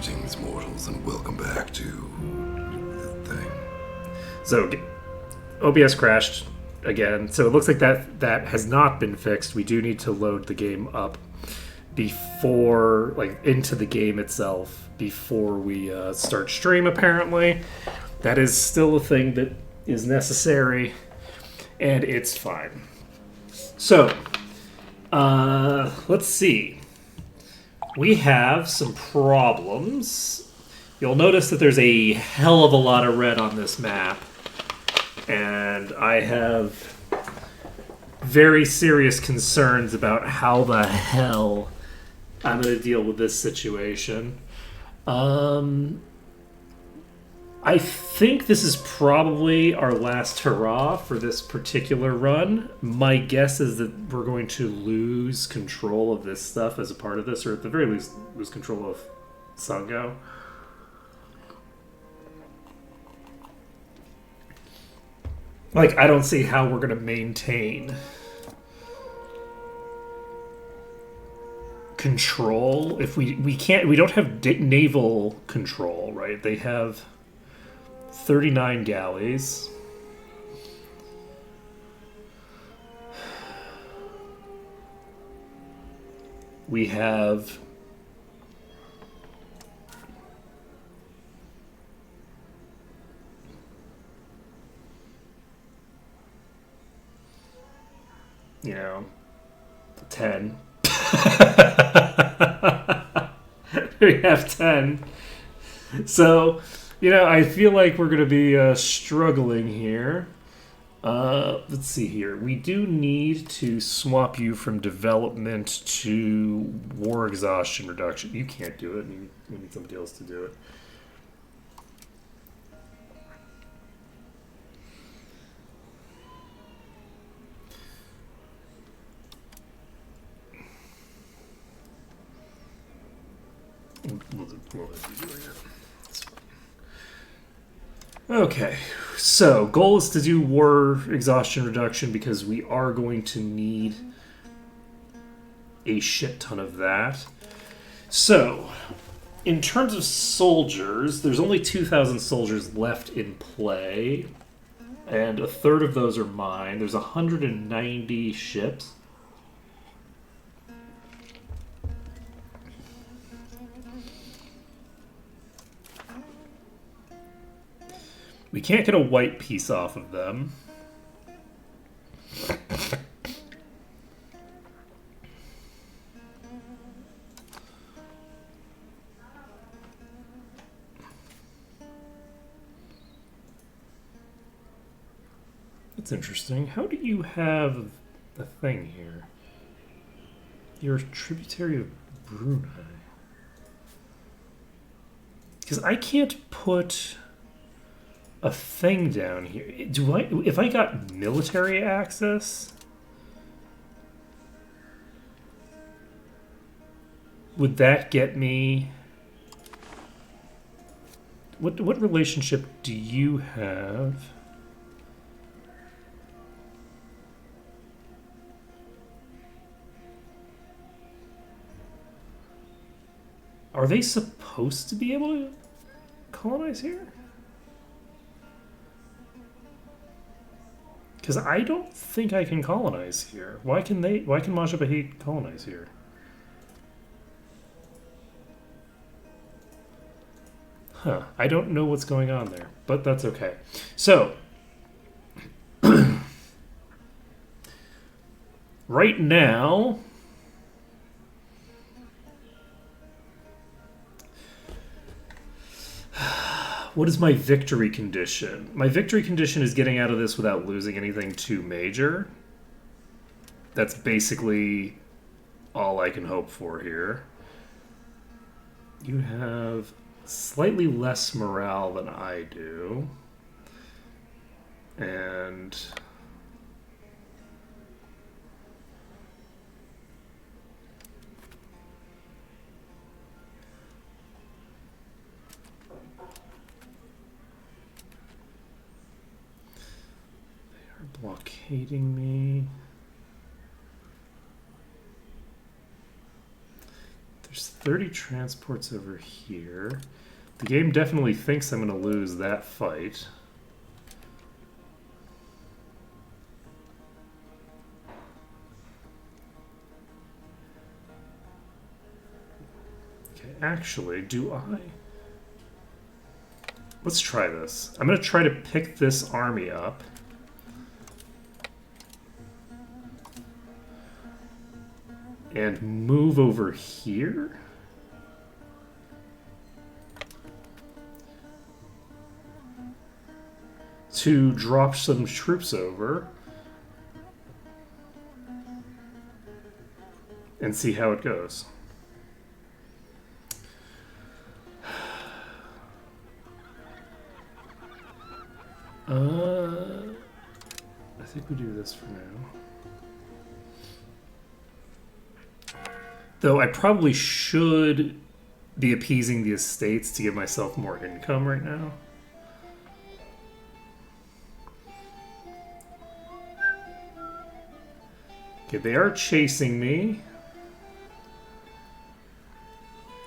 Greetings, mortals, and welcome back to the thing. So OBS crashed again. So it looks like that has not been fixed. We do need to load the game up before, like, into the game itself before we start stream. Apparently, that is still a thing that is necessary, and it's fine. So, let's see. We have some problems. You'll notice that there's a hell of a lot of red on this map. And I have very serious concerns about how the hell I'm going to deal with this situation. I think this is probably our last hurrah for this particular run. My guess is that we're going to lose control of this stuff as a part of this, or at the very least, lose control of Sango. Like, I don't see how we're going to maintain control if we don't have naval control, right? They have 39 galleys. We have you know 10. We have 10. So, I feel like we're going to be struggling here. Let's see here. We do need to swap you from development to war exhaustion reduction. You can't do it. We need somebody else to do it. Okay, so goal is to do war exhaustion reduction because we are going to need a shit ton of that. So, in terms of soldiers, there's only 2,000 soldiers left in play, and a third of those are mine. There's 190 ships. We can't get a white piece off of them. That's interesting. How do you have the thing here? You're a tributary of Brunei. Because I can't put a thing down here. If I got military access, would that get me? What relationship do you have? Are they supposed to be able to colonize here? Because I don't think I can colonize here. Why can Majapahit colonize here? Huh. I don't know what's going on there, but that's okay. So, right now, what is my victory condition? My victory condition is getting out of this without losing anything too major. That's basically all I can hope for here. You have slightly less morale than I do. And blockading me. There's 30 transports over here. The game definitely thinks I'm going to lose that fight. Okay, actually, do I? Let's try this. I'm going to try to pick this army up. And move over here. To drop some troops over. And see how it goes. I think we do this for now. Though I probably should be appeasing the estates to give myself more income right now. Okay, they are chasing me.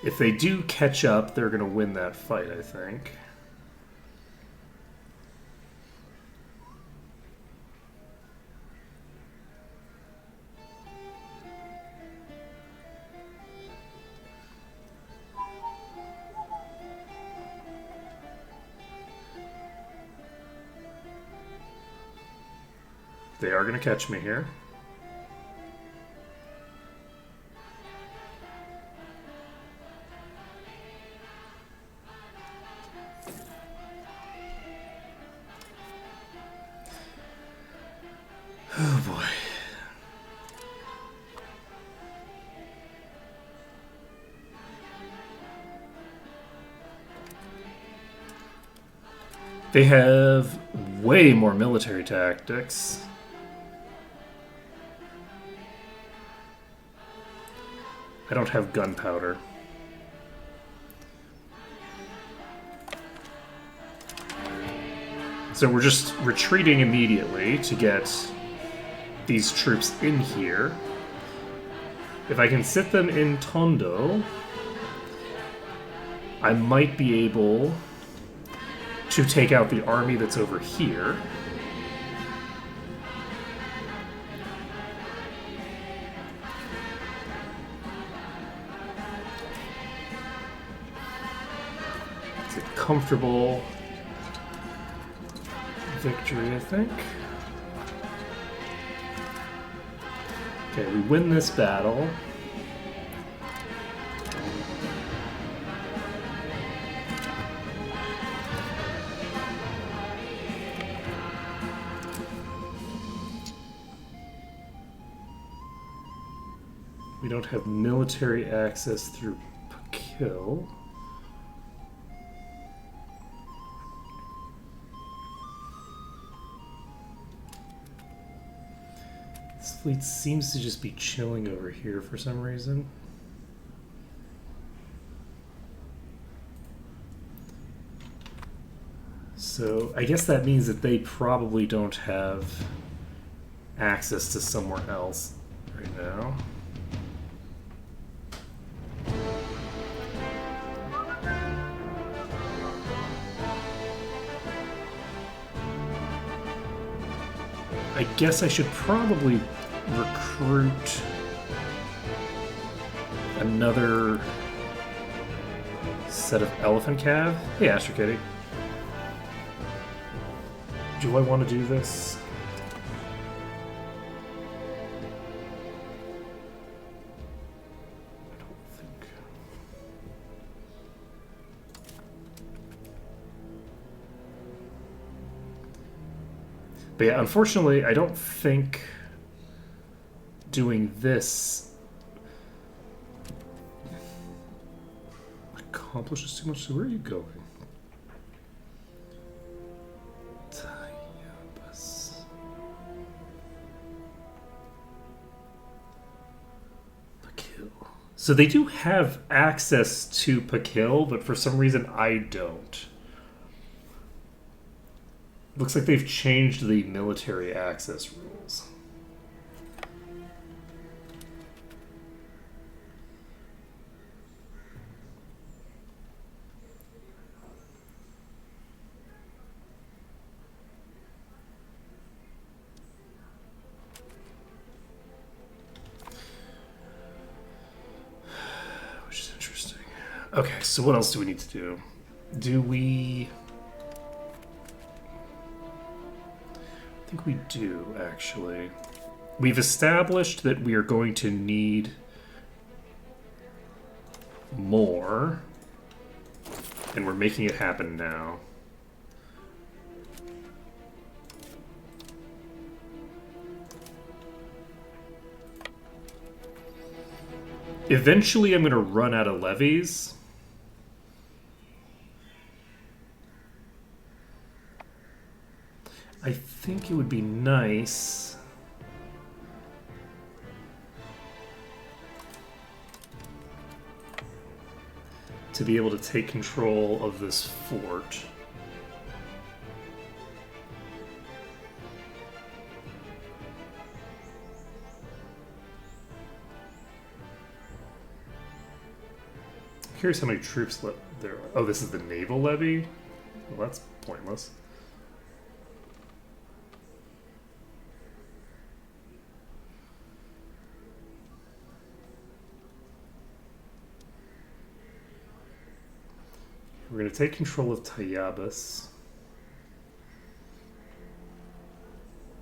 If they do catch up, they're going to win that fight, I think. They are going to catch me here. Oh boy. They have way more military tactics. I don't have gunpowder. So we're just retreating immediately to get these troops in here. If I can sit them in Tondo, I might be able to take out the army that's over here. It's a comfortable victory, I think. Okay, we win this battle. We don't have military access through Pakil. This fleet seems to just be chilling over here for some reason. So I guess that means that they probably don't have access to somewhere else right now. I guess I should probably recruit another set of elephant cav. Hey, Astro Kitty. Do I want to do this? I don't think. But yeah, unfortunately, I don't think doing this accomplishes too much. So where are you going? So they do have access to Pakil, but for some reason I don't. Looks like they've changed the military access rules. Okay, so what else do we need to do? Do we... I think we do, actually. We've established that we are going to need more, and we're making it happen now. Eventually, I'm going to run out of levies. I think it would be nice to be able to take control of this fort. I'm curious how many troops there are. Oh, this is the naval levy? Well, that's pointless. We're going to take control of Tayabas.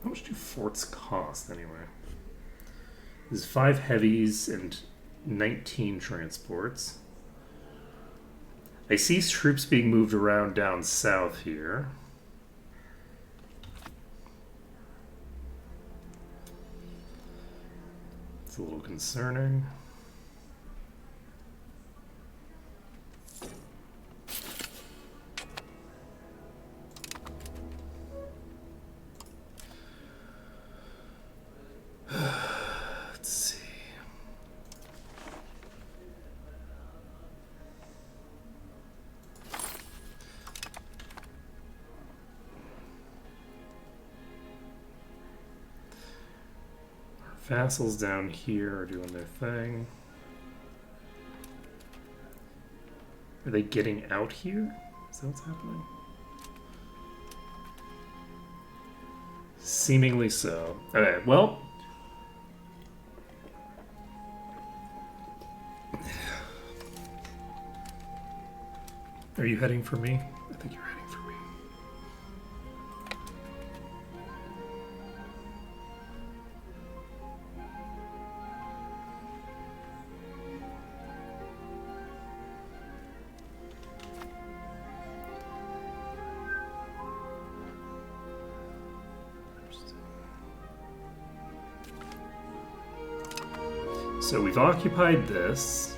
How much do forts cost, anyway? There's 5 heavies and 19 transports. I see troops being moved around down south here. It's a little concerning. Let's see. Our vassals down here are doing their thing. Are they getting out here? Is that what's happening? Seemingly so. Okay, well. Are you heading for me? I think you're heading for me. So we've occupied this.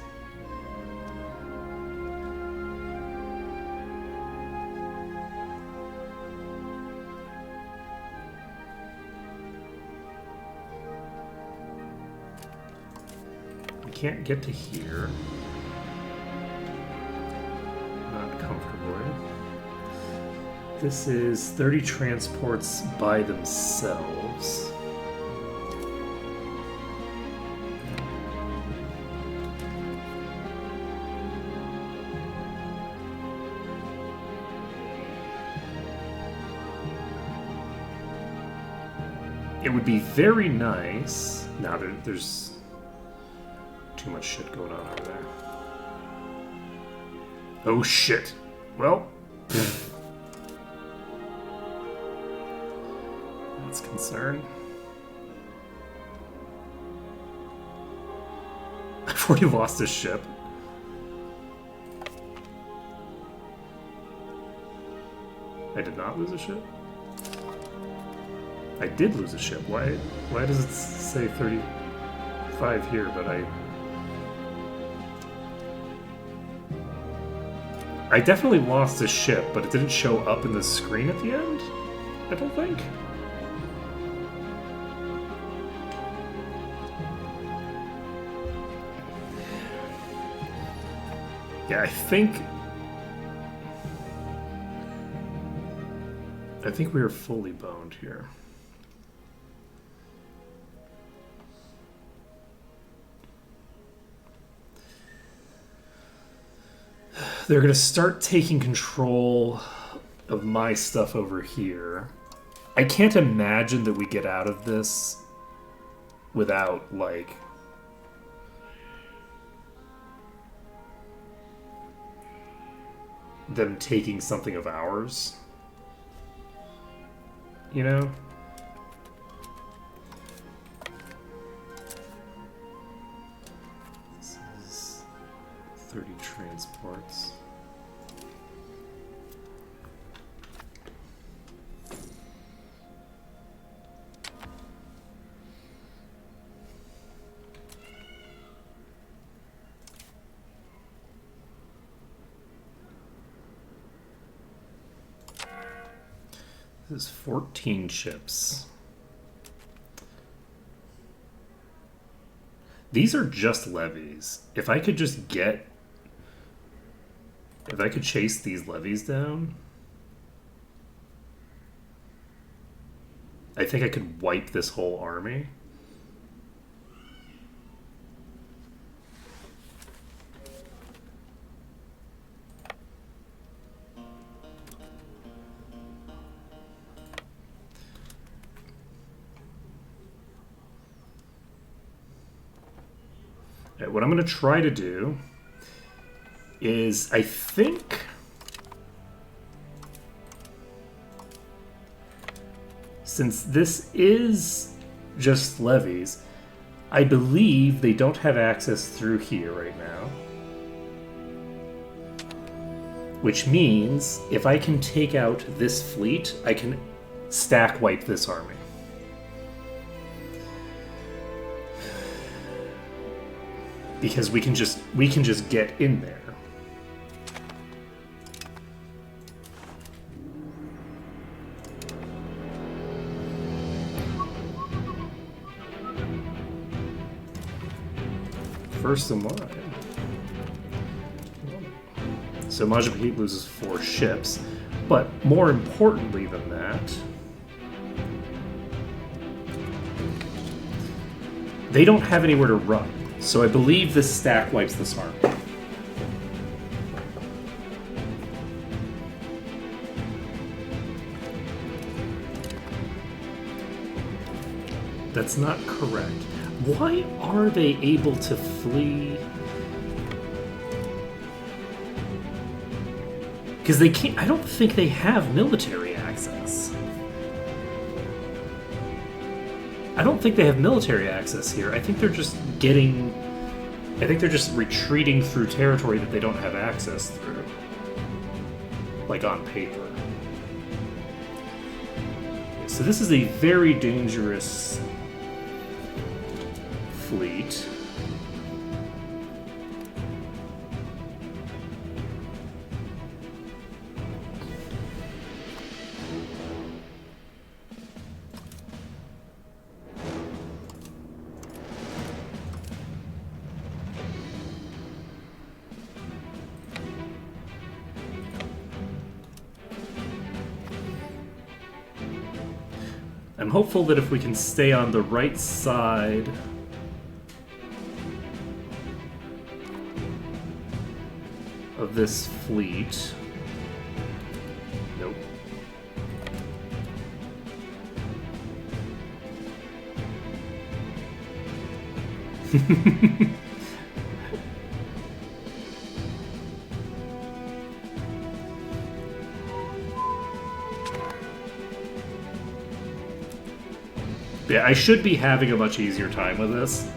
We can't get to here. Not comfortably. This is 30 transports by themselves. It would be very nice. Now there's too much shit going on over there. Oh shit. Well, that's concern. I've already lost a ship. I did not lose a ship. I did lose a ship. Why does it say 35 here, but I definitely lost a ship, but it didn't show up in the screen at the end? I don't think. Yeah, I think we are fully boned here. They're going to start taking control of my stuff over here. I can't imagine that we get out of this without, like... them taking something of ours. You know? This is 30 transports. This is 14 ships. These are just levies. If I could just get... If I could chase these levies down... I think I could wipe this whole army. What I'm going to try to do is, I think, since this is just levies, I believe they don't have access through here right now. Which means, if I can take out this fleet, I can stack wipe this army. Because we can just get in there. First in line. So Majapahit loses 4 ships, but more importantly than that, they don't have anywhere to run. So I believe this stack wipes this army. That's not correct. Why are they able to flee? Because they can't... I don't think they have military access. I don't think they have military access here. I think they're just getting... I think they're just retreating through territory that they don't have access through. Like on paper. So this is a very dangerous fleet. I'm hopeful that if we can stay on the right side of this fleet. Nope. Yeah, I should be having a much easier time with this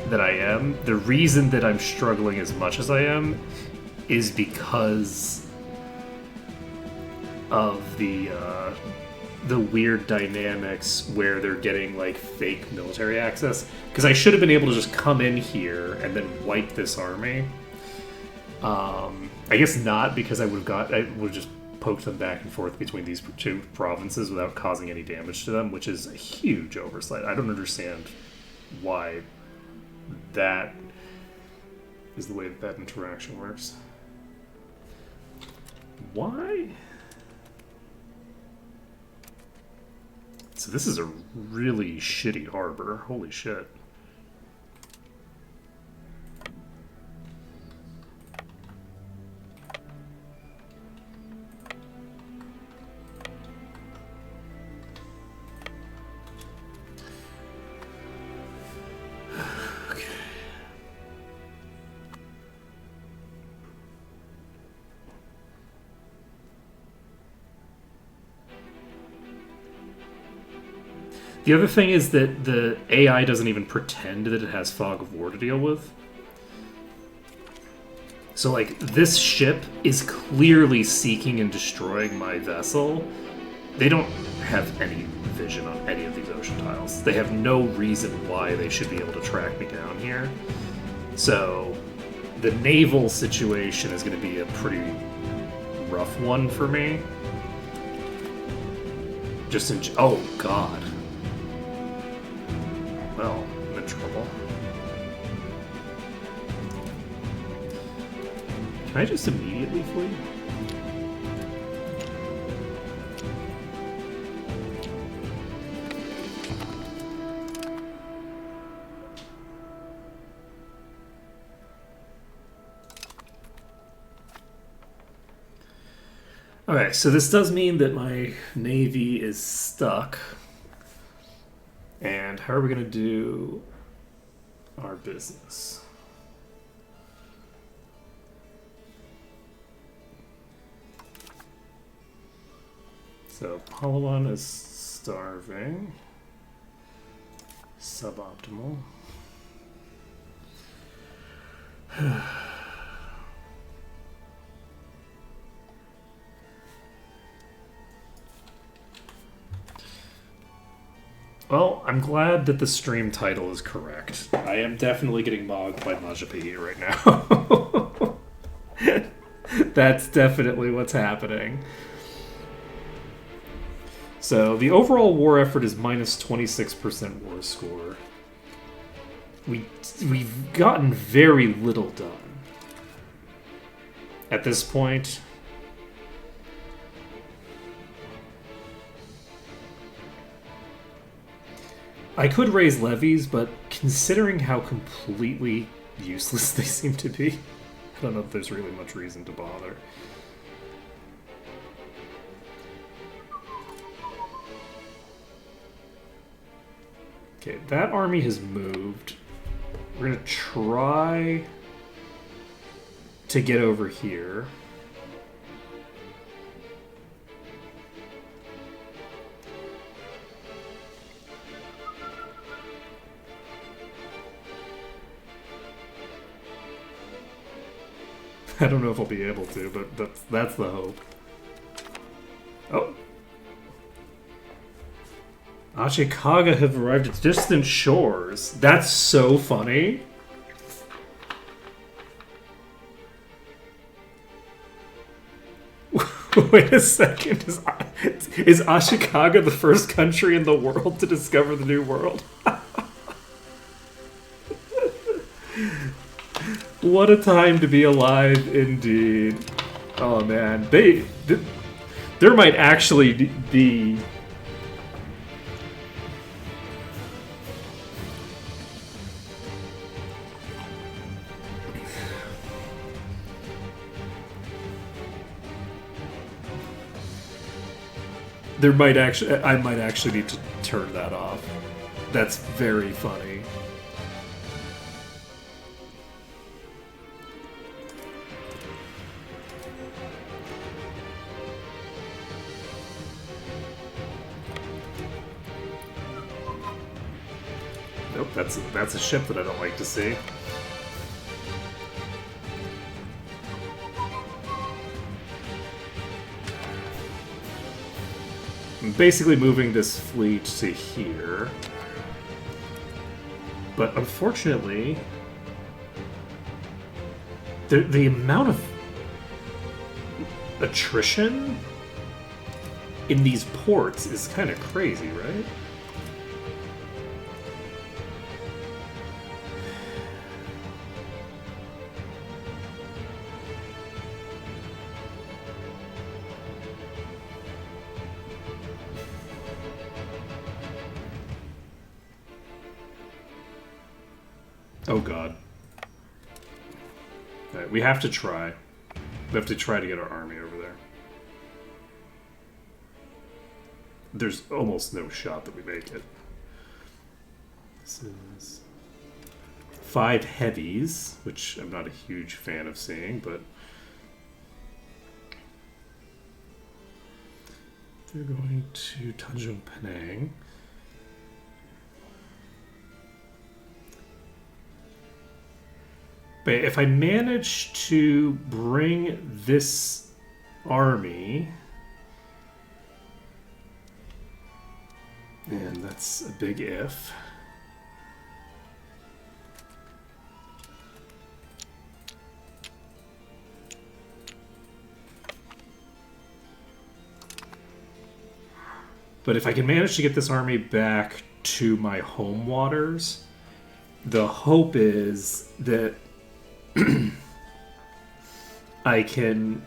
than I am. The reason that I'm struggling as much as I am is because of the weird dynamics where they're getting like fake military access. Because I should have been able to just come in here and then wipe this army. I guess not, because I would have just poked them back and forth between these 2 provinces without causing any damage to them, which is a huge oversight. I don't understand why that is the way that interaction works. Why? So this is a really shitty harbor. Holy shit. The other thing is that the AI doesn't even pretend that it has Fog of War to deal with. So, like, this ship is clearly seeking and destroying my vessel. They don't have any vision on any of these ocean tiles. They have no reason why they should be able to track me down here. So, the naval situation is going to be a pretty rough one for me. Just in... Oh, God. Well, I'm in trouble. Can I just immediately flee? Okay, so this does mean that my navy is stuck. And how are we going to do our business? So Palawan is starving. Suboptimal. Well, I'm glad that the stream title is correct. I am definitely getting mogged by Majapahit right now. That's definitely what's happening. So the overall war effort is minus 26% war score. We've gotten very little done. At this point, I could raise levies, but considering how completely useless they seem to be, I don't know if there's really much reason to bother. Okay, that army has moved. We're gonna try to get over here. I don't know if I'll be able to, but that's the hope. Oh. Ashikaga have arrived at distant shores. That's so funny. Wait a second. Is Ashikaga the first country in the world to discover the New World? What a time to be alive, indeed. Oh man, there might actually be. I might actually need to turn that off. That's very funny. Nope, that's a ship that I don't like to see. I'm basically moving this fleet to here. But unfortunately, the amount of attrition in these ports is kind of crazy, right? Oh god. Right, we have to try. We have to try to get our army over there. There's almost no shot that we make it. This is 5 heavies, which I'm not a huge fan of seeing, but they're going to Tanjung Penang. But if I manage to bring this army, and that's a big if. But if I can manage to get this army back to my home waters, the hope is that I can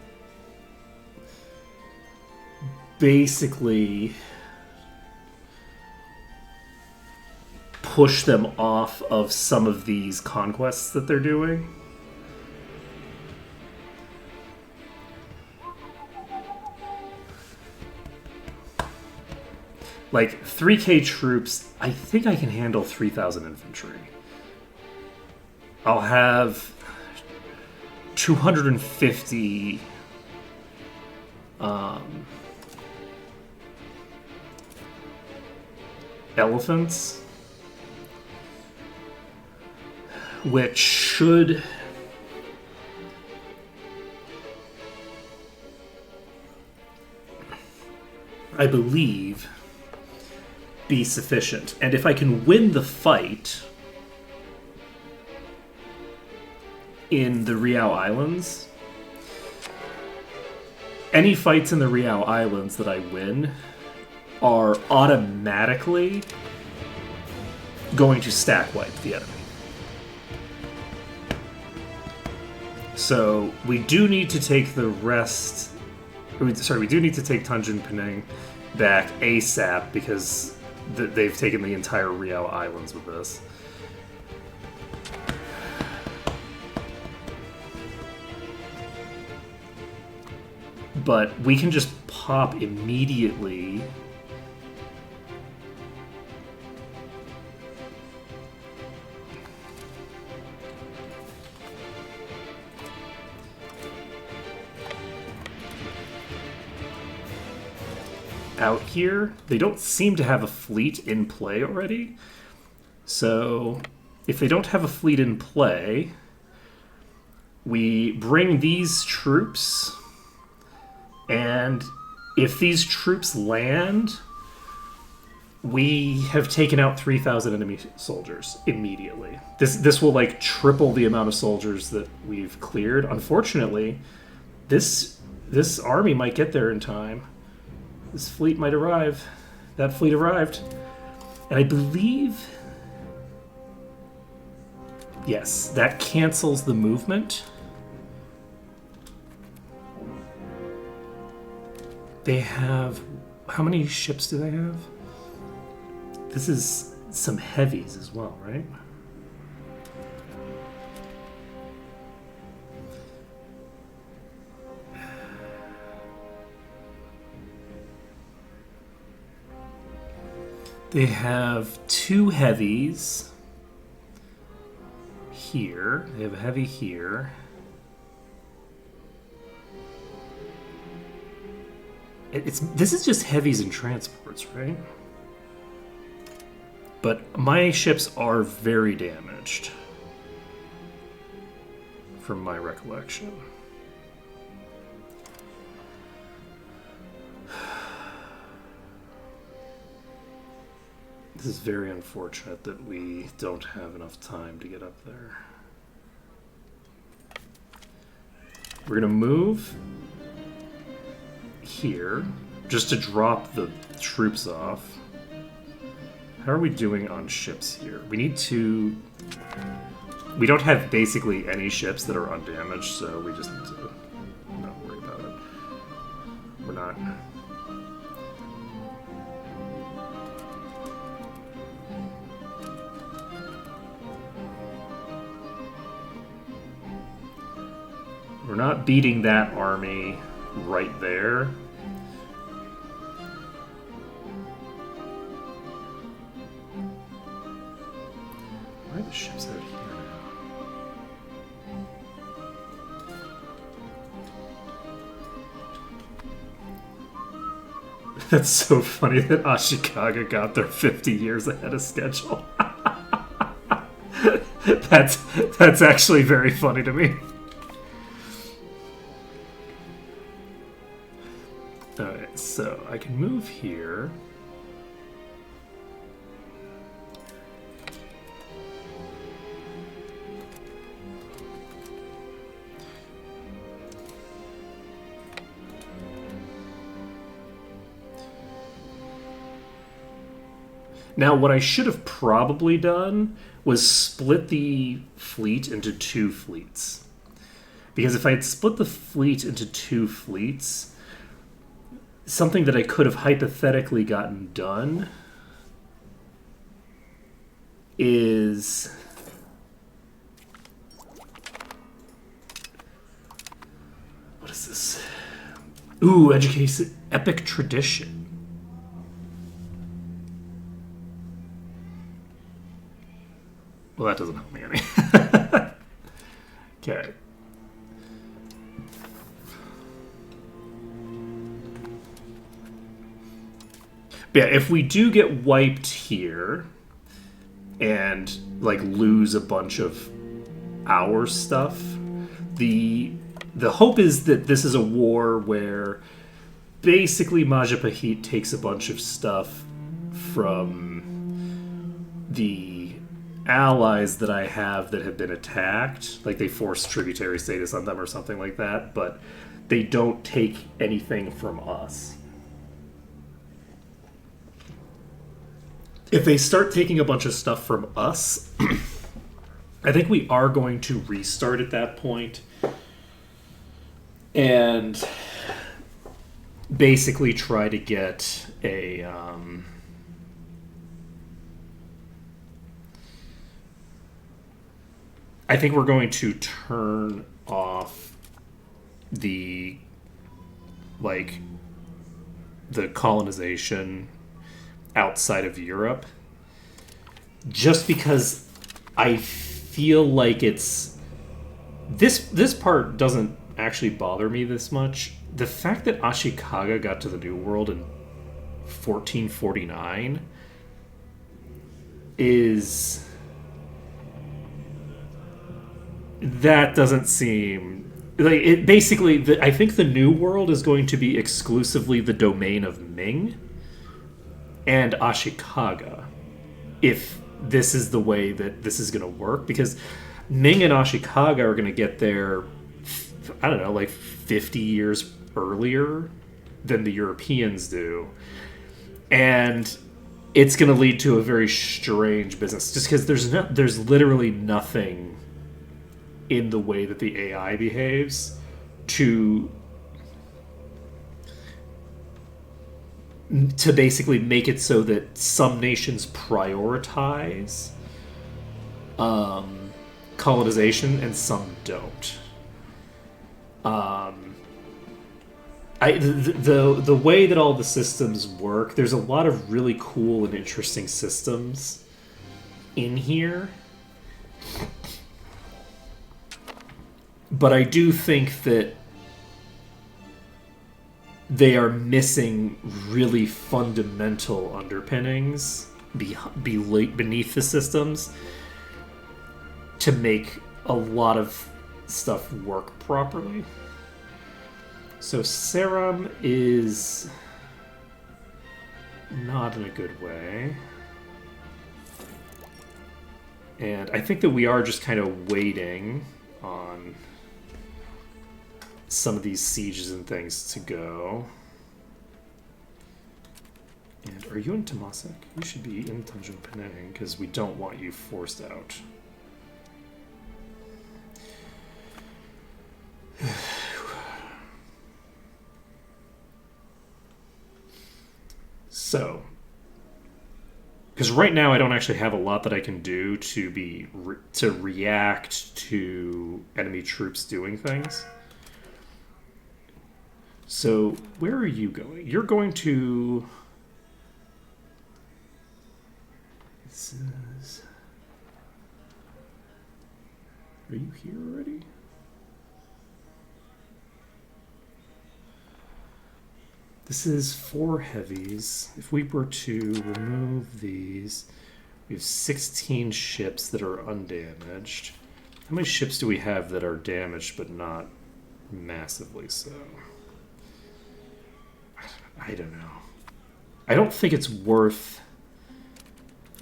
basically push them off of some of these conquests that they're doing. Like, 3k troops, I think I can handle 3,000 infantry. I'll have 250 elephants, which should I believe be sufficient. And if I can win the fight in the Riau Islands, any fights in the Riau Islands that I win are automatically going to stack wipe the enemy. So we do need to take the rest. Sorry, we do need to take Tanjung Pinang back ASAP because they've taken the entire Riau Islands with this. But we can just pop immediately. Out here. They don't seem to have a fleet in play already. So if they don't have a fleet in play, we bring these troops, and if these troops land, we have taken out 3,000 enemy soldiers immediately. This will like triple the amount of soldiers that we've cleared. Unfortunately, this army might get there in time. This fleet might arrive. That fleet arrived. And I believe... Yes, that cancels the movement. They have... How many ships do they have? This is some heavies as well, right? They have 2 heavies here. They have a heavy here. This is just heavies and transports, right? But my ships are very damaged, from my recollection. This is very unfortunate that we don't have enough time to get up there. We're gonna move here just to drop the troops off. How are we doing on ships here? We need to... We don't have basically any ships that are undamaged, so we just need to not worry about it. We're not... We're not beating that army right there. Why are the ships out here now? That's so funny that Ashikaga got there 50 years ahead of schedule. That's actually very funny to me. Alright, so I can move here. Now, what I should have probably done was split the fleet into two fleets. Because if I had split the fleet into two fleets, something that I could have hypothetically gotten done is... What is this? Ooh, education, epic tradition. Well, that doesn't help me any. Okay. But yeah, if we do get wiped here and like lose a bunch of our stuff, the hope is that this is a war where basically Majapahit takes a bunch of stuff from the allies that I have that have been attacked, like they force tributary status on them or something like that, but they don't take anything from us. If they start taking a bunch of stuff from us, I think we are going to restart at that point and basically try to get a I think we're going to turn off the colonization outside of Europe, just because I feel like it's this part doesn't actually bother me this much. The fact that Ashikaga got to the New World in 1449 is... that doesn't seem... like it basically... I think the New World is going to be exclusively the domain of Ming and Ashikaga, if this is the way that this is going to work, because Ming and Ashikaga are going to get there, I don't know, like 50 years earlier than the Europeans do. And it's going to lead to a very strange business, just because there's literally nothing in the way that the AI behaves to basically make it so that some nations prioritize colonization and some don't. The way that all the systems work, there's a lot of really cool and interesting systems in here. But I do think that they are missing really fundamental underpinnings beneath the systems to make a lot of stuff work properly. So Serum is not in a good way. And I think that we are just kind of waiting on some of these sieges and things to go. And are you in Temasek? You should be in Tanjung Pinang, because we don't want you forced out. So, because right now I don't actually have a lot that I can do to react to enemy troops doing things. So, where are you going? You're going to... This is... Are you here already? This is 4 heavies. If we were to remove these, We have 16 ships that are undamaged. How many ships do we have that are damaged but not massively so? I don't know. I don't think it's worth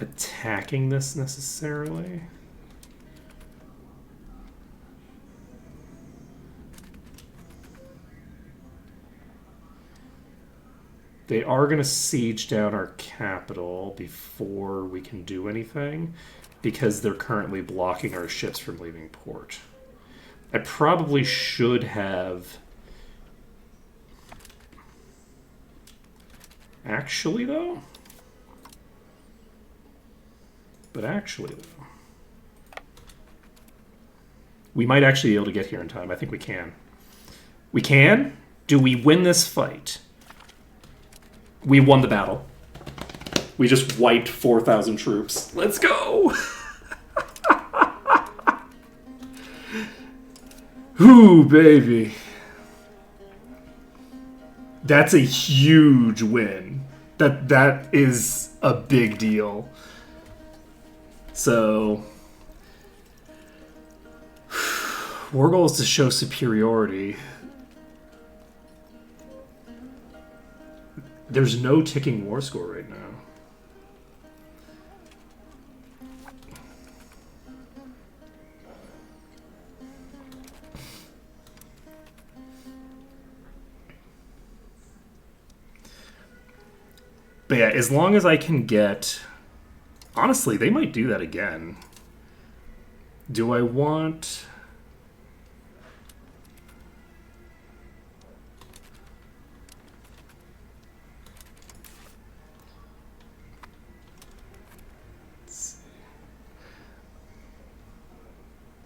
attacking this necessarily. They are going to siege down our capital before we can do anything because they're currently blocking our ships from leaving port. I probably should have... Actually, though? But actually, though... We might actually be able to get here in time. I think we can. We can? Do we win this fight? We won the battle. We just wiped 4,000 troops. Let's go! Ooh, baby. That's a huge win. That is a big deal. So... War goal is to show superiority. There's no ticking war score right now. But yeah, as long as I can get... Honestly, they might do that again. Do I want...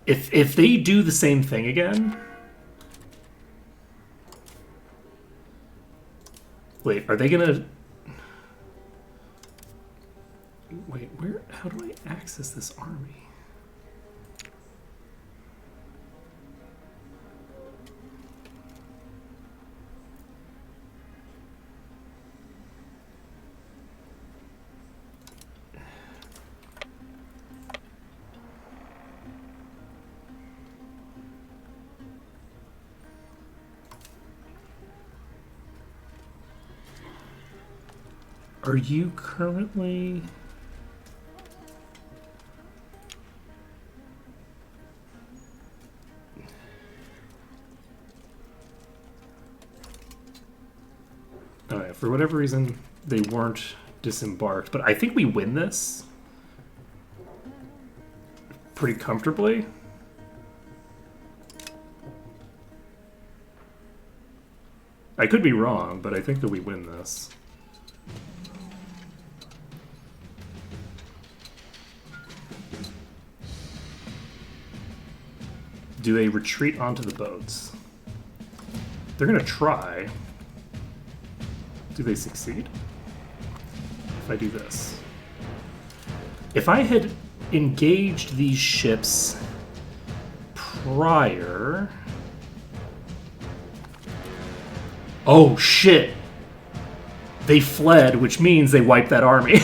If they do the same thing again... Wait, are they gonna... Wait, where... How do I access this army? Are you currently... Alright, for whatever reason, they weren't disembarked, but I think we win this pretty comfortably. I could be wrong, but I think that we win this. Do they retreat onto the boats? They're gonna try. Do they succeed? If I do this. If I had engaged these ships prior... Oh, shit! They fled, which means they wiped that army.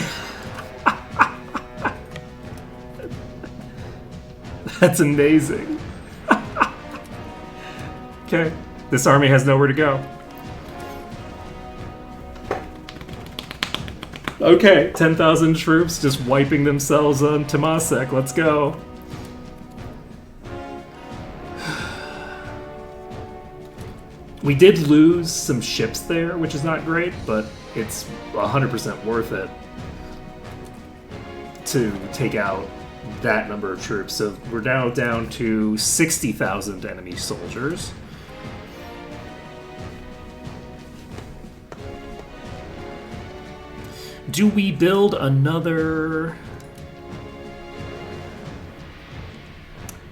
That's amazing. Okay, this army has nowhere to go. Okay, 10,000 troops just wiping themselves on Temasek. Let's go. We did lose some ships there, which is not great, but it's 100% worth it to take out that number of troops. So we're now down to 60,000 enemy soldiers. Do we build another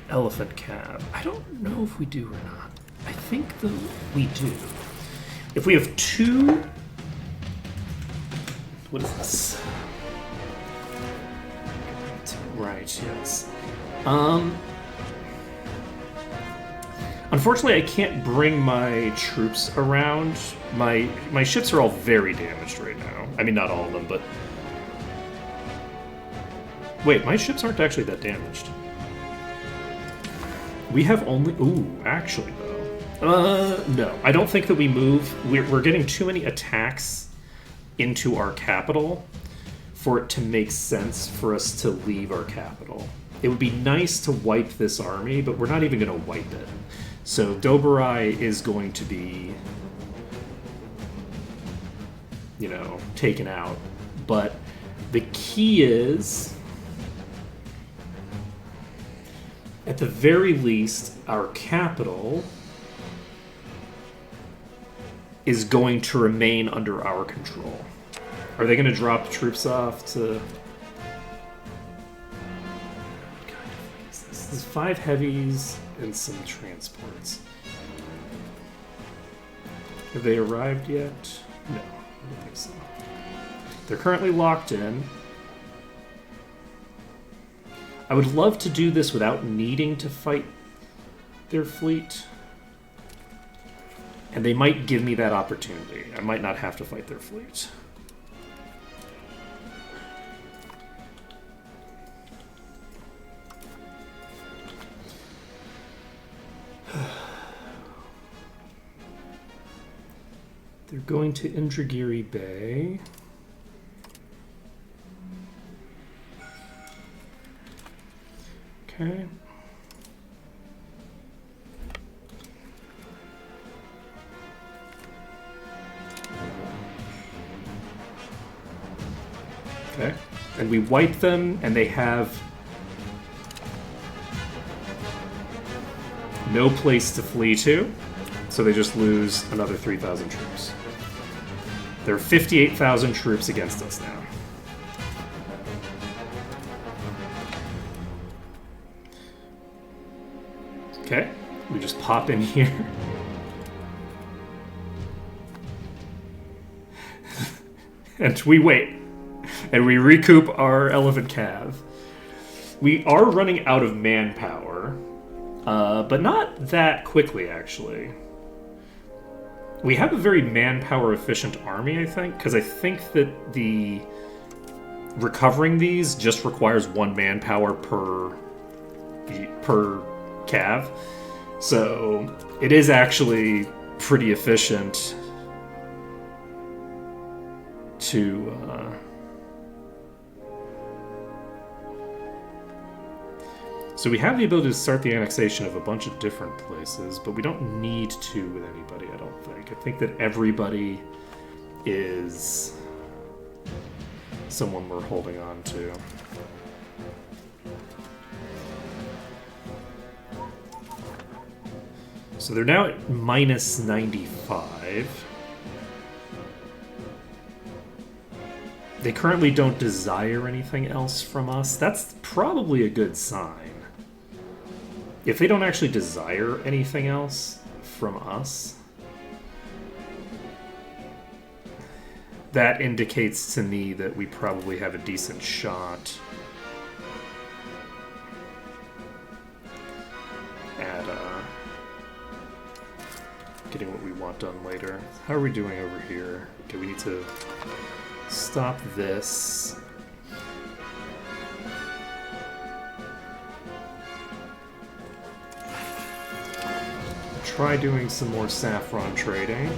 elephant cab? I don't know if we do or not. I think that we do. If we have two... What is this? Right, yes. Unfortunately, I can't bring my troops around. My ships are all very damaged right now. I mean, not all of them, but... Wait, my ships aren't actually that damaged. We have only... Ooh, actually, though. No. I don't think that we move. We're getting too many attacks into our capital for it to make sense for us to leave our capital. It would be nice to wipe this army, but we're not even going to wipe it. So Doberai is going to be, you know, taken out. But the key is, at the very least, our capital is going to remain under our control. Are they going to drop troops off to... God, what is this? This is 5 heavies and some transports. Have they arrived yet? No, I don't think so. They're currently locked in. I would love to do this without needing to fight their fleet. And they might give me that opportunity. I might not have to fight their fleet. They're going to Indragiri Bay. Okay. Okay. And we wipe them, and they have no place to flee to, so they just lose another 3,000 troops. There are 58,000 troops against us now. Okay, we just pop in here. And we wait. And we recoup our elephant cav. We are running out of manpower, but not that quickly, actually. We have a very manpower-efficient army, I think, because I think that the recovering these just requires 1 manpower per cav. So it is actually pretty efficient to... So we have the ability to start the annexation of a bunch of different places, but we don't need to with anybody, I don't think. I think that everybody is someone we're holding on to. So they're now at minus 95. They currently don't desire anything else from us. That's probably a good sign. If they don't actually desire anything else from us, that indicates to me that we probably have a decent shot at getting what we want done later. How are we doing over here? Okay, we need to stop this. Try doing some more saffron trading.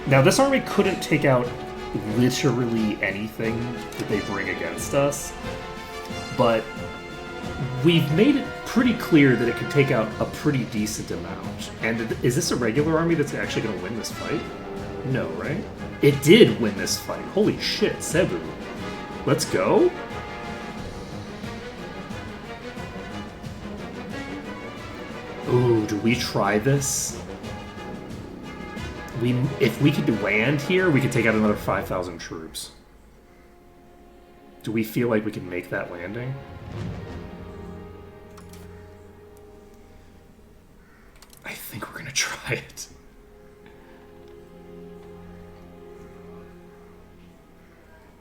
Now, this army couldn't take out literally anything that they bring against us, but we've made it pretty clear that it can take out a pretty decent amount. And is this a regular army that's actually going to win this fight? No, right? It did win this fight. Holy shit, Cebu. Let's go. Ooh, do we try this? If we could land here, we could take out another 5,000 troops. Do we feel like we can make that landing? I think we're gonna try it.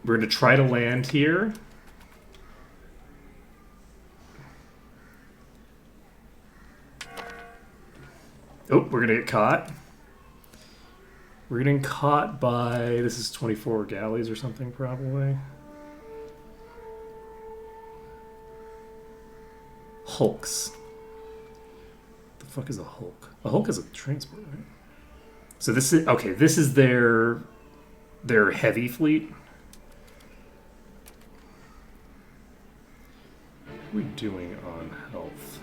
We're gonna try to land here. Oh, we're gonna get caught. We're getting caught by, this is 24 galleys or something probably. Hulks. What the fuck is a Hulk? A Hulk is a transport, right? So this is, okay, this is their heavy fleet. What are we doing on health?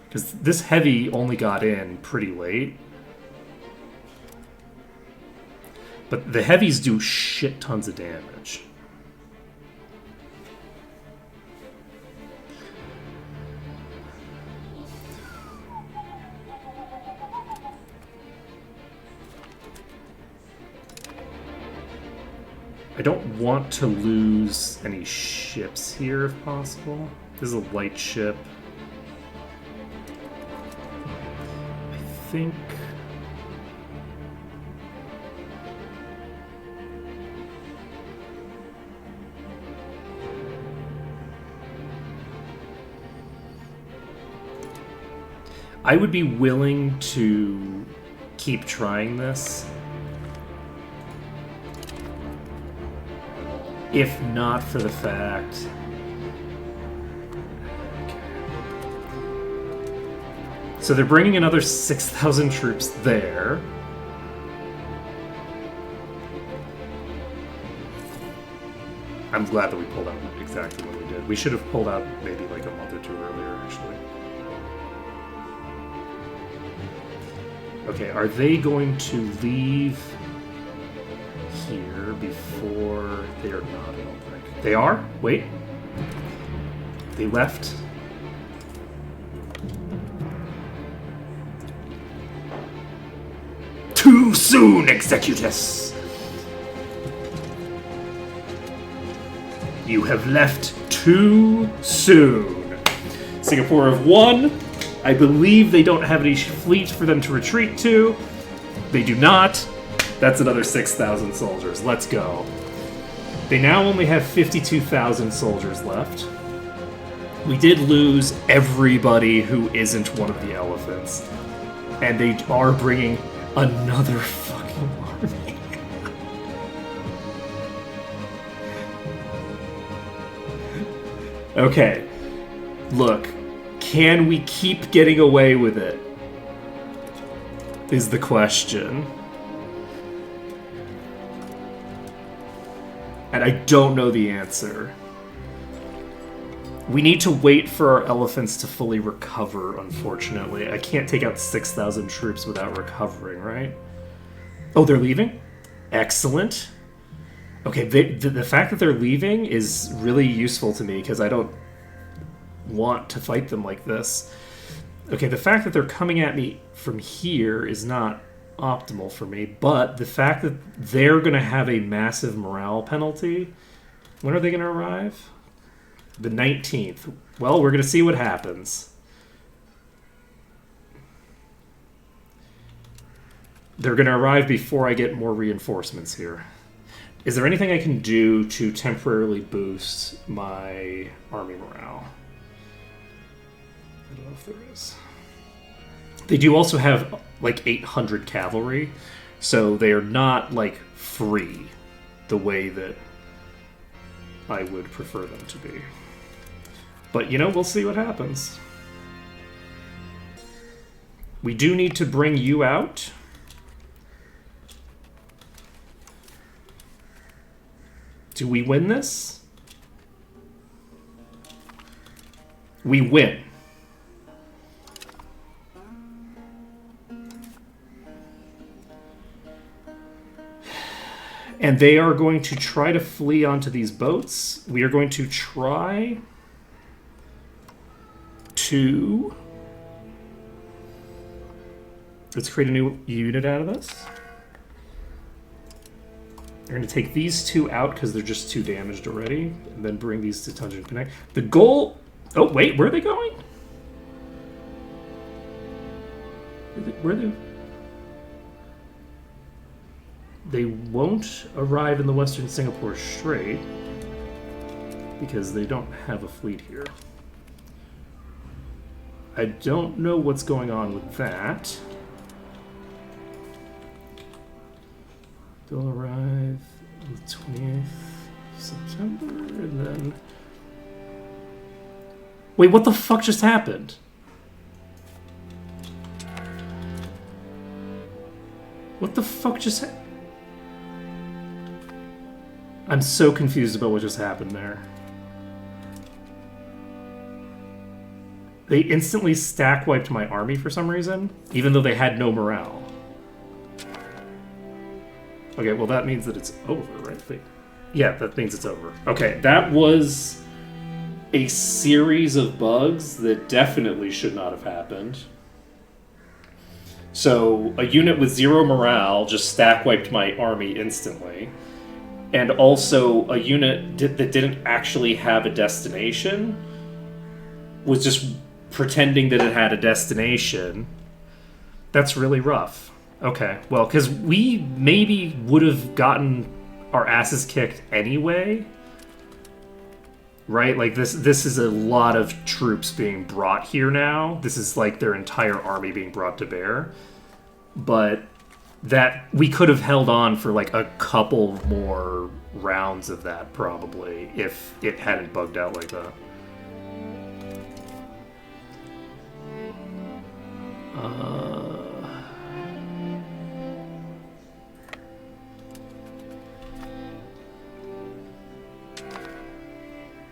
Because this heavy only got in pretty late. But the heavies do shit tons of damage. I don't want to lose any ships here if possible. This is a light ship. I think... I would be willing to keep trying this. If not for the fact... So they're bringing another 6,000 troops there. I'm glad that we pulled out exactly what we did. We should have pulled out maybe like a month or two earlier, actually. Okay, are they going to leave here before... They are not, I don't think. They are? Wait. They left... Too soon, Executus! You have left too soon. Singapore have won. I believe they don't have any fleet for them to retreat to. They do not. That's another 6,000 soldiers. Let's go. They now only have 52,000 soldiers left. We did lose everybody who isn't one of the elephants. And they are bringing another fucking army. Okay. Look. Can we keep getting away with it? Is the question. And I don't know the answer. We need to wait for our elephants to fully recover, unfortunately. I can't take out 6,000 troops without recovering, right? Oh, they're leaving? Excellent. Okay, the fact that they're leaving is really useful to me, because I don't want to fight them like this. Okay, the fact that they're coming at me from here is not optimal for me, but the fact that they're going to have a massive morale penalty... When are they going to arrive? The 19th. Well, we're going to see what happens. They're going to arrive before I get more reinforcements here. Is there anything I can do to temporarily boost my army morale? I don't know if there is. They do also have like 800 cavalry, so they are not like free the way that I would prefer them to be. But, you know, we'll see what happens. We do need to bring you out. Do we win this? We win. And they are going to try to flee onto these boats. We are going to try to... Let's create a new unit out of this. We're going to take these two out because they're just too damaged already. And then bring these to Tungeon Connect. The goal... Oh, wait, where are they going? Where are they... They won't arrive in the Western Singapore Strait because they don't have a fleet here. I don't know what's going on with that. They'll arrive on the 20th of September, and then... Wait, what the fuck just happened? What the fuck just happened? I'm so confused about what just happened there. They instantly stack wiped my army for some reason, even though they had no morale. Okay, well that means that it's over, right? Wait. Yeah, that means it's over. Okay, that was a series of bugs that definitely should not have happened. So, a unit with 0 morale just stack wiped my army instantly. And also, a unit that didn't actually have a destination was just pretending that it had a destination. That's really rough. Okay, well, because we maybe would have gotten our asses kicked anyway. Right? Like, this is a lot of troops being brought here now. This is like their entire army being brought to bear. But that we could have held on for like a couple more rounds of that, probably, if it hadn't bugged out like that.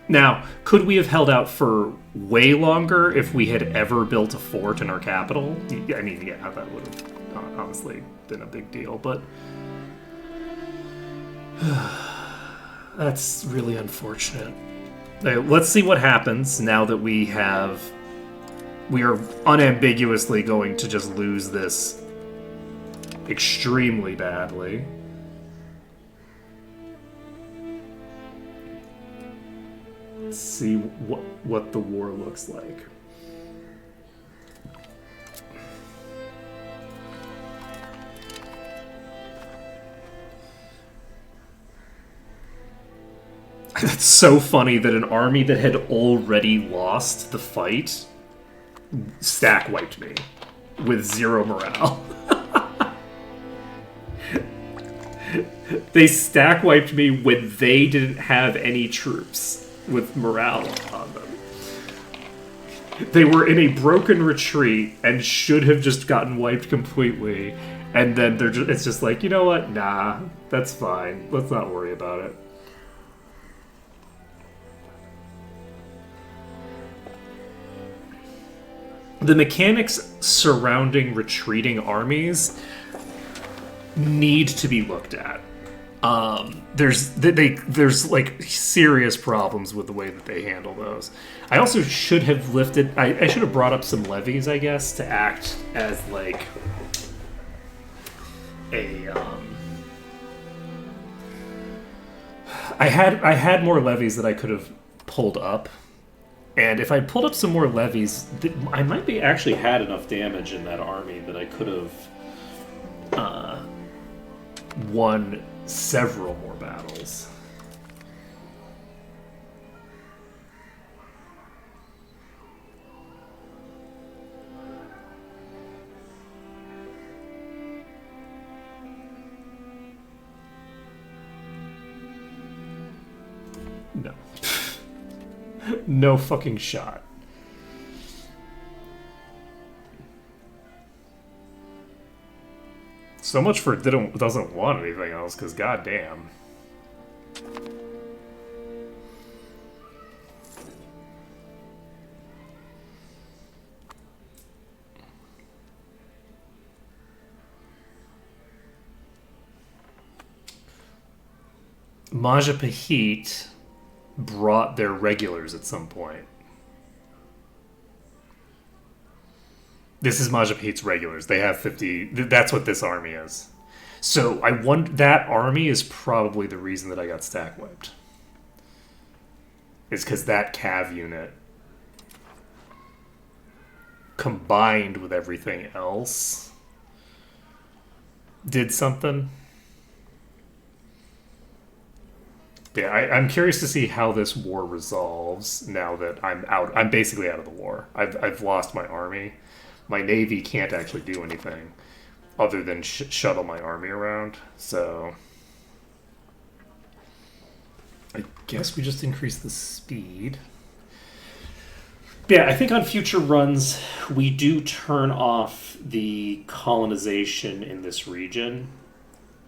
Now, could we have held out for way longer if we had ever built a fort in our capital? I mean, yeah, that would have honestly been a big deal, but that's really unfortunate. Let's see what happens now that we are unambiguously going to just lose this extremely badly. Let's see what the war looks like. It's so funny that an army that had already lost the fight stack wiped me with 0 morale. They stack wiped me when they didn't have any troops with morale on them. They were in a broken retreat and should have just gotten wiped completely, and then it's just like, you know what? Nah, that's fine. Let's not worry about it. The mechanics surrounding retreating armies need to be looked at. There's like serious problems with the way that they handle those. I also should have lifted. I should have brought up some levies, I guess, to act as like a. I had more levies that I could have pulled up. And if I pulled up some more levies, I might be actually had enough damage in that army that I could have won several more battles. No. No fucking shot. So much for doesn't want anything else, because goddamn. Majapahit brought their regulars at some point. This is Majapahit's regulars. They have 50. That's what this army is. So I wonder, that army is probably the reason that I got stack wiped. Is because that cav unit combined with everything else did something. Yeah, I'm curious to see how this war resolves now that I'm out. I'm basically out of the war. I've lost my army. My navy can't actually do anything. other than shuttle my army around. So I guess we just increase the speed. Yeah, I think on future runs we do turn off the colonization in this region.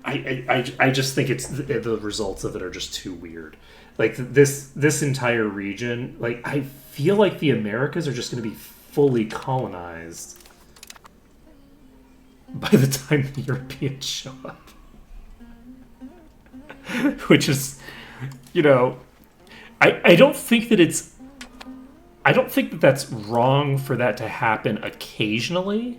I just think it's the results of it are just too weird. Like this entire region, like I feel like the Americas are just going to be fully colonized by the time the Europeans show up. Which is, you know, I don't think that it's I don't think that that's wrong for that to happen occasionally.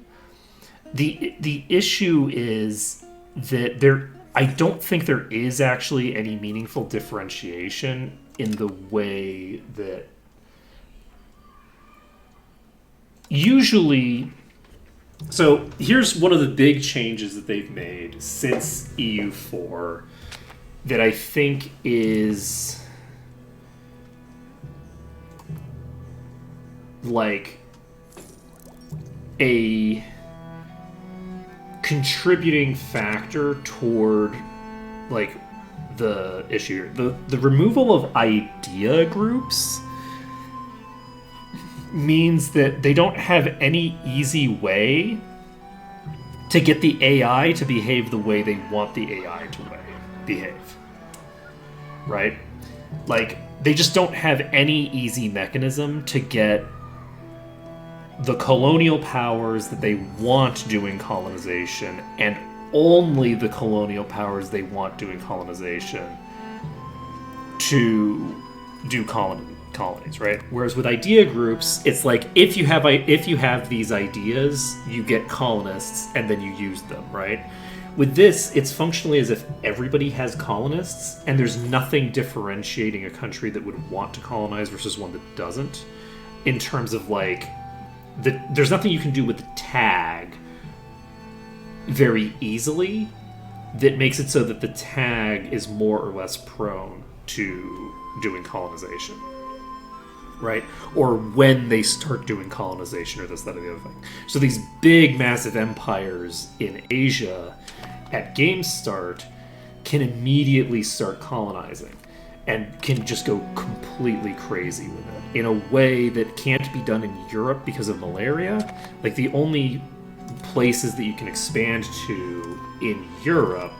The issue is that I don't think there is actually any meaningful differentiation in the way that usually. So here's one of the big changes that they've made since EU4 that I think is like a contributing factor toward like the issue. The removal of idea groups means that they don't have any easy way to get the AI to behave the way they want the AI to behave. Right? Like, they just don't have any easy mechanism to get the colonial powers that they want doing colonization, and only the colonial powers they want doing colonization, to do colonies, right? Whereas with idea groups, it's like if you have these ideas, you get colonists, and then you use them, right? With this, it's functionally as if everybody has colonists, and there's nothing differentiating a country that would want to colonize versus one that doesn't, in terms of like there's nothing you can do with the tag very easily that makes it so that the tag is more or less prone to doing colonization, right? Or when they start doing colonization or this, that, or the other thing. So these big, massive empires in Asia at game start can immediately start colonizing and can just go completely crazy with it in a way that can't be done in Europe because of malaria. Like, the only places that you can expand to in Europe,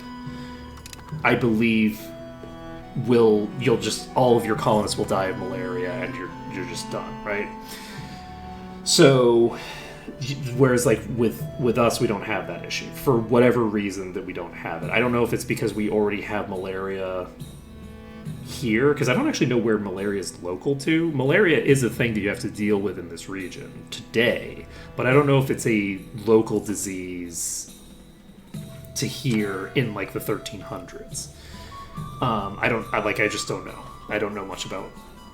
I believe, all of your colonists will die of malaria and you're just done, right? So, whereas like with us, we don't have that issue for whatever reason that we don't have it. I don't know if it's because we already have malaria here, because I don't actually know where malaria is local to. Malaria is a thing that you have to deal with in this region today, but I don't know if it's a local disease to here in like the 1300s. I just don't know. I don't know much about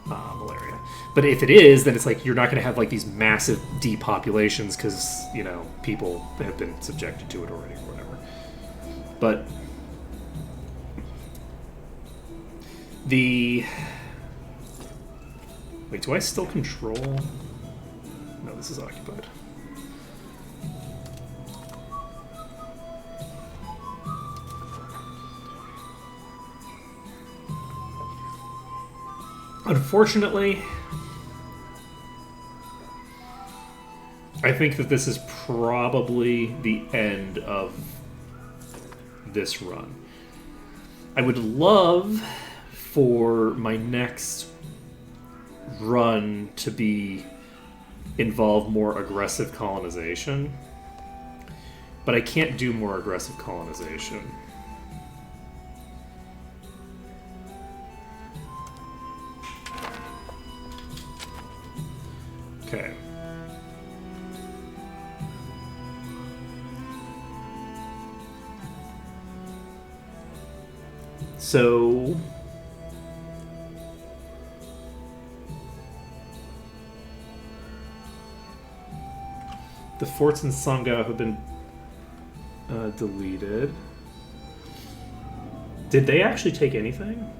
malaria. But if it is, then it's like you're not going to have like these massive depopulations because, you know, people have been subjected to it already or whatever. But wait, do I still control? No, this is occupied. Unfortunately, I think that this is probably the end of this run. I would love for my next run to involve more aggressive colonization, but I can't do more aggressive colonization. Okay. So the forts in Sangha have been deleted. Did they actually take anything?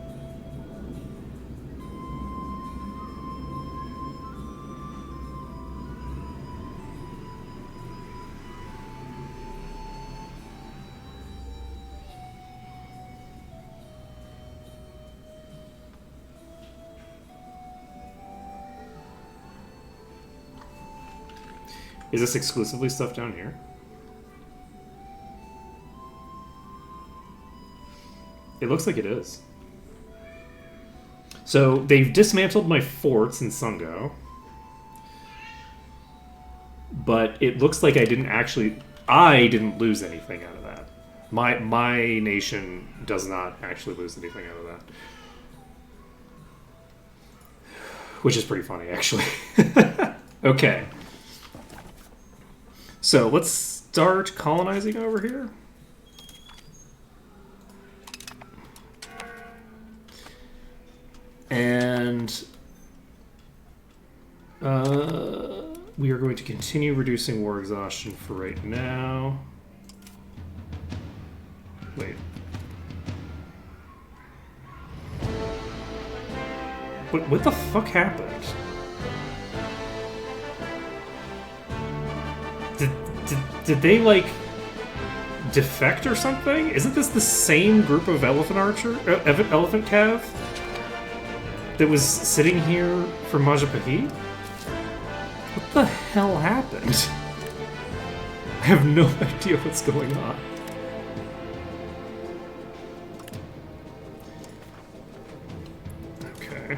Is this exclusively stuff down here? It looks like it is. So they've dismantled my forts in Sungo. But it looks like I didn't lose anything out of that. My nation does not actually lose anything out of that. Which is pretty funny, actually. Okay. So let's start colonizing over here. And we are going to continue reducing war exhaustion for right now. Wait. What the fuck happened? Did they, like, defect or something? Isn't this the same group of elephant cav that was sitting here for Majapahit? What the hell happened? I have no idea what's going on. Okay.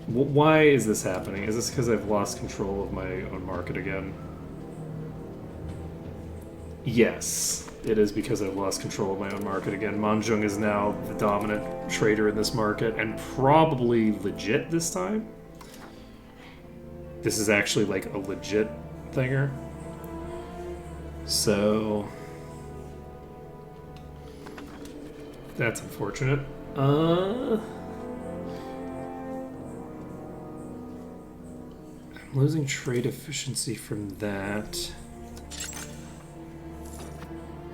Why is this happening? Is this because I've lost control of my own market again? Yes, it is because I've lost control of my own market again. Manjung is now the dominant trader in this market, and probably legit this time. This is actually like a legit thinger. So that's unfortunate. I'm losing trade efficiency from that.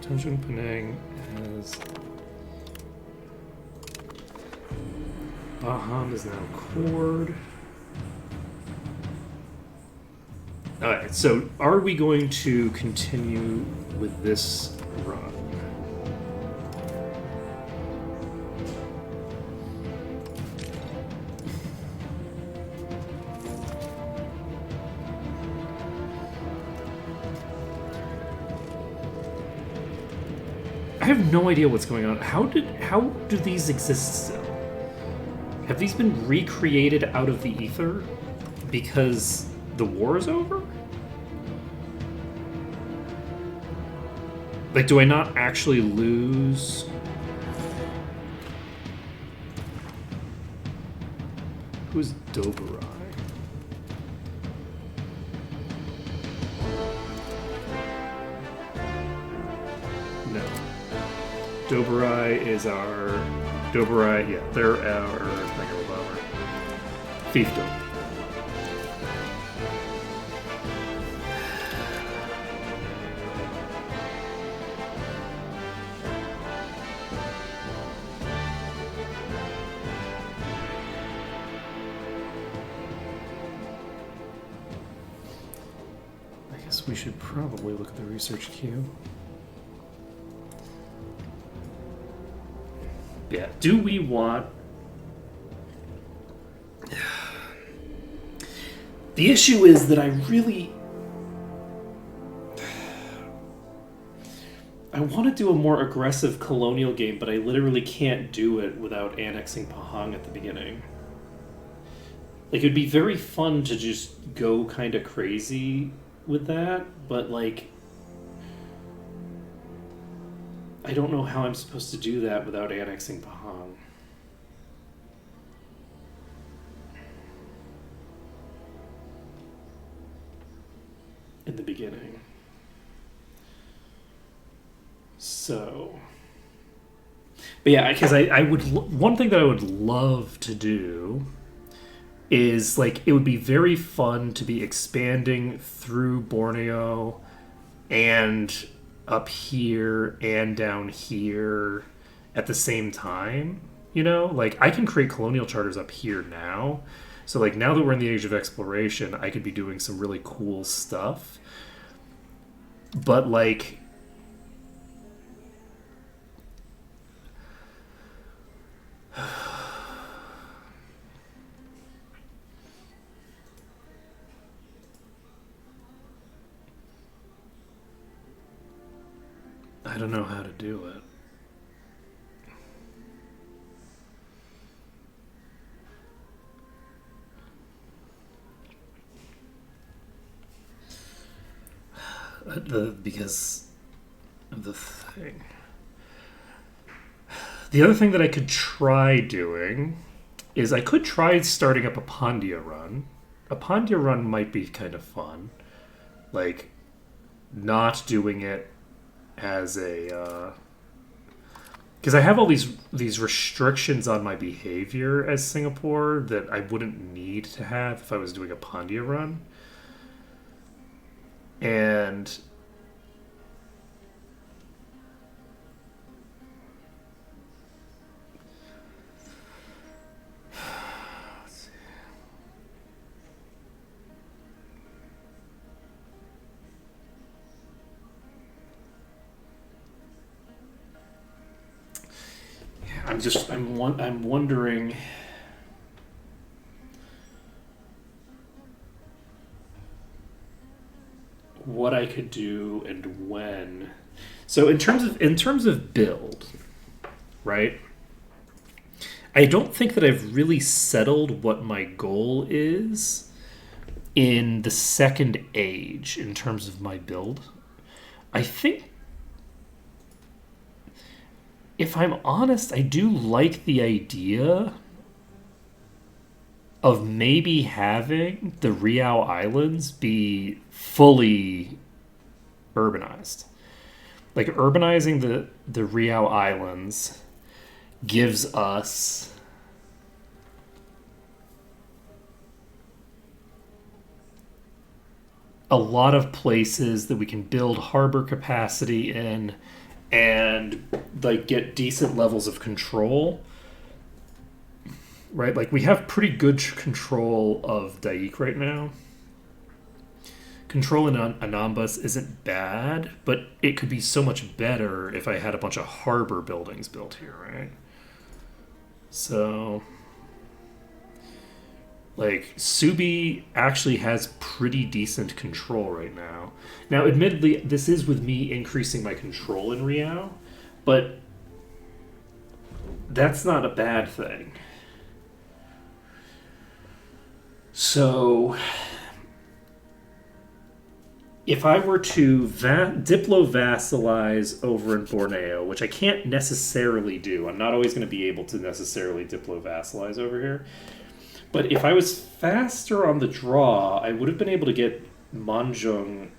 Tanjung Penang has Baham is now cord. Alright, so are we going to continue with this run? I have no idea what's going on. How do these exist still? Have these been recreated out of the ether because the war is over? Like, do I not actually lose? Who's Doberai? No. Doberai is our... Doberai, yeah, they're our... Fiefdom. I guess we should probably look at the research queue. Yeah, do we want... The issue is that I want to do a more aggressive colonial game, but I literally can't do it without annexing Pahang at the beginning. Like, it'd be very fun to just go kind of crazy with that, but, like, I don't know how I'm supposed to do that without annexing Pahang. In the beginning. So... But yeah, because I would... One thing that I would love to do is, like, it would be very fun to be expanding through Borneo and up here and down here at the same time, you know? Like, I can create colonial charters up here now. So, like, now that we're in the age of exploration, I could be doing some really cool stuff. But, like... I don't know how to do it. Because of the thing. The other thing that I could try doing is I could try starting up a Pandia run. A Pandia run might be kind of fun. Like, not doing it as a... because I have all these restrictions on my behavior as Singapore that I wouldn't need to have if I was doing a Pandia run. And I'm wondering what I could do and when. So in terms of build, right? I don't think that I've really settled what my goal is in the second age in terms of my build. I think, if I'm honest, I do like the idea of maybe having the Riau Islands be fully urbanized. Like, urbanizing the Riau Islands gives us a lot of places that we can build harbor capacity in and like get decent levels of control, right? Like, we have pretty good control of Daik right now. Control in Anambas isn't bad, but it could be so much better if I had a bunch of harbor buildings built here, right? So, like, Subi actually has pretty decent control right now. Now, admittedly, this is with me increasing my control in Riau, but that's not a bad thing. So, if I were to diplo-vassalize over in Borneo, which I can't necessarily do, I'm not always going to be able to necessarily diplo-vassalize over here, but if I was faster on the draw, I would have been able to get Manjung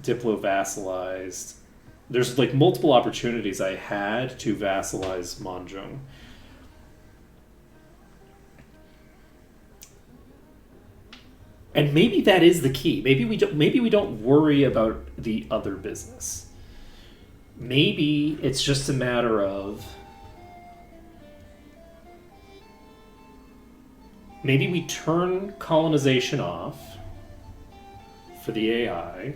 diplo-vassalized. There's like multiple opportunities I had to vassalize Manjung. And maybe that is the key. Maybe we don't worry about the other business. Maybe it's just a matter of maybe we turn colonization off for the AI.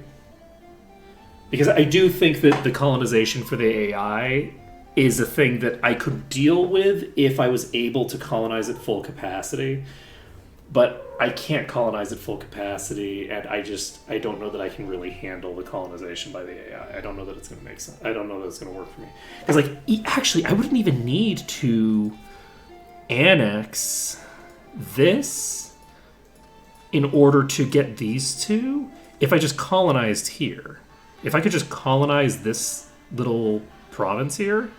Because I do think that the colonization for the AI is a thing that I could deal with if I was able to colonize at full capacity. But I can't colonize at full capacity, and I don't know that I can really handle the colonization by the AI. I don't know that it's going to make sense. I don't know that it's going to work for me. Because, like, actually, I wouldn't even need to annex this in order to get these two if I just colonized here. If I could just colonize this little province here,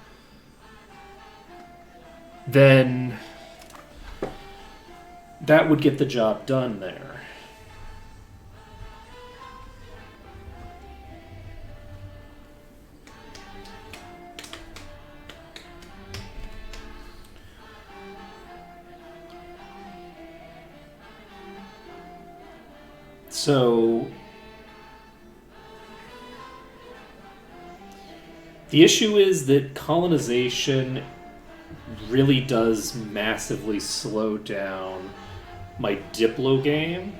then that would get the job done there. So the issue is that colonization really does massively slow down my Diplo game.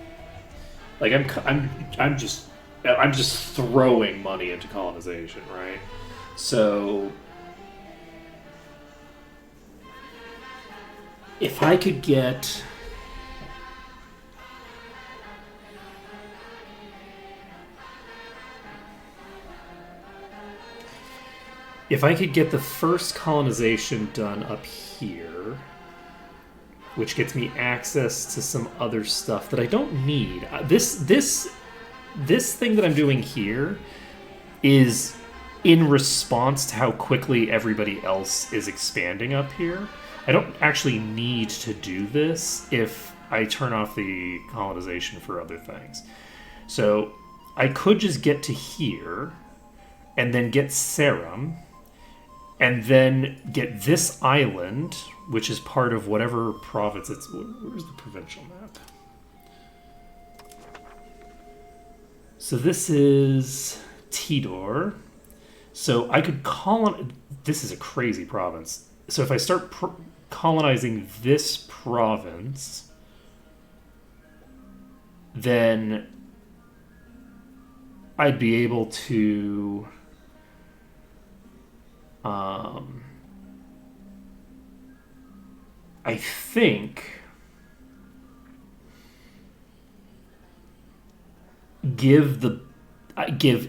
Like, I'm just throwing money into colonization, right? So if I could get if I could get the first colonization done up here, which gets me access to some other stuff that I don't need. This thing that I'm doing here is in response to how quickly everybody else is expanding up here. I don't actually need to do this if I turn off the colonization for other things. So I could just get to here and then get Serum and then get this island, which is part of whatever province it's... Where's the provincial map? So this is Tidor. So I could colonize... This is a crazy province. So if I start colonizing this province, then I'd be able to... I think give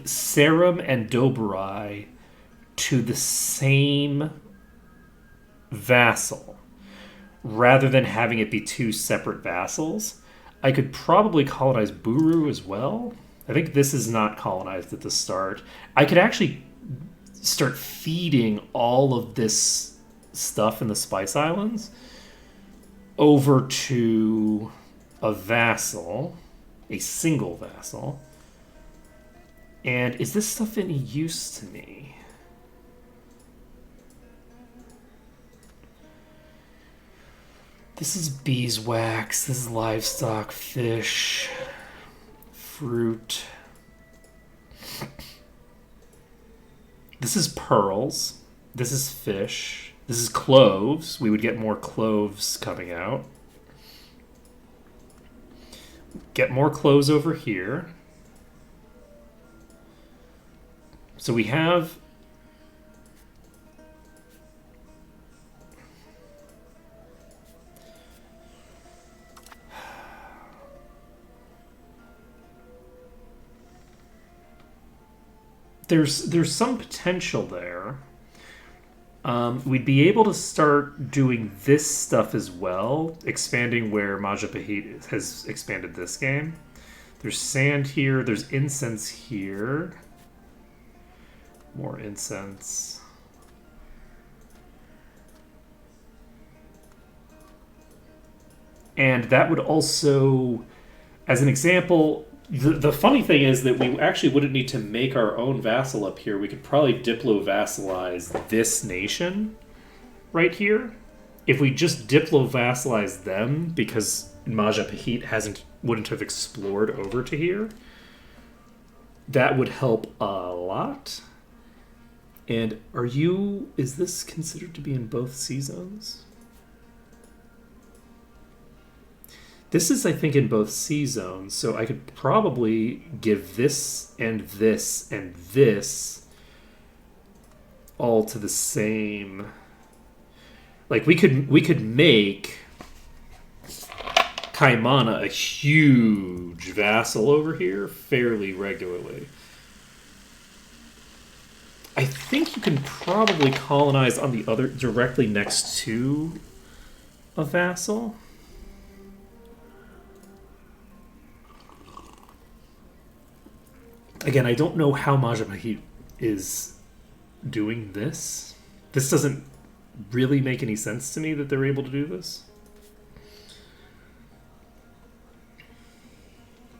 Serum and Doberai to the same vassal rather than having it be two separate vassals. I could probably colonize Buru as well. I think this is not colonized at the start. I could actually start feeding all of this stuff in the Spice Islands over to a vassal, a single vassal. And is this stuff any use to me? This is beeswax, this is livestock, fish, fruit. This is pearls. This is fish. This is cloves. We would get more cloves coming out. Get more cloves over here. So we have... There's some potential there. We'd be able to start doing this stuff as well, expanding where Majapahit has expanded this game. There's sand here. There's incense here. More incense. And that would also, as an example... The funny thing is that we actually wouldn't need to make our own vassal up here. We could probably diplo-vassalize this nation right here. If we just diplo-vassalize them, because Majapahit wouldn't have explored over to here, that would help a lot. And is this considered to be in both sea zones? This is, I think, in both sea zones, so I could probably give this and this and this all to the same... Like, we could make Kaimana a huge vassal over here fairly regularly. I think you can probably colonize on the other, directly next to a vassal. Again, I don't know how Majapahit is doing this. This doesn't really make any sense to me that they're able to do this.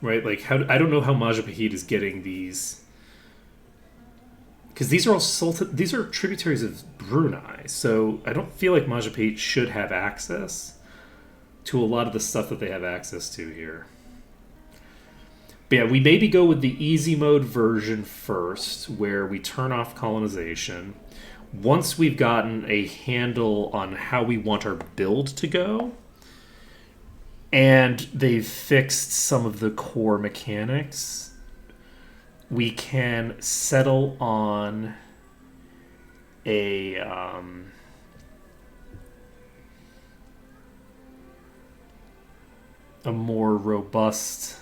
Right? Like, I don't know how Majapahit is getting these... Because these are all these are tributaries of Brunei, so I don't feel like Majapahit should have access to a lot of the stuff that they have access to here. But yeah, we maybe go with the easy mode version first, where we turn off colonization. Once we've gotten a handle on how we want our build to go, and they've fixed some of the core mechanics, we can settle on a more robust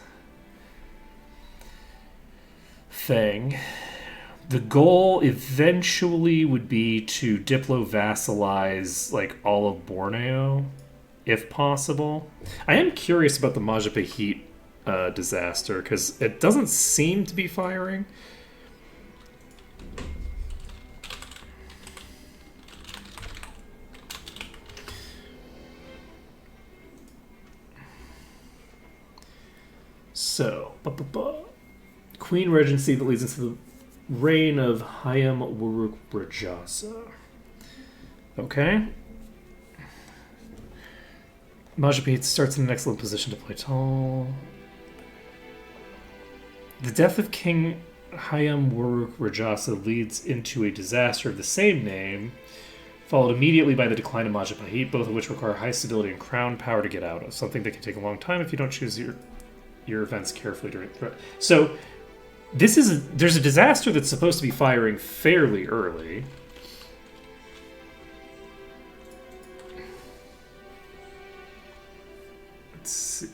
thing. The goal eventually would be to diplo-vassalize, like, all of Borneo, if possible. I am curious about the Majapahit disaster, because it doesn't seem to be firing. So, Queen Regency that leads into the reign of Hayam Wuruk Rajasa. Okay. Majapahit starts in an excellent position to play tall. The death of King Hayam Wuruk Rajasa leads into a disaster of the same name, followed immediately by the decline of Majapahit, both of which require high stability and crown power to get out of. Something that can take a long time if you don't choose your events carefully during the threat. So there's a disaster that's supposed to be firing fairly early. Let's see.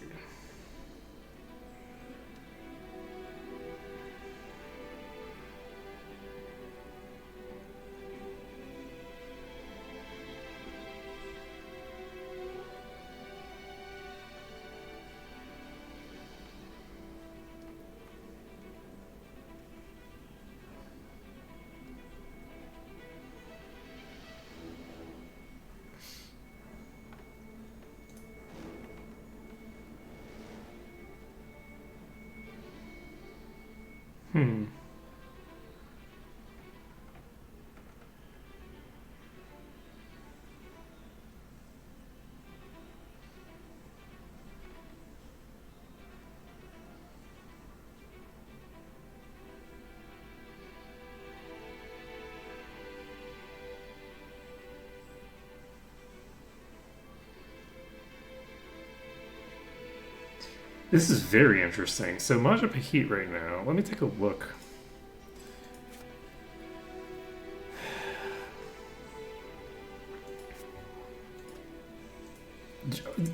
This is very interesting. So Majapahit right now, let me take a look.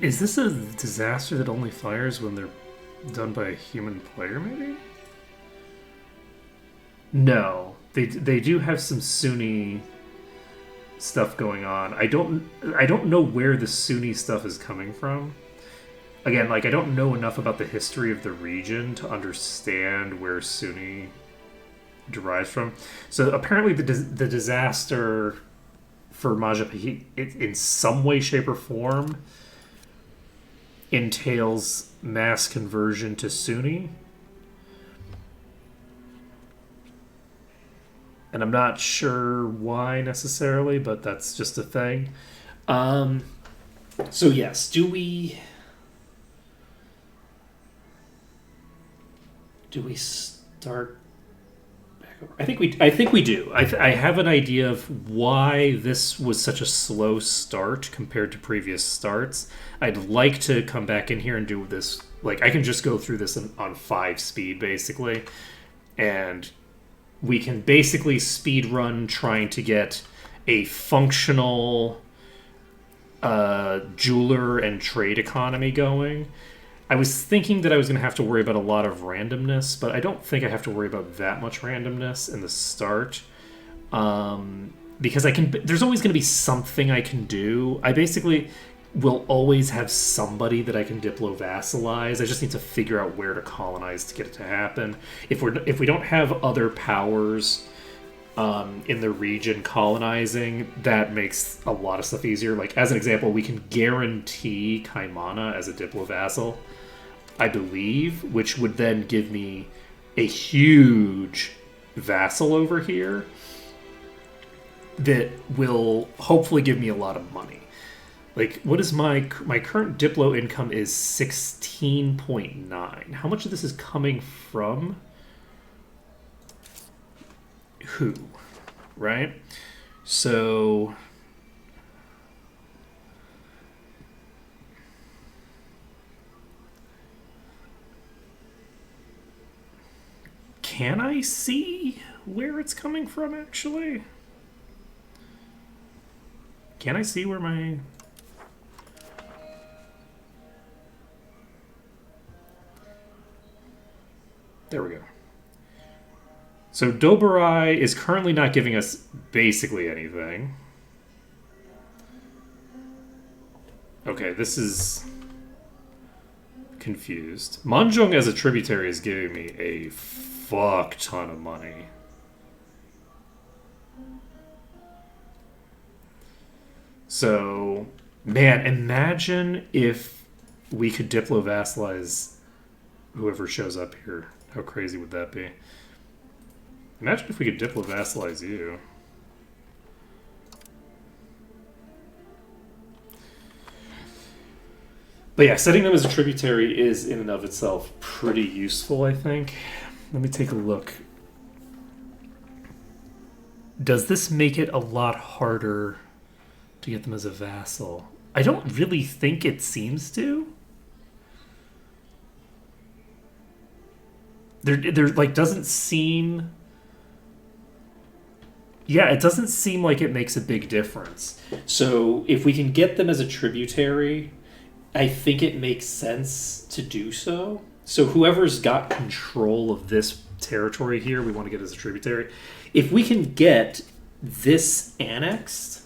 Is this a disaster that only fires when they're done by a human player, maybe? No. They do have some Sunni stuff going on. I don't know where the Sunni stuff is coming from. Again, like, I don't know enough about the history of the region to understand where Sunni derives from. So apparently the disaster for Majapahit, in some way, shape, or form, entails mass conversion to Sunni. And I'm not sure why necessarily, but that's just a thing. So yes, do we start back over? I think we do. I have an idea of why this was such a slow start compared to previous starts. I'd like to come back in here and do this. Like, I can just go through this on 5 speed basically, and we can basically speed run trying to get a functional jeweler and trade economy going. I was thinking that I was going to have to worry about a lot of randomness, but I don't think I have to worry about that much randomness in the start. Because there's always going to be something I can do. I basically will always have somebody that I can diplo-vassalize. I just need to figure out where to colonize to get it to happen. If we don't have other powers in the region colonizing, that makes a lot of stuff easier. Like, as an example, we can guarantee Kaimana as a diplo-vassal, I believe, which would then give me a huge vassal over here that will hopefully give me a lot of money. Like, what is my current Diplo income is 16.9. How much of this is coming from who? Right? So can I see where it's coming from, actually? Can I see where my... There we go. So Doberai is currently not giving us basically anything. Okay, this is confused. Manjung as a tributary is giving me a fuck ton of money. So, man, imagine if we could diplo-vassalize whoever shows up here. How crazy would that be? Imagine if we could diplo-vassalize you. But yeah, setting them as a tributary is in and of itself pretty useful, I think. Let me take a look. Does this make it a lot harder to get them as a vassal? I don't really think it seems to. There like doesn't seem. Yeah, it doesn't seem like it makes a big difference. So if we can get them as a tributary, I think it makes sense to do so. So whoever's got control of this territory here, we want to get as a tributary. If we can get this annexed,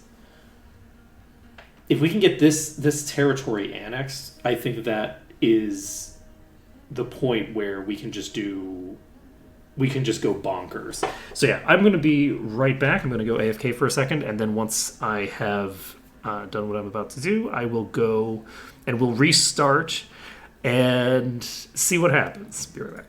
if we can get this territory annexed, I think that is the point where we can just go bonkers. So yeah, I'm going to be right back. I'm going to go AFK for a second, and then once I have done what I'm about to do, I will go and we'll restart and see what happens. Be right back.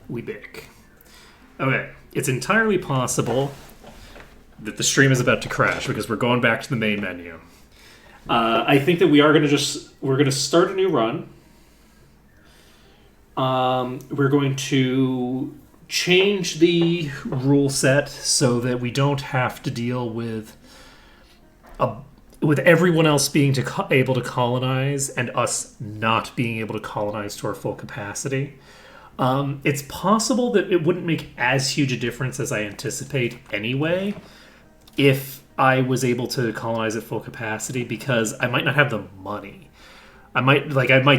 we bake. Okay, it's entirely possible that the stream is about to crash because we're going back to the main menu. I think that we are going to we're going to start a new run. We're going to change the rule set so that we don't have to deal with everyone else being able to colonize and us not being able to colonize to our full capacity. It's possible that it wouldn't make as huge a difference as I anticipate anyway if I was able to colonize at full capacity, because I might not have the money. I might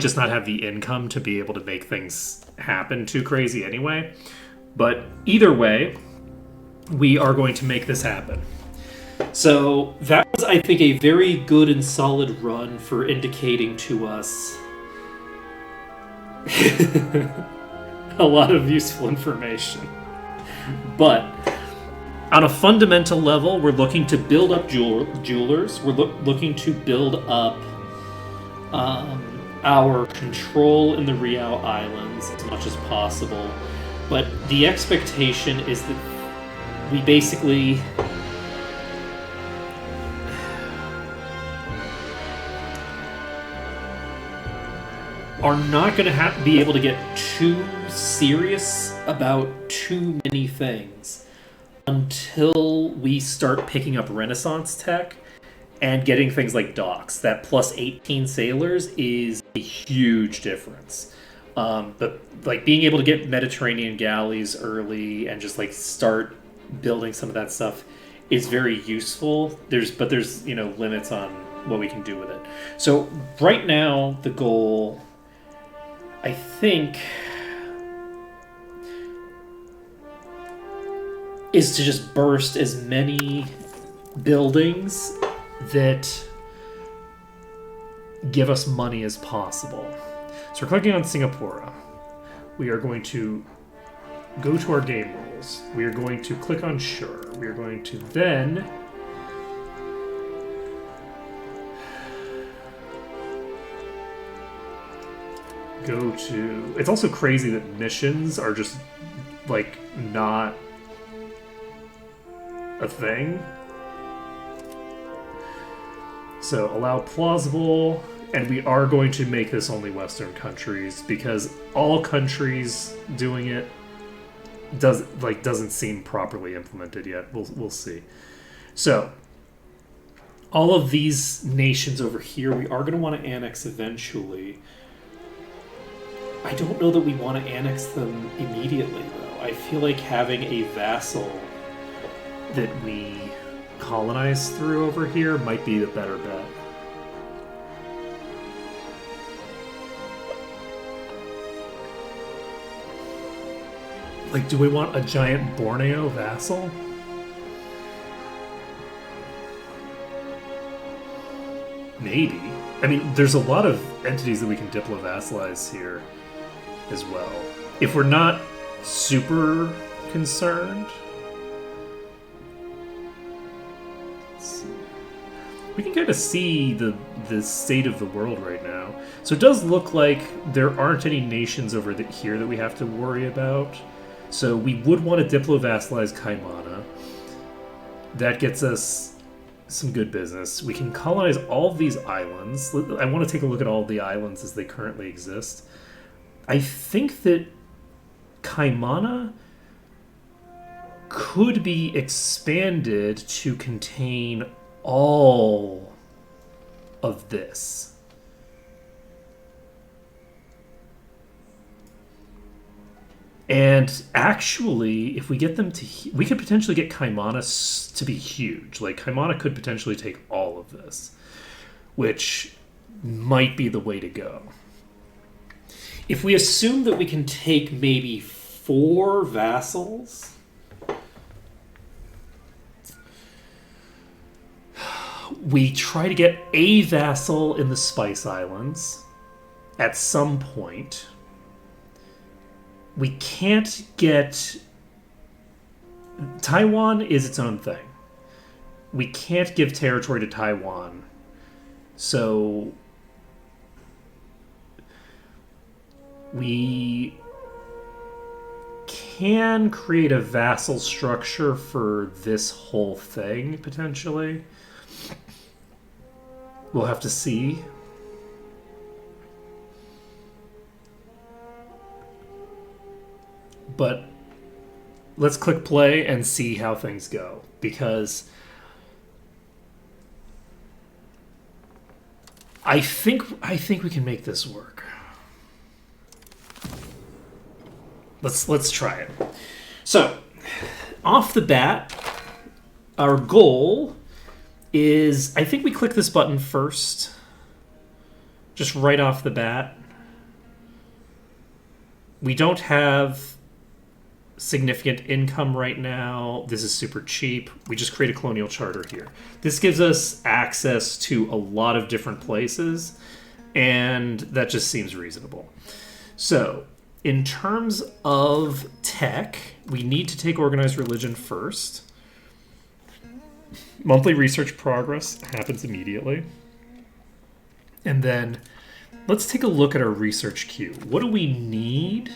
just not have the income to be able to make things happen too crazy anyway. But either way, we are going to make this happen. So that was, I think, a very good and solid run for indicating to us a lot of useful information. But on a fundamental level, we're looking to build up jewelers. We're looking to build up our control in the Riau Islands as much as possible. But the expectation is that we basically are not going to be able to get too serious about too many things until we start picking up Renaissance tech and getting things like docks. That plus 18 sailors is a huge difference. But like being able to get Mediterranean galleys early and just like start building some of that stuff is very useful. There's limits on what we can do with it. So right now the goal, I think, is to just burst as many buildings that give us money as possible. So we're clicking on Singapore. We are going to go to our game rules. We are going to click on Sure. We are going to then go to... It's also crazy that missions are just, like, not a thing. So allow plausible, and we are going to make this only Western countries because all countries doing it doesn't seem properly implemented yet. We'll see. So all of these nations over here, we are going to want to annex eventually. I don't know that we want to annex them immediately, though. I feel like having a vassal that we colonize through over here might be the better bet. Like, do we want a giant Borneo vassal? Maybe. I mean, there's a lot of entities that we can diplo-vassalize here as well. If we're not super concerned... We can kind of see the state of the world right now. So it does look like there aren't any nations over here that we have to worry about. So we would want to diplo-vassalize Kaimana. That gets us some good business. We can colonize all of these islands. I want to take a look at all the islands as they currently exist. I think that Kaimana could be expanded to contain all of this. And actually, if we get them to... we could potentially get Kaimana to be huge. Like, Kaimana could potentially take all of this, which might be the way to go. If we assume that we can take maybe 4 vassals... we try to get a vassal in the Spice Islands at some point. We can't get... Taiwan is its own thing. We can't give territory to Taiwan. So we can create a vassal structure for this whole thing, potentially. We'll have to see. But let's click play and see how things go, because I think we can make this work. Let's try it. So, off the bat, our goal is, I think we click this button first, just right off the bat. We don't have significant income right now. This is super cheap. We just create a colonial charter here. This gives us access to a lot of different places, and that just seems reasonable. So, in terms of tech, we need to take organized religion first. Monthly research progress happens immediately. And then let's take a look at our research queue. What do we need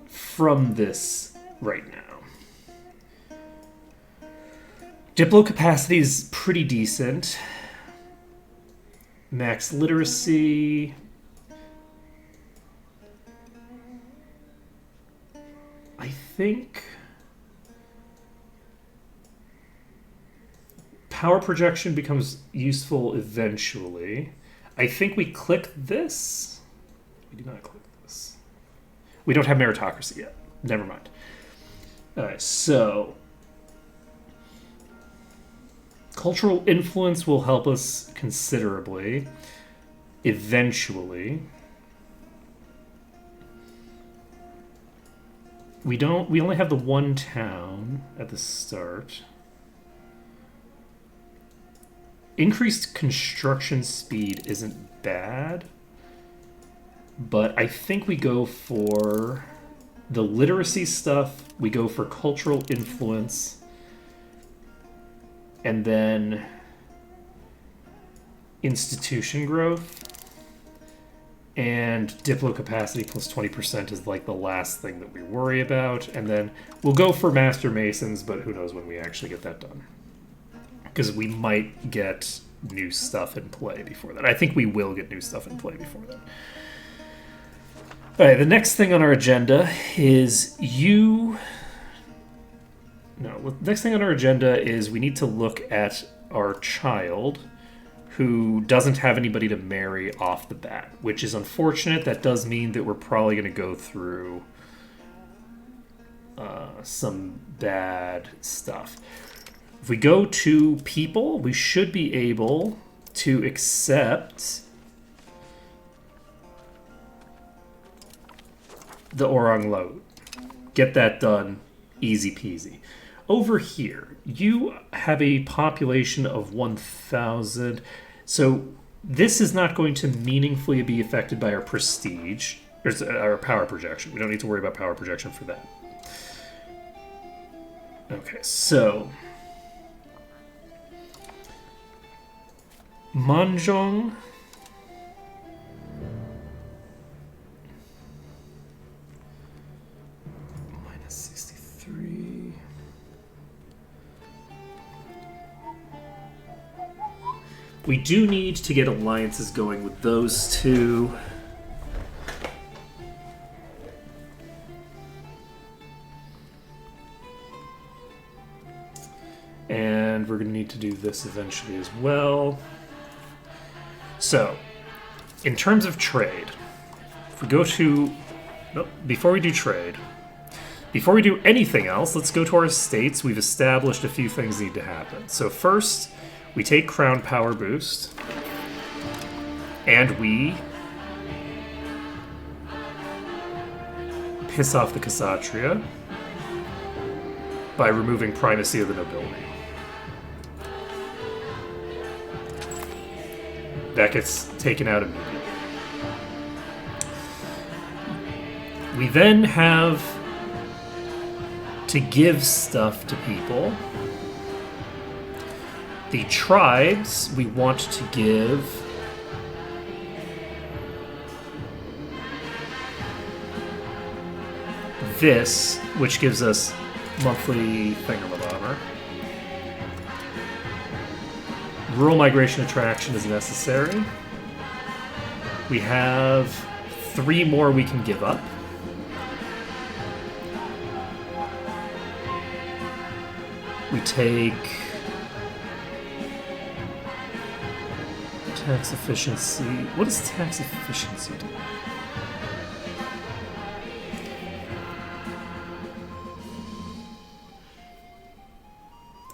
from this right now? Diplo capacity is pretty decent. Max literacy. I think power projection becomes useful eventually. I think we click this. We do not click this. We don't have meritocracy yet. Never mind. All right, so cultural influence will help us considerably eventually. We only have the one town at the start. Increased construction speed isn't bad, but I think we go for the literacy stuff, we go for cultural influence, and then institution growth. And Diplo capacity plus 20% is like the last thing that we worry about. And then we'll go for Master Masons, but who knows when we actually get that done. Because we might get new stuff in play before that. I think we will get new stuff in play before that. All right, the next thing on our agenda is next thing on our agenda is we need to look at our child who doesn't have anybody to marry off the bat, which is unfortunate. That does mean that we're probably going to go through some bad stuff. If we go to people, we should be able to accept the Orang Load. Get that done, easy peasy. Over here, you have a population of 1,000. So this is not going to meaningfully be affected by our prestige, or our power projection. We don't need to worry about power projection for that. Okay, so Manjong. Minus 63. We do need to get alliances going with those two. And we're going to need to do this eventually as well. So, in terms of trade, if we go to... Nope, before we do trade, before we do anything else, let's go to our estates. We've established a few things need to happen. So first, we take Crown Power Boost, and we piss off the Kshatriya by removing primacy of the nobility. That gets taken out immediately. We then have to give stuff to people. The tribes we want to give this, which gives us monthly thingamabobber. Rural migration attraction is necessary. We have 3 more we can give up. We take tax efficiency. What does tax efficiency do?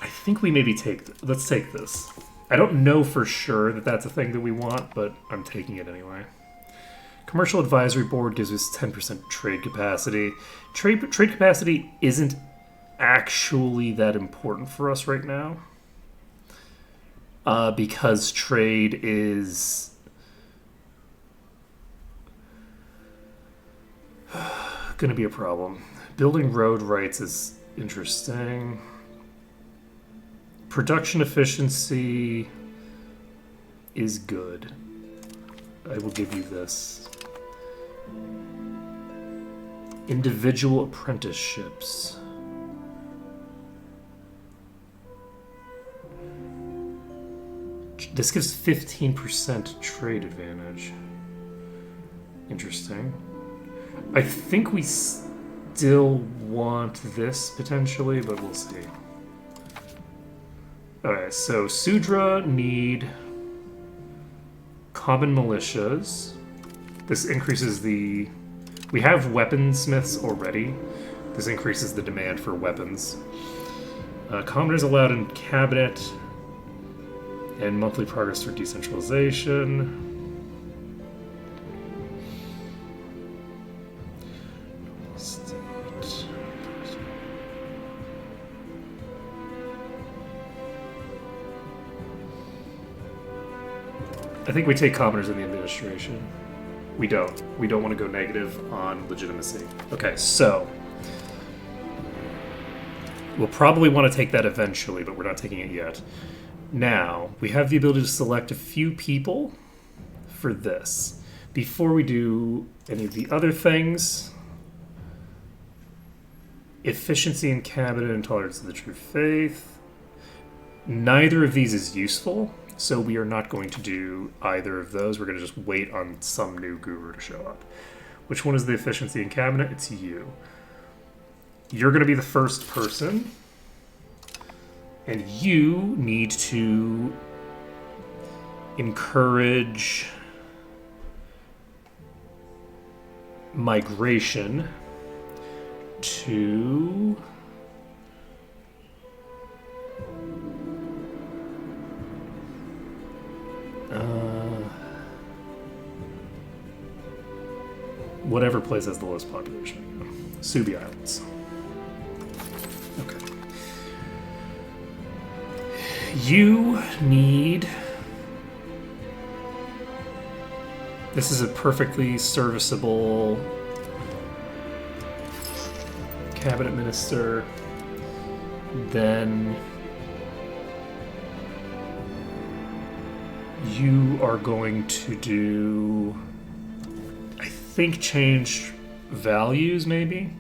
I think we maybe let's take this. I don't know for sure that that's a thing that we want, but I'm taking it anyway. Commercial Advisory Board gives us 10% trade capacity. Trade capacity isn't actually that important for us right now. Because trade is going to be a problem. Building road rights is interesting. Production efficiency is good. I will give you this. Individual apprenticeships. This gives 15% trade advantage. Interesting. I think we still want this potentially, but we'll see. Okay, so Sudra need common militias. This increases the... We have weaponsmiths already. This increases the demand for weapons. Commoners allowed in cabinet and monthly progress for decentralization. State. I think we take commoners in the administration. We don't. We don't want to go negative on legitimacy. Okay, so we'll probably want to take that eventually, but we're not taking it yet. Now, we have the ability to select a few people for this. Before we do any of the other things, efficiency in cabinet and tolerance of the true faith. Neither of these is useful, so we are not going to do either of those. We're going to just wait on some new guru to show up. Which one is the efficiency in cabinet? It's you. You're going to be the first person. And you need to encourage migration to whatever place has the lowest population. Subi Islands. Okay. You need... This is a perfectly serviceable cabinet minister. Then you are going to do, I think, change values maybe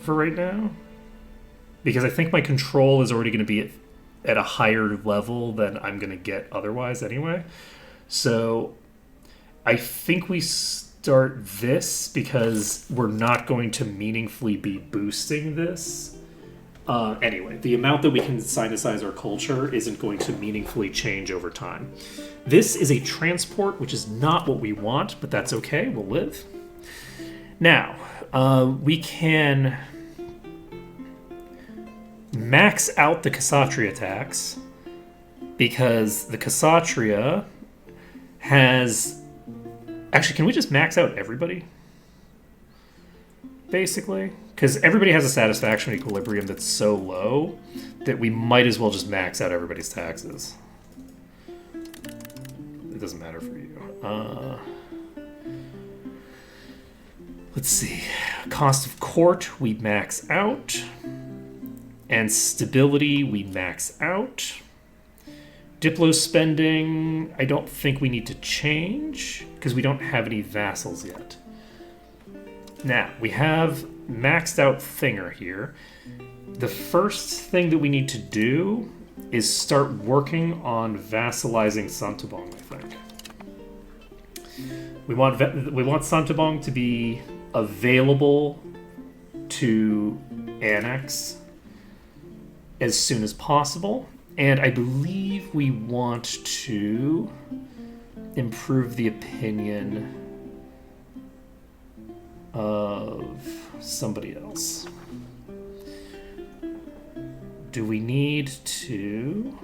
for right now. Because I think my control is already going to be at a higher level than I'm going to get otherwise anyway. So I think we start this because we're not going to meaningfully be boosting this. Anyway, the amount that we can synthesize our culture isn't going to meaningfully change over time. This is a transport, which is not what we want, but that's okay. We'll live. Now, we can max out the Kshatriya tax because the Kshatriya has... Actually, can we just max out everybody? Basically? Because everybody has a satisfaction equilibrium that's so low that we might as well just max out everybody's taxes. It doesn't matter for you. Let's see. Cost of court, we max out. And stability, we max out. Diplo spending, I don't think we need to change because we don't have any vassals yet. Now, we have maxed out Thinger here. The first thing that we need to do is start working on vassalizing Santubong, I think. We want Santubong to be available to annex as soon as possible. And I believe we want to improve the opinion of somebody else. Do we need to...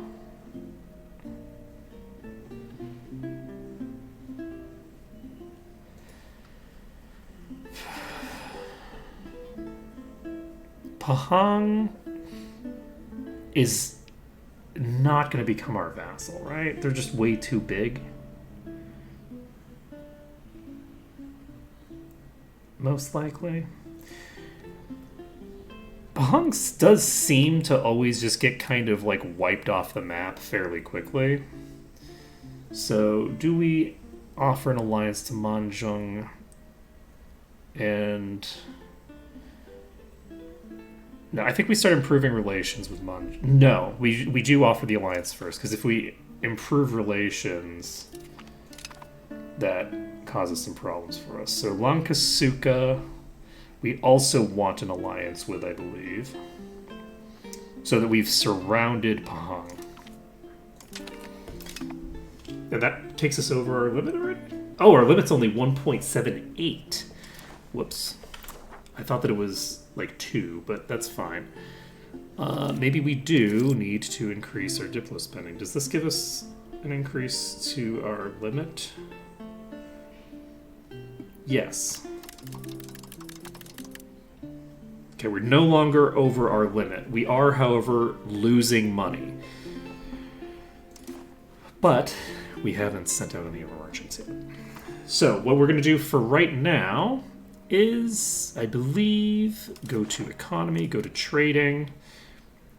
Pahang is not going to become our vassal, right? They're just way too big. Most likely. Pahang does seem to always just get kind of like wiped off the map fairly quickly. So, do we offer an alliance to Manjung and... No, I think we start improving relations with Manjung. No, we do offer the alliance first, because if we improve relations, that causes some problems for us. So Lankasuka, we also want an alliance with, I believe, so that we've surrounded Pahang. And that takes us over our limit already? Oh, our limit's only 1.78. Whoops. I thought that it was like 2, but that's fine. Maybe we do need to increase our Diplo spending. Does this give us an increase to our limit? Yes. Okay, we're no longer over our limit. We are, however, losing money. But we haven't sent out any of our merchants yet. So what we're going to do for right now is, I believe, go to economy, go to trading,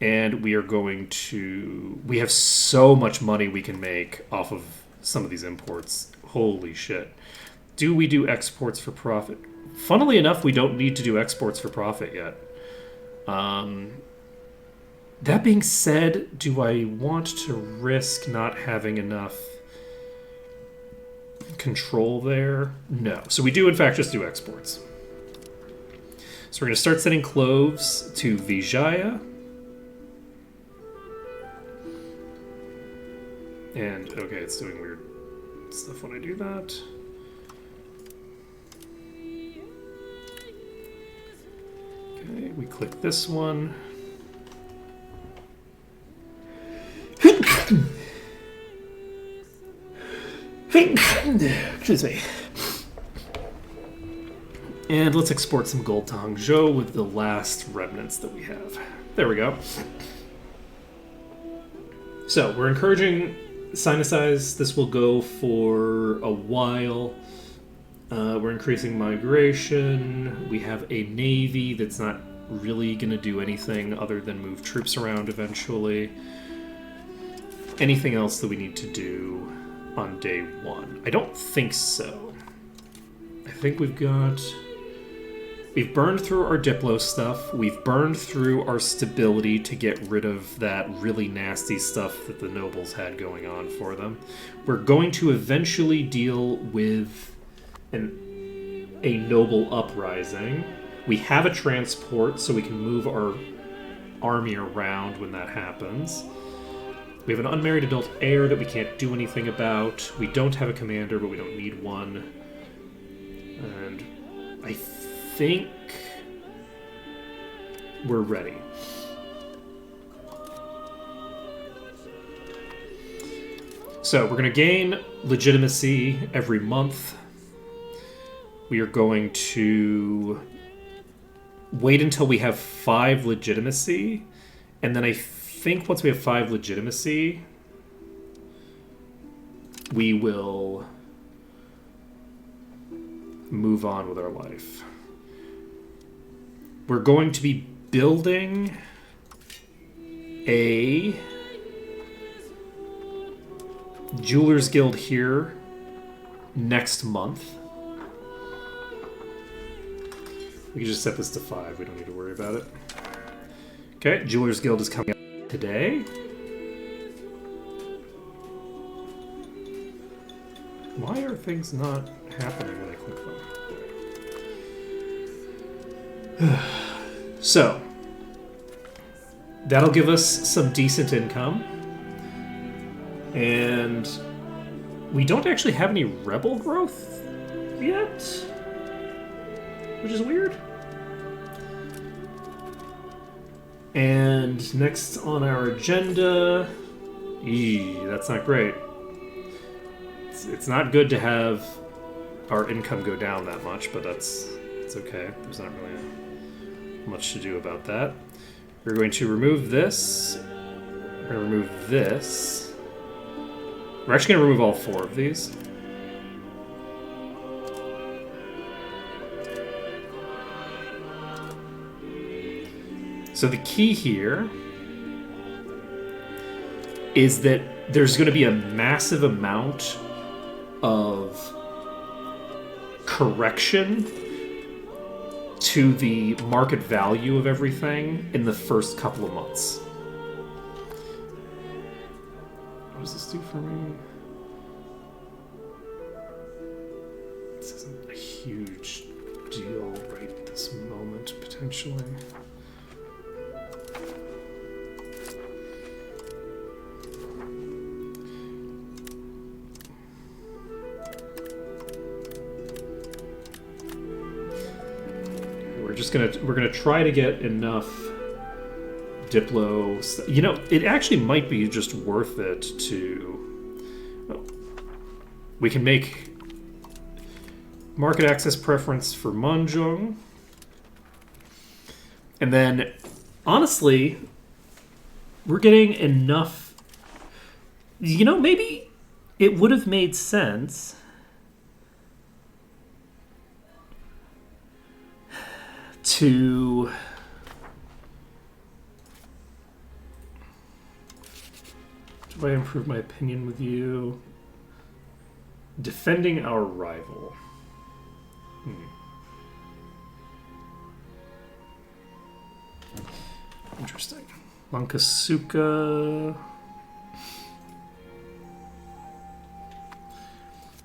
and we are going to... We have so much money we can make off of some of these imports. Holy shit. Do we do exports for profit? Funnily enough, we don't need to do exports for profit yet. That being said, do I want to risk not having enough control there? No. So we do, in fact, just do exports. So we're going to start sending cloves to Vijaya. And, okay, it's doing weird stuff when I do that. Okay, we click this one. Excuse me. And let's export some gold to Hangzhou with the last remnants that we have. There we go. So, we're encouraging Sinusize. This will go for a while. We're increasing migration. We have a navy that's not really going to do anything other than move troops around eventually. Anything else that we need to do on day one? I don't think so. I think we've burned through our Diplo stuff. We've burned through our stability to get rid of that really nasty stuff that the nobles had going on for them. We're going to eventually deal with a noble uprising. We have a transport, so we can move our army around when that happens. We have an unmarried adult heir that we can't do anything about. We don't have a commander, but we don't need one. And I think we're ready. So we're going to gain legitimacy every month. We are going to wait until we have 5 legitimacy, and then I think once we have 5 legitimacy, we will move on with our life. We're going to be building a Jewelers Guild here next month. We can just set this to 5. We don't need to worry about it. Okay, Jewelers Guild is coming up today. Why are things not happening when I click them? So, that'll give us some decent income. And we don't actually have any rebel growth yet, which is weird. And next on our agenda, that's not great. It's not good to have our income go down that much, but it's okay. There's not really much to do about that. We're going to remove this. We're going to remove this. We're actually going to remove all 4 of these. So the key here is that there's going to be a massive amount of correction to the market value of everything in the first couple of months. What does this do for me? This isn't a huge deal right this moment, potentially. We're gonna try to get enough Diplo. You know, it actually might be just worth it to. Well, we can make market access preference for Mahjong, and then honestly, we're getting enough. You know, maybe it would have made sense to do I improve my opinion with you? Defending our rival. Interesting. Lankasuka.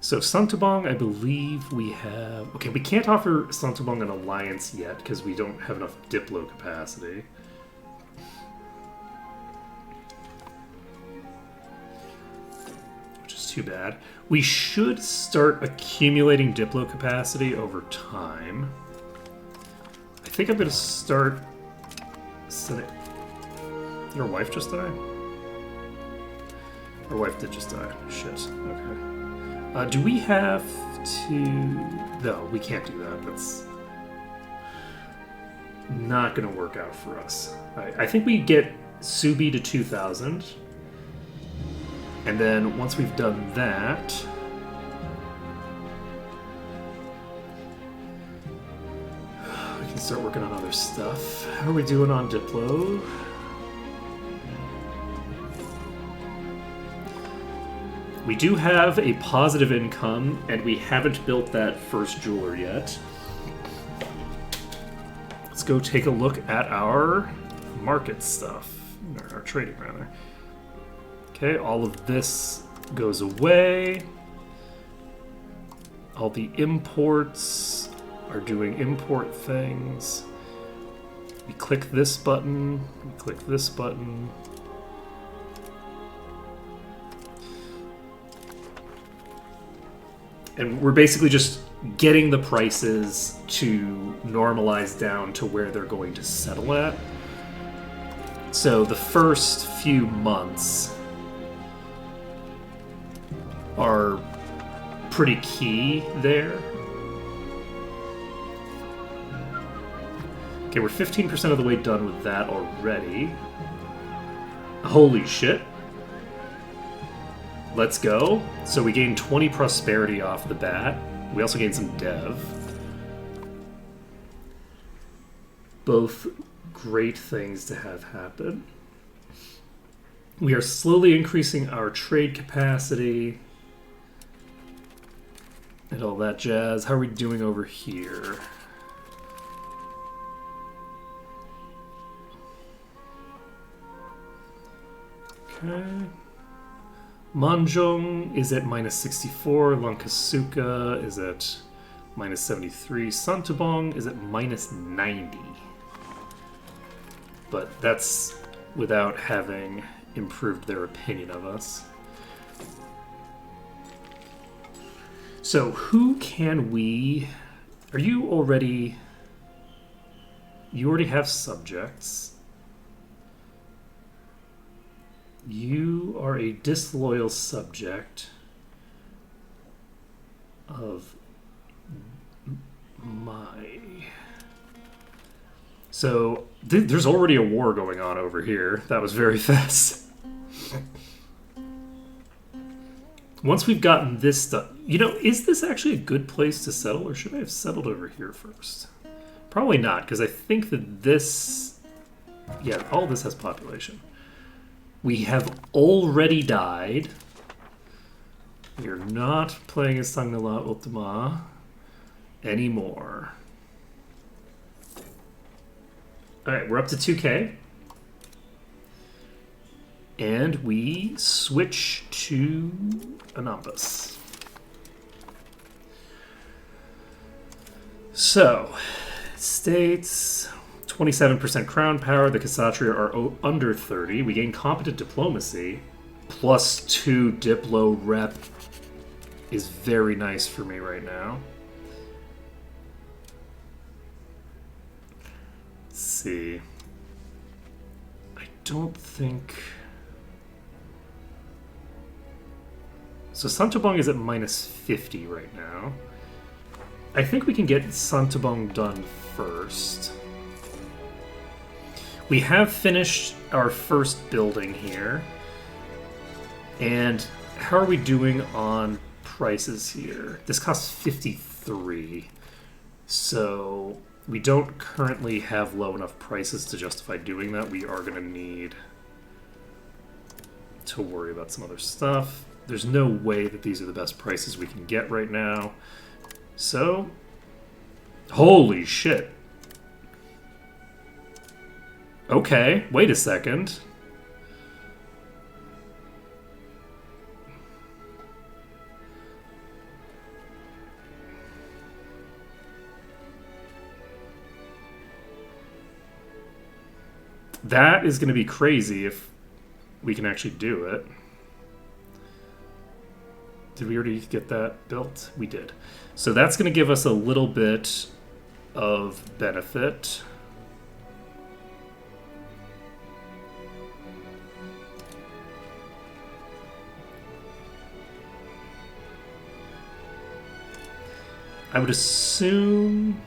So Santubong, I believe we have... Okay, we can't offer Santubong an alliance yet because we don't have enough Diplo capacity. Which is too bad. We should start accumulating Diplo capacity over time. I think I'm going to start... Did her wife just die? Her wife did just die. Shit. Okay. Do we have to... No, we can't do that. That's not going to work out for us. I think we get Subi to 2,000. And then once we've done that... we can start working on other stuff. How are we doing on Diplo? We do have a positive income, and we haven't built that first jeweler yet. Let's go take a look at our market stuff, or our trading rather. Okay, all of this goes away. All the imports are doing import things. We click this button, we click this button. And we're basically just getting the prices to normalize down to where they're going to settle at. So the first few months are pretty key there. Okay, we're 15% of the way done with that already. Holy shit. Let's go. So we gain 20 prosperity off the bat. We also gain some dev. Both great things to have happen. We are slowly increasing our trade capacity and all that jazz. How are we doing over here? Okay. Manjong is at minus 64. Lankasuka is at minus 73. Santubong is at minus 90. But that's without having improved their opinion of us. So who can we... Are you already... You already have subjects. You are a disloyal subject of my... So, there's already a war going on over here. That was very fast. Once we've gotten this stuff... You know, is this actually a good place to settle, or should I have settled over here first? Probably not, because I think that this... Yeah, all this has population. We have already died. We are not playing as Sangnala Ultima anymore. Alright, we're up to 2K. And we switch to Anambas. So, states 27% crown power. The Kshatriya are under 30. We gain competent diplomacy. Plus 2 Diplo rep is very nice for me right now. Let's see. I don't think... So Santubong is at minus 50 right now. I think we can get Santubong done first. We have finished our first building here. And how are we doing on prices here? This costs 53. So we don't currently have low enough prices to justify doing that. We are going to need to worry about some other stuff. There's no way that these are the best prices we can get right now. So, holy shit. Okay, wait a second. That is going to be crazy if we can actually do it. Did we already get that built? We did. So that's going to give us a little bit of benefit. I would assume...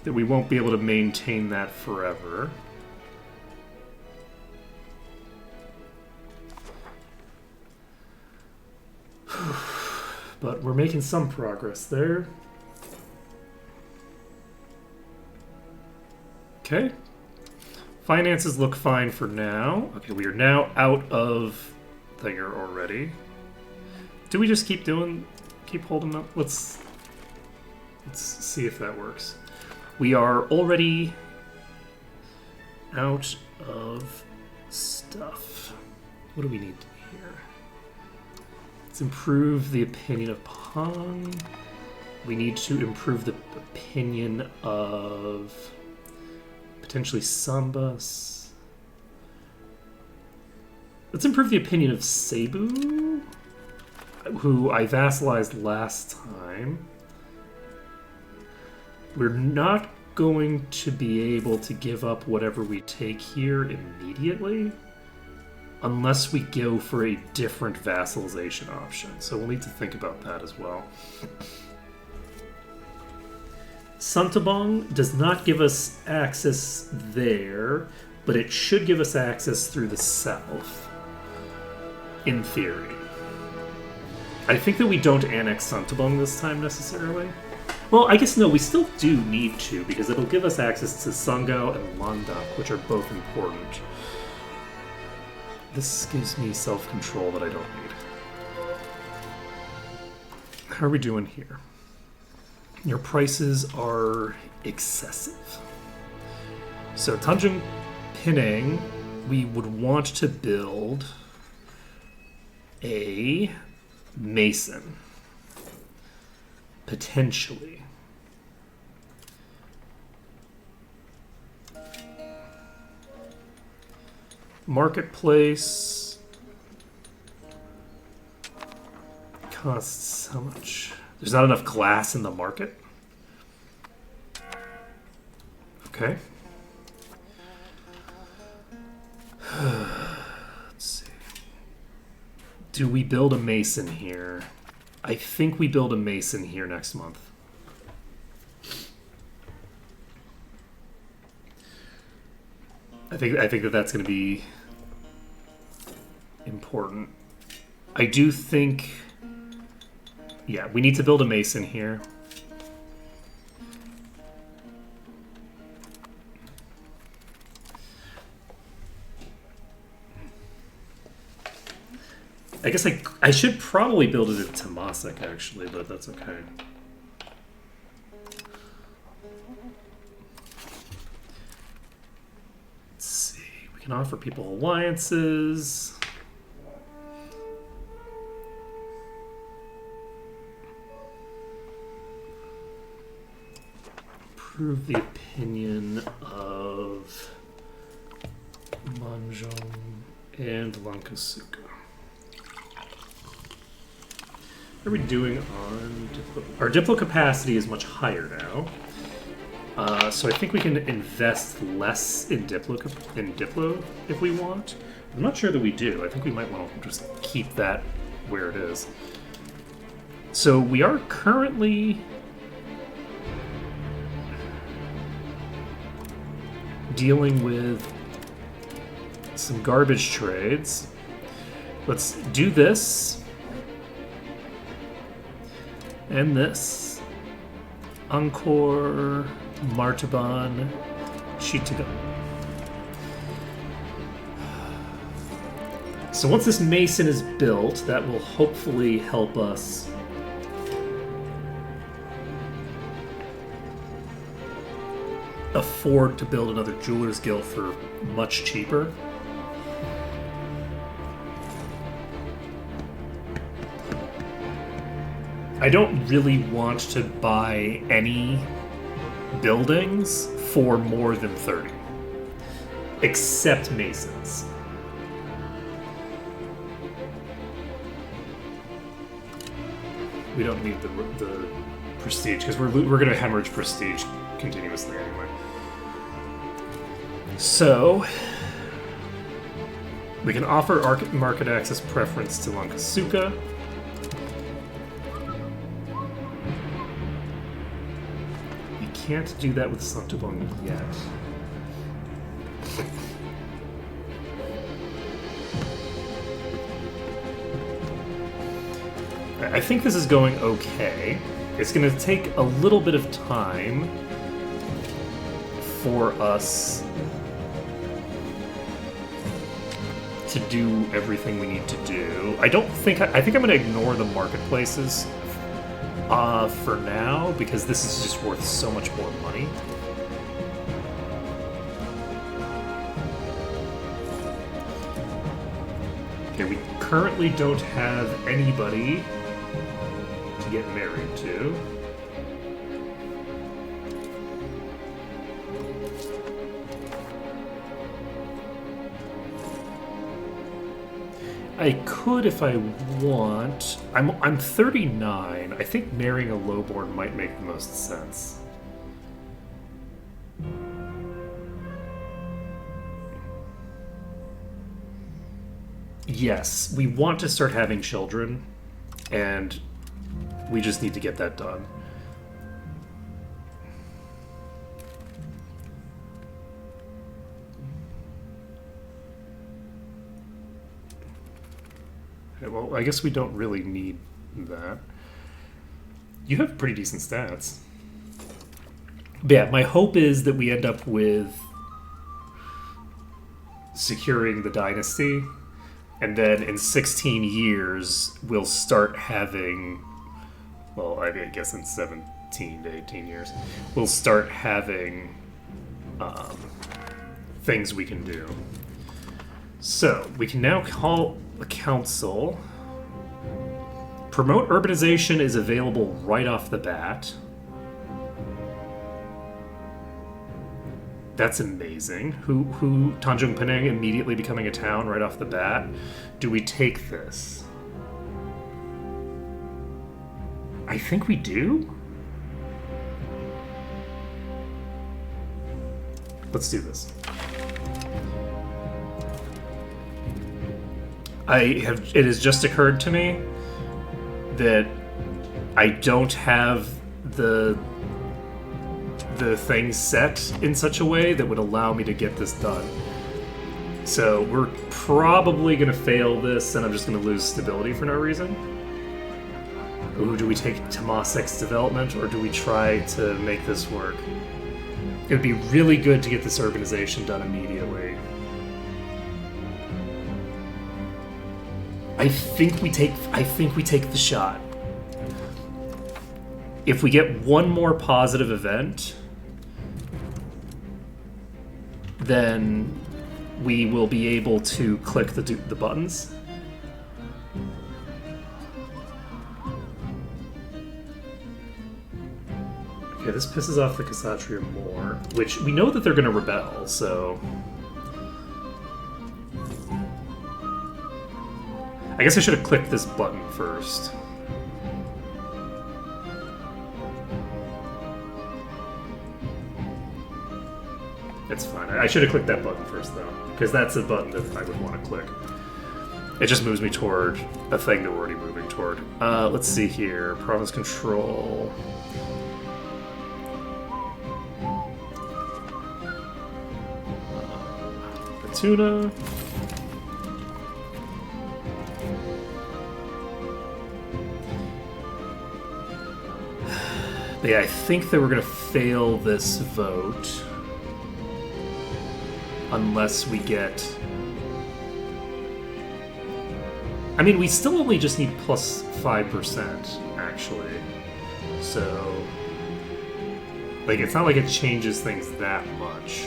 that we won't be able to maintain that forever. But we're making some progress there. Okay. Finances look fine for now. Okay, we are now out of Thinger already. Do we just keep holding up? Let's see if that works. We are already out of stuff. What do we need here? Let's improve the opinion of Pong. We need to improve the opinion of potentially Sambas. Let's improve the opinion of Cebu, who I vassalized last time. We're not going to be able to give up whatever we take here immediately unless we go for a different vassalization option. So we'll need to think about that as well. Santubong does not give us access there, but it should give us access through the south, in theory. I think that we don't annex Santubong this time necessarily. Well, I guess no, we still do need to, because it'll give us access to Sungao and Landak, which are both important. This gives me self-control that I don't need. How are we doing here? Your prices are excessive. So Tanjung Pinang, we would want to build a mason. Potentially. Marketplace costs how much? There's not enough glass in the market. Okay. Let's see. Do we build a mason here? I think we build a mason here next month. I think that that's going to be important. I do think, yeah, we need to build a mason here. I guess I should probably build it in Temasek, actually, but that's okay. Let's see. We can offer people alliances. Prove the opinion of Manjong and Lankasuka. What are we doing on Diplo? Our Diplo capacity is much higher now. So I think we can invest less in Diplo if we want. I'm not sure that we do. I think we might want to just keep that where it is. So we are currently dealing with some garbage trades. Let's do this. And this. Angkor, Martaban, Chittagong. So once this mason is built, that will hopefully help us afford to build another Jeweler's Guild for much cheaper. I don't really want to buy any buildings for more than 30. Except Masons. We don't need the prestige, because we're going to hemorrhage prestige continuously anyway. So, we can offer market access preference to Lankasuka. Can't do that with Sanctubong yet. I think this is going okay. It's going to take a little bit of time for us to do everything we need to do. I think I'm going to ignore the marketplaces for now, because this is just worth so much more money. Okay, we currently don't have anybody to get married to. I could if I want. I'm 39. I think marrying a lowborn might make the most sense. Yes, we want to start having children, and we just need to get that done. Well, I guess we don't really need that. You have pretty decent stats. But yeah, my hope is that we end up with securing the dynasty, and then in 16 years, we'll start having, well, I guess in 17 to 18 years, we'll start having things we can do. So we can now call the council. Promote urbanization is available right off the bat. That's amazing. Who Tanjung Pinang immediately becoming a town right off the bat. Do we take this? I think we do. Let's do this. It has just occurred to me that I don't have the thing set in such a way that would allow me to get this done. So we're probably going to fail this, and I'm just going to lose stability for no reason. Ooh, do we take Temasek's development, or do we try to make this work? It would be really good to get this urbanization done immediately. I think we take the shot. If we get one more positive event, then we will be able to click the buttons. Okay, this pisses off the Kshatriya more, which we know that they're going to rebel, so... I guess I should have clicked this button first. It's fine. I should have clicked that button first, though, because that's a button that I would want to click. It just moves me toward a thing that we're already moving toward. Let's see here. Province control. Tuna. But yeah, I think that we're going to fail this vote unless we get... I mean, we still only just need plus 5%, actually. So... like, it's not like it changes things that much.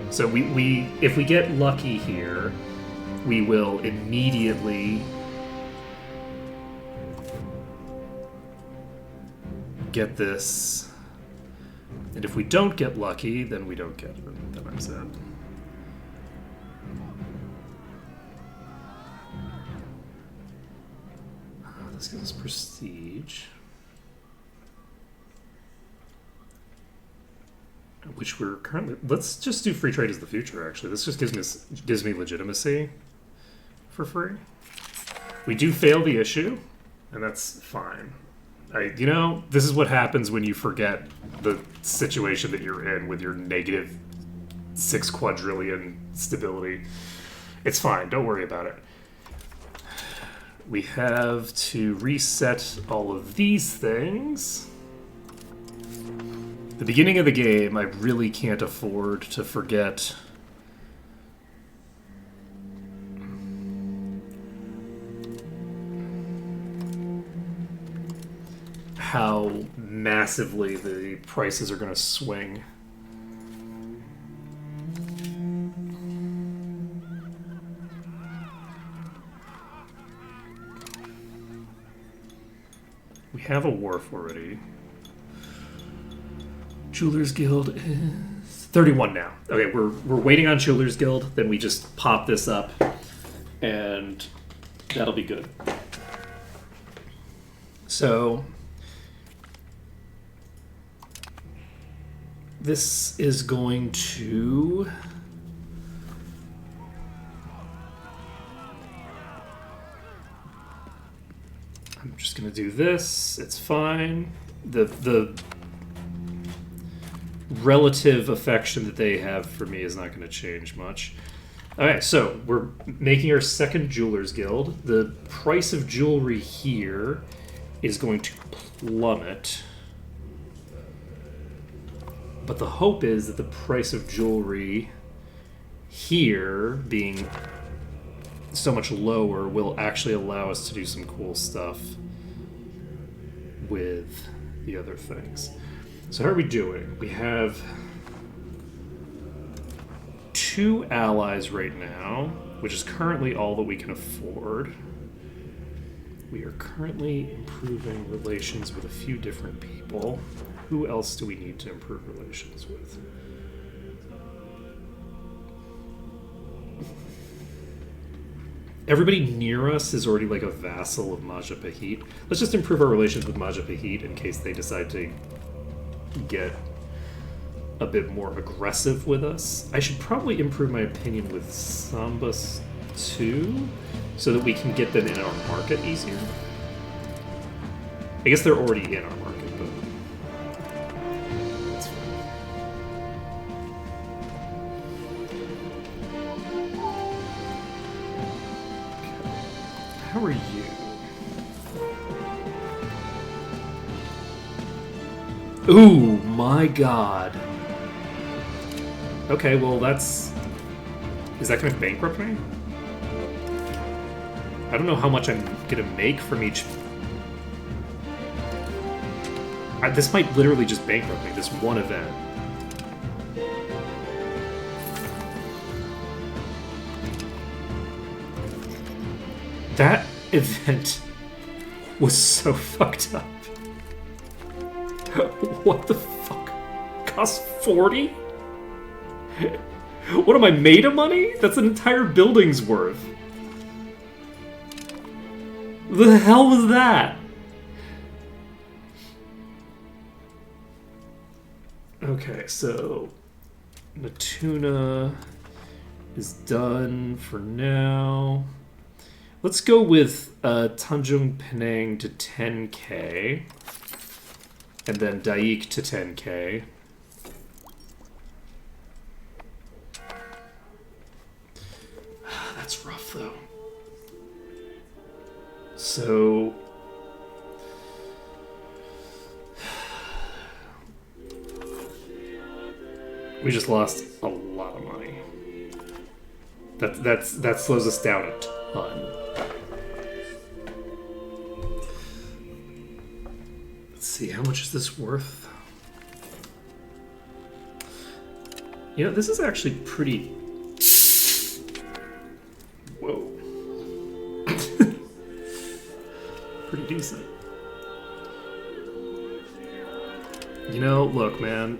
So we if we get lucky here, we will immediately get this. And if we don't get lucky, then we don't get it. Then I'm sad. This gives us prestige. Which we're currently... let's just do free trade as the future, actually. This just gives me legitimacy for free. We do fail the issue, and that's fine. You know, this is what happens when you forget the situation that you're in with your negative 6 quadrillion stability. It's fine. Don't worry about it. We have to reset all of these things. The beginning of the game, I really can't afford to forget how massively the prices are going to swing. We have a wharf already. Jewelers Guild is 31 now. Okay, we're waiting on Jewelers Guild. Then we just pop this up, and that'll be good. So this is going to... I'm just going to do this. It's fine. The relative affection that they have for me is not going to change much. Okay, so we're making our second Jewelers Guild. The price of jewelry here is going to plummet. But the hope is that the price of jewelry here, being so much lower, will actually allow us to do some cool stuff with the other things. So how are we doing? We have 2 allies right now, which is currently all that we can afford. We are currently improving relations with a few different people. Who else do we need to improve relations with? Everybody near us is already like a vassal of Majapahit. Let's just improve our relations with Majapahit in case they decide to get a bit more aggressive with us. I should probably improve my opinion with Sambas too, so that we can get them in our market easier. I guess they're already in our market, but that's fine. How are you? Ooh, my god. Okay, well that's... Is that going to bankrupt me? I don't know how much I'm going to make from each... This might literally just bankrupt me, this one event. That event was so fucked up. What the fuck? Cost 40? What am I, made of money? That's an entire building's worth. The hell was that? Okay, so Natuna is done for now. Let's go with Tanjung Pinang to 10k. And then Daik to 10k. That's rough, though. So... we just lost a lot of money. That slows us down a ton. Let's see, how much is this worth? You know, this is actually pretty... Whoa. Pretty decent. You know, look, man.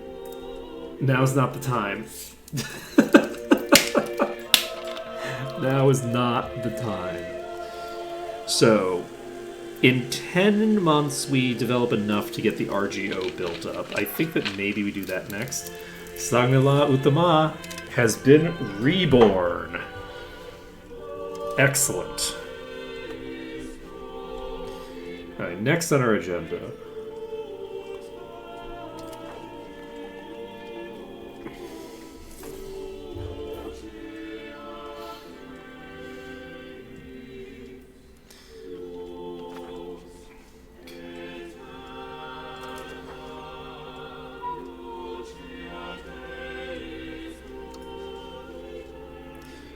Now's not the time. Now is not the time. So, in 10 months, we develop enough to get the RGO built up. I think that maybe we do that next. Sangala Uttama has been reborn. Excellent. Alright, next on our agenda.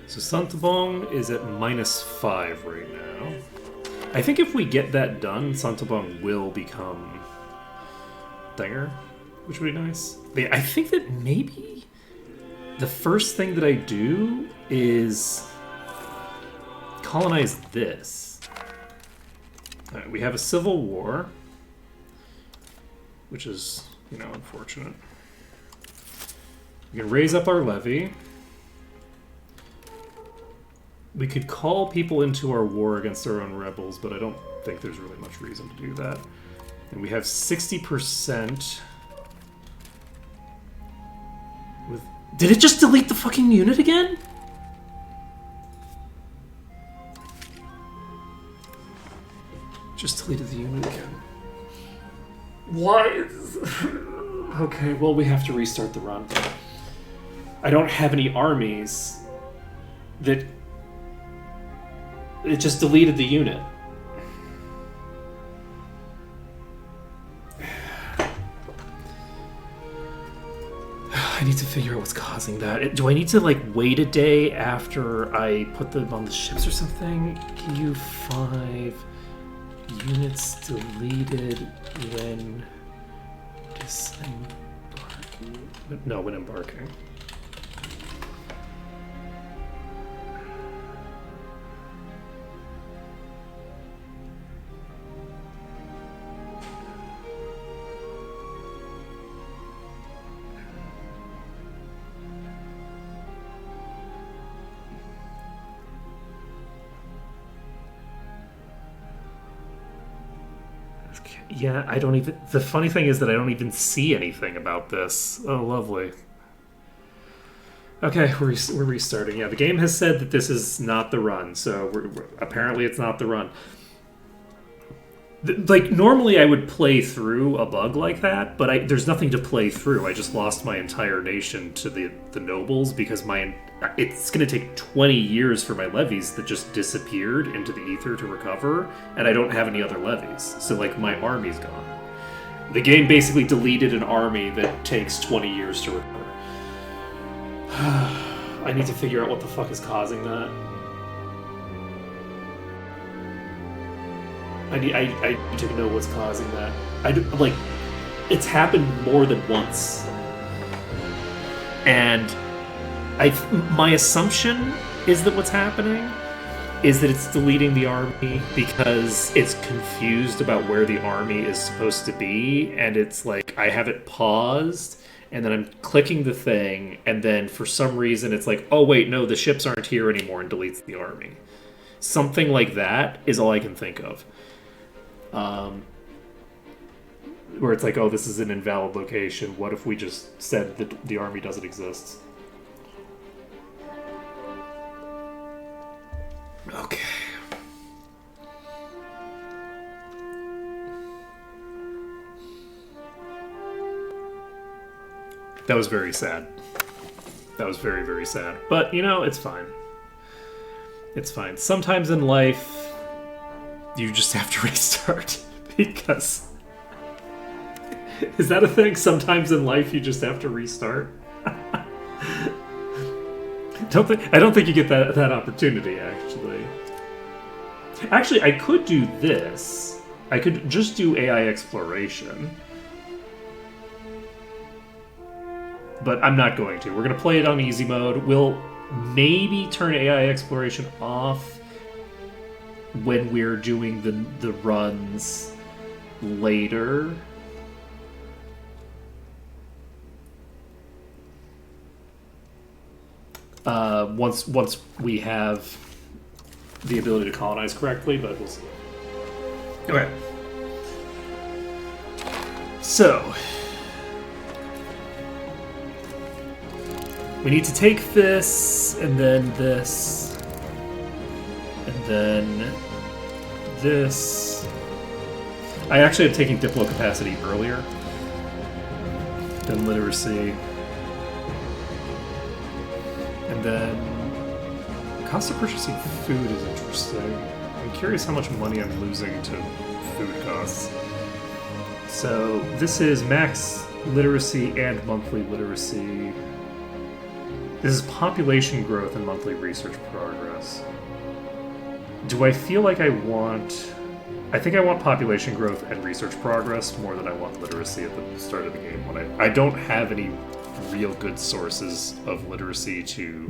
So Santabong is at -5 right now. I think if we get that done, Santabong will become Dinger, which would be nice. But yeah, I think that maybe the first thing that I do is colonize this. All right, we have a civil war, which is, you know, unfortunate. We can raise up our levy. We could call people into our war against our own rebels, but I don't think there's really much reason to do that. And we have 60% with... Did it just delete the fucking unit again? Just deleted the unit again. Why? Okay, well, we have to restart the run. I don't have any armies that... It just deleted the unit. I need to figure out what's causing that. Do I need to, like, wait a day after I put them on the ships or something? EU5 units deleted when Disembarking? No, when embarking. Yeah, I don't even... The funny thing is that I don't even see anything about this. Oh, lovely. Okay, we're restarting. Yeah, the game has said that this is not the run, so apparently it's not the run. Like, normally I would play through a bug like that, but there's nothing to play through. I just lost my entire nation to the nobles because it's going to take 20 years for my levies that just disappeared into the ether to recover, and I don't have any other levies. So, like, my army's gone. The game basically deleted an army that takes 20 years to recover. I need to figure out what the fuck is causing that. I need to know what's causing that. It's happened more than once. And my assumption is that what's happening is that it's deleting the army because it's confused about where the army is supposed to be, and it's like, I have it paused, and then I'm clicking the thing, and then for some reason it's like, oh wait, no, the ships aren't here anymore, and deletes the army. Something like that is all I can think of. Where it's like, oh, this is an invalid location. What if we just said that the army doesn't exist? Okay. That was very sad. That was very, very sad. But, it's fine. It's fine. Sometimes in life, you just have to restart. Because... Is that a thing? Sometimes in life, you just have to restart? I don't think you get that opportunity, actually. Actually, I could do this. I could just do AI exploration. But I'm not going to. We're going to play it on easy mode. We'll maybe turn AI exploration off when we're doing the runs later. Once we have the ability to colonize correctly, but we'll see. Okay. So, we need to take this, and then this, and then this. I actually am taking Diplo capacity earlier than literacy. And then cost of purchasing food is interesting. I'm curious how much money I'm losing to food costs. So this is max literacy and monthly literacy. This is population growth and monthly research progress. Do I feel like I want... I think I want population growth and research progress more than I want literacy at the start of the game. When I don't have any real good sources of literacy to...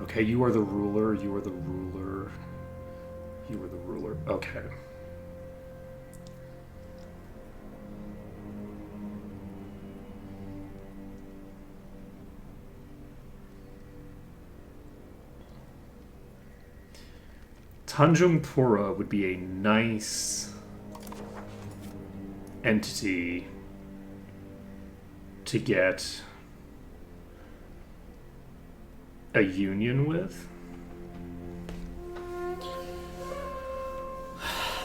Okay, you are the ruler, you are the ruler, you are the ruler. Okay. Tanjung Pura would be a nice entity to get a union with.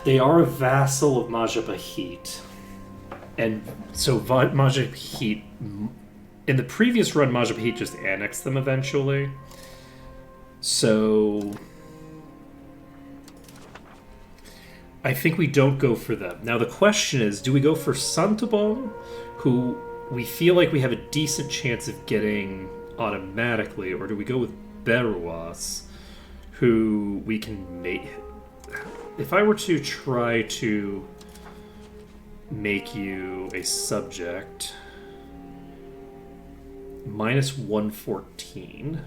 They are a vassal of Majapahit. And so Majapahit, in the previous run, Majapahit just annexed them eventually. So I think we don't go for them. Now the question is, do we go for Santobon, who we feel like we have a decent chance of getting automatically, or do we go with Beruas, who we can make... If I were to try to make you a subject, minus 114,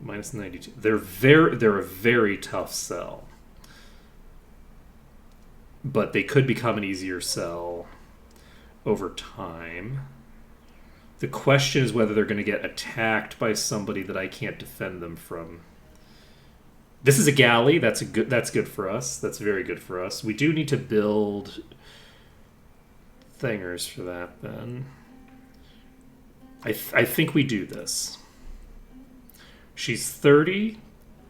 minus 92. They're a very tough sell, but they could become an easier sell over time. The question is whether they're going to get attacked by somebody that I can't defend them from. This is a galley. That's good for us. That's very good for us. We do need to build thingers for that then. I think we do this. She's 30.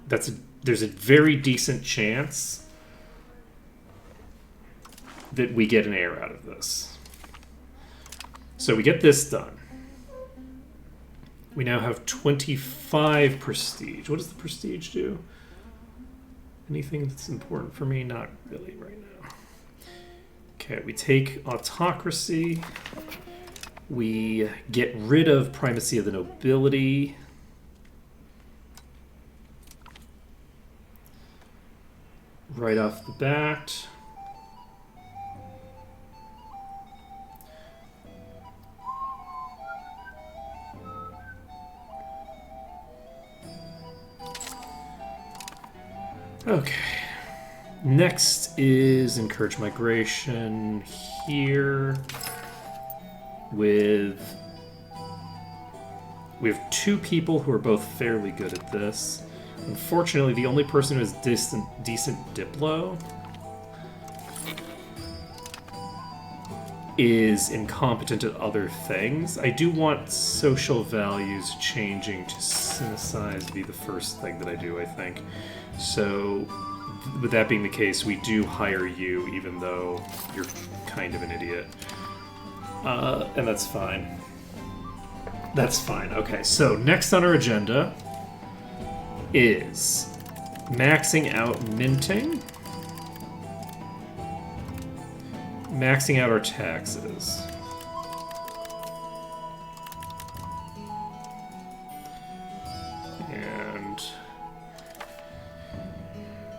There's a very decent chance that we get an heir out of this. So we get this done. We now have 25 prestige. What does the prestige do? Anything that's important for me? Not really right now. Okay, we take autocracy. We get rid of primacy of the nobility. Right off the bat. Okay. Next is encourage migration here we have two people who are both fairly good at this. Unfortunately, the only person who has decent Diplo is incompetent at other things. I do want social values changing to synthesize be the first thing that I do, I think. So, with that being the case, we do hire you, even though you're kind of an idiot. And that's fine. That's fine. Okay, so next on our agenda is maxing out minting, maxing out our taxes. And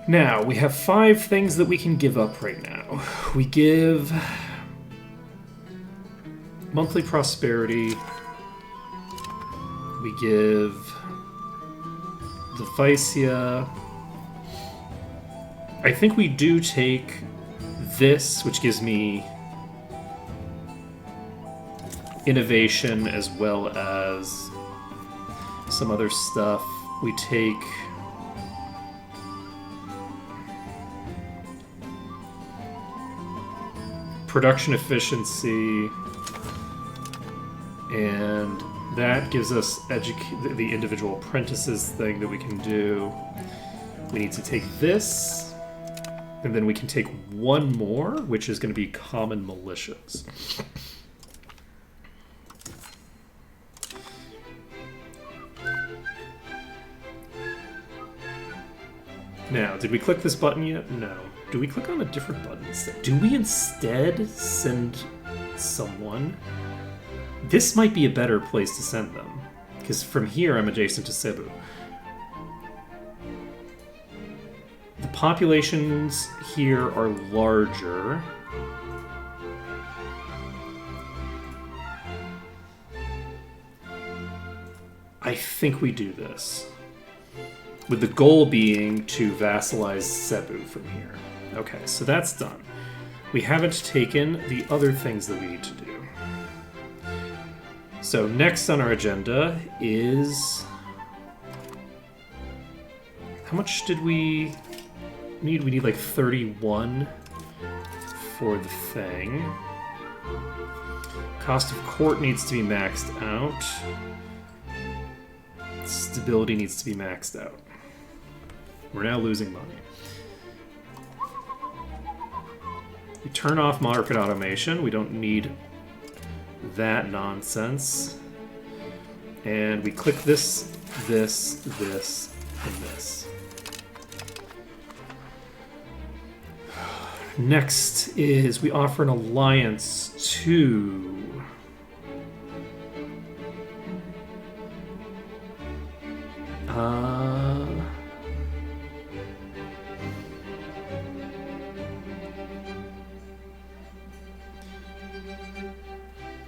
now we have 5 things that we can give up right now. We give monthly prosperity. We give the Vicia. I think we do take this, which gives me innovation as well as some other stuff. We take production efficiency, and that gives us the individual apprentices thing that we can do. We need to take this, and then we can take one more, which is going to be common militias. Now, did we click this button yet? No. Do we click on a different button instead? Do we instead send someone? This might be a better place to send them, because from here I'm adjacent to Cebu. The populations here are larger. I think we do this, with the goal being to vassalize Cebu from here. Okay, so that's done. We haven't taken the other things that we need to do. So next on our agenda is... How much did we need? We need like 31 for the thing. Cost of court needs to be maxed out. Stability needs to be maxed out. We're now losing money. We turn off market automation. We don't need that nonsense. And we click this, this, this, and this. Next is we offer an alliance to...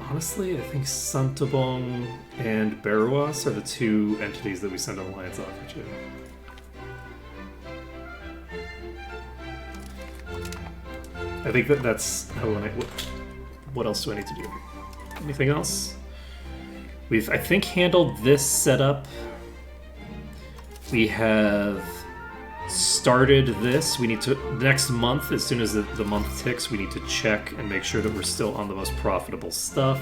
Honestly, I think Santabong and Beruas are the two entities that we send an alliance offer to. I think that's how what else do I need to do? Anything else? We've, I think, handled this setup. We have started this. We need to, next month, as soon as the month ticks, we need to check and make sure that we're still on the most profitable stuff.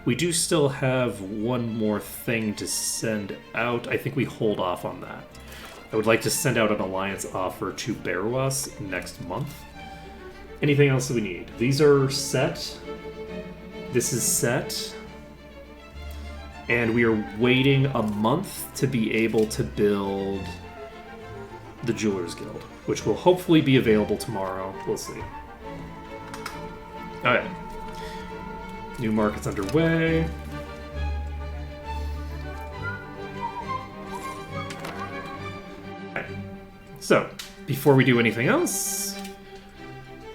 We do still have one more thing to send out. I think we hold off on that. I would like to send out an alliance offer to Beruas next month. Anything else that we need? These are set. This is set. And we are waiting a month to be able to build the Jewelers Guild, which will hopefully be available tomorrow. We'll see. Alright. New market's underway. Alright. So, before we do anything else,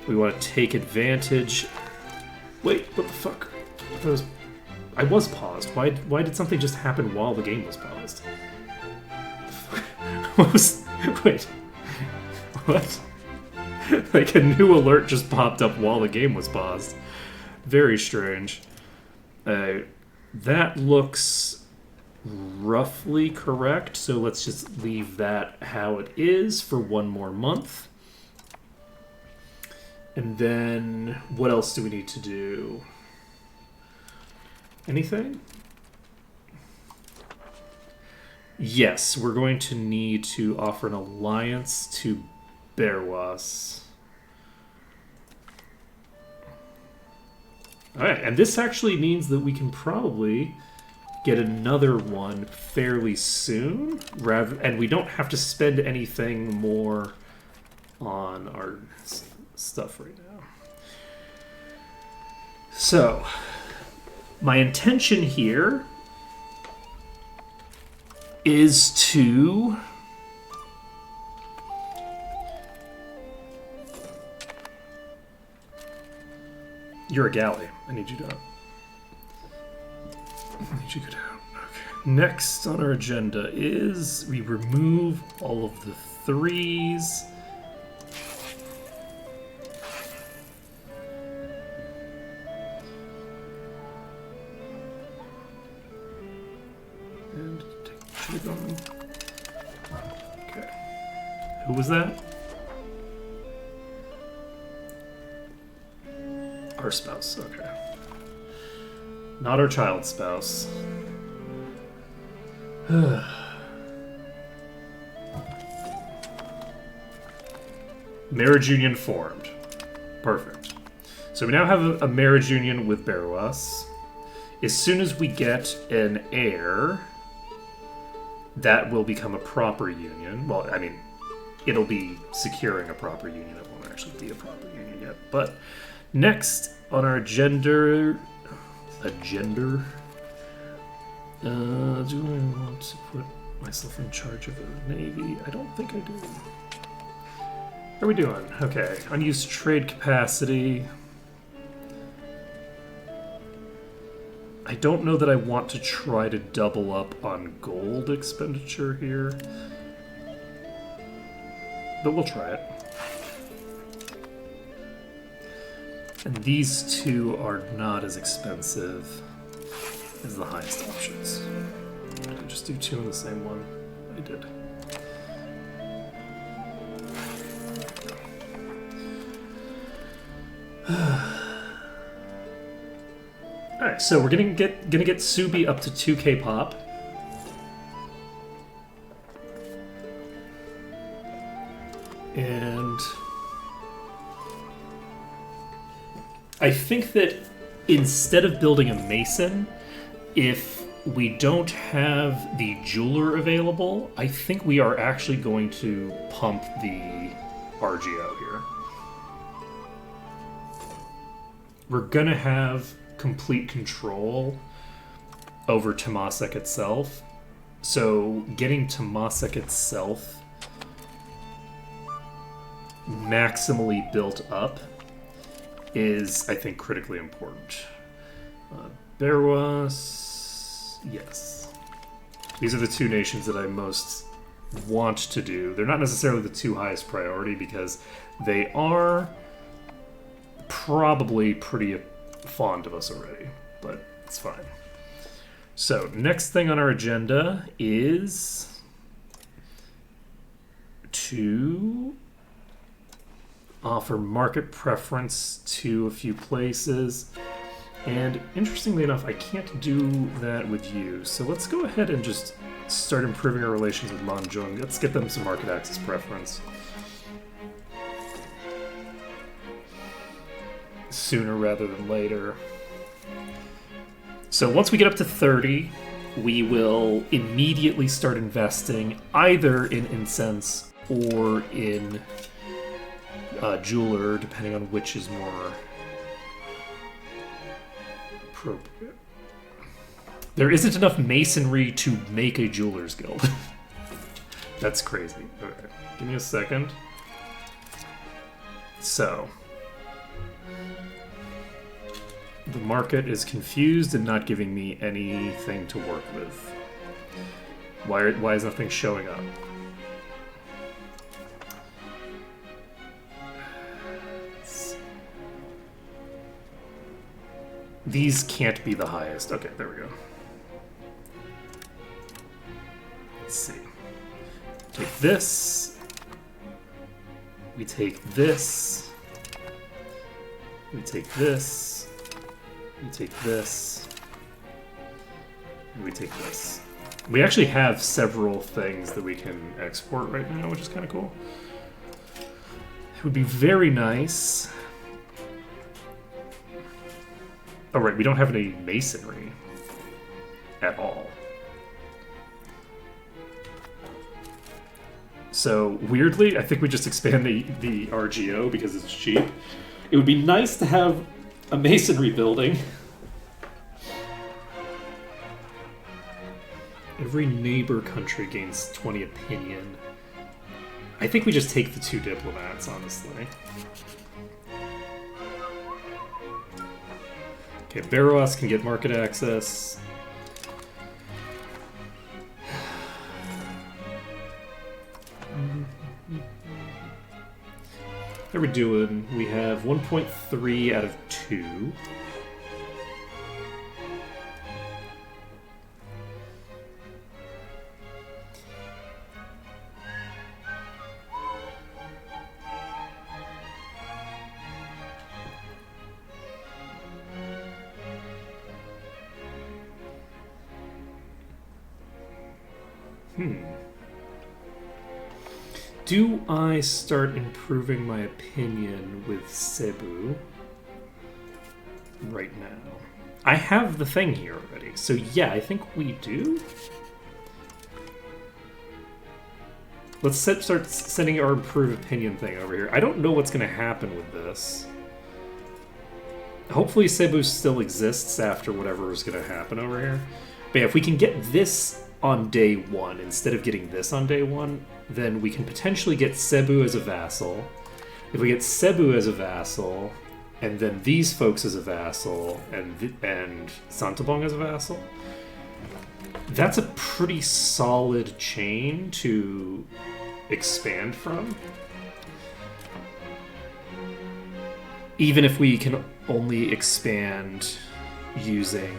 we want to take advantage... Wait, what the fuck? I was paused. Why did something just happen while the game was paused? What was... Wait. What? Like a new alert just popped up while the game was paused. Very strange. That looks roughly correct, so let's just leave that how it is for one more month. And then, what else do we need to do? Anything? Yes, we're going to need to offer an alliance to Beruas. Alright, and this actually means that we can probably get another one fairly soon, and we don't have to spend anything more on our stuff right now. So, my intention here is to You're a galley. I need you to go down. Okay. Next on our agenda is we remove all of the threes. And should have gone. Okay. Who was that? Our spouse, okay. Not our child spouse. Marriage union formed. Perfect. So we now have a marriage union with Beruas. As soon as we get an heir, that will become a proper union. Well, I mean, it'll be securing a proper union. It won't actually be a proper union yet. But next on our agenda... do I want to put myself in charge of a navy? I don't think I do. How are we doing? Okay, unused trade capacity. I don't know that I want to try to double up on gold expenditure here, but we'll try it. And these two are not as expensive as the highest options. Did I just do two in the same one? I did. Alright, so we're gonna get Subi up to 2k pop. And I think that instead of building a mason, if we don't have the jeweler available, I think we are actually going to pump the RGO here. we're gonna have complete control over Temasek itself. So getting Temasek itself maximally built up is, I think, critically important. Beroas, yes. These are the two nations that I most want to do. They're not necessarily the two highest priority because they are probably pretty fond of us already, but it's fine. So, next thing on our agenda is to offer market preference to a few places. And interestingly enough, I can't do that with you. So let's go ahead and just start improving our relations with Manjung. Let's get them some market access preference. Sooner rather than later. So once we get up to 30, we will immediately start investing either in incense or in jeweler, depending on which is more appropriate. There isn't enough masonry to make a jeweler's guild. That's crazy. Okay, give me a second. So, the market is confused and not giving me anything to work with. Why is nothing showing up? These can't be the highest. Okay, there we go. Let's see. Take this. We take this. We take this. We take this. And we take this. We actually have several things that we can export right now, which is kind of cool. It would be very nice. Oh, right, we don't have any masonry at all. So, weirdly, I think we just expand the RGO because it's cheap. It would be nice to have a masonry building. Every neighbor country gains 20 opinion. I think we just take the 2 diplomats, honestly. Okay, Beroas can get market access. How are we doing? We have 1.3 out of 2. Do I start improving my opinion with Cebu right now? I have the thing here already, so yeah, I think we do. Let's start sending our improved opinion thing over here. I don't know what's going to happen with this. Hopefully Cebu still exists after whatever is going to happen over here. But yeah, if we can get this on day 1 instead of getting this on day 1, then we can potentially get Cebu as a vassal. If we get Cebu as a vassal, and then these folks as a vassal, and Santabong as a vassal, that's a pretty solid chain to expand from. Even if we can only expand using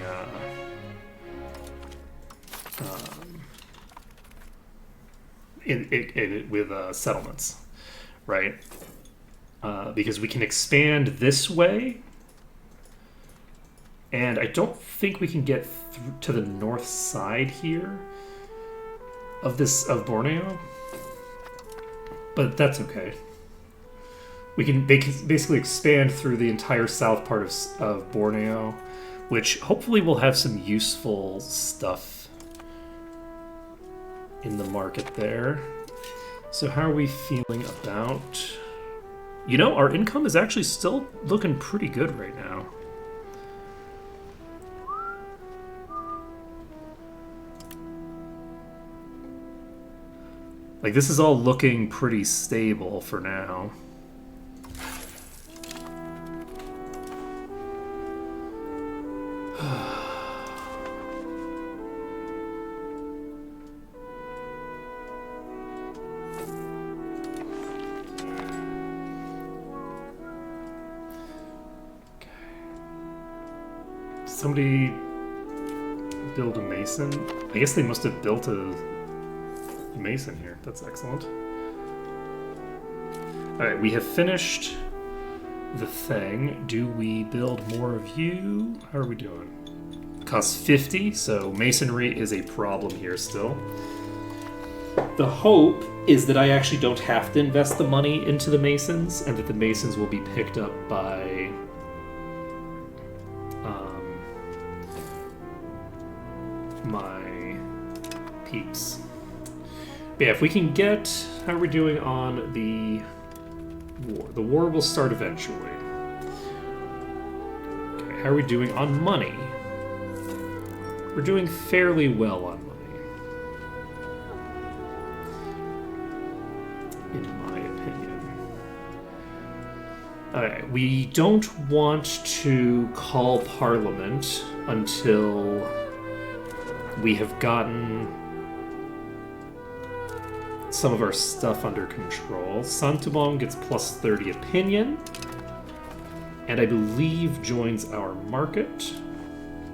with settlements, right? Because we can expand this way, and I don't think we can get to the north side here of Borneo, but that's okay. They can basically expand through the entire south part of Borneo, which hopefully will have some useful stuff in the market there. So how are we feeling about... You know, our income is actually still looking pretty good right now. Like, this is all looking pretty stable for now. Somebody build a mason? I guess they must have built a mason here. That's excellent. Alright, we have finished the thing. Do we build more of you? How are we doing? Costs 50, so masonry is a problem here still. The hope is that I actually don't have to invest the money into the masons, and that the masons will be picked up by my peeps. But yeah, if we can get... How are we doing on the war? The war will start eventually. Okay, how are we doing on money? We're doing fairly well on money, in my opinion. Alright, we don't want to call Parliament until we have gotten some of our stuff under control. Santubong gets plus 30 opinion, and I believe joins our market.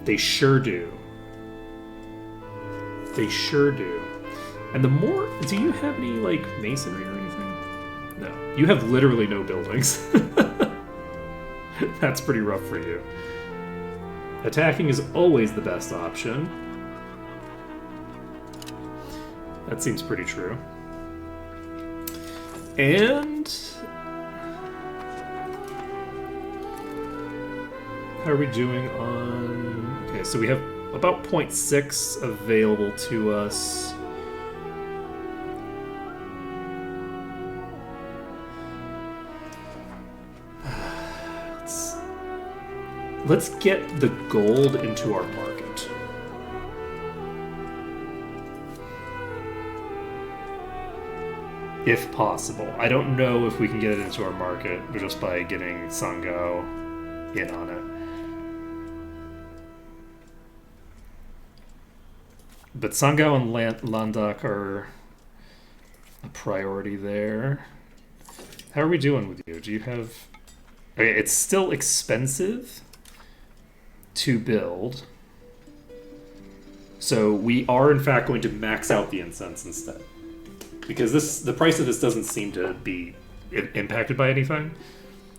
They sure do. They sure do. And the more... Do you have any, like, masonry or anything? No. You have literally no buildings. That's pretty rough for you. Attacking is always the best option. That seems pretty true. And... how are we doing on... Okay, so we have about 0.6 available to us. Let's get the gold into our market. If possible. I don't know if we can get it into our market just by getting Sangao in on it. But Sangao and Landak are a priority there. How are we doing with you? Do you have... Okay, it's still expensive to build. So we are, in fact, going to max out the incense instead. Because the price of this doesn't seem to be impacted by anything.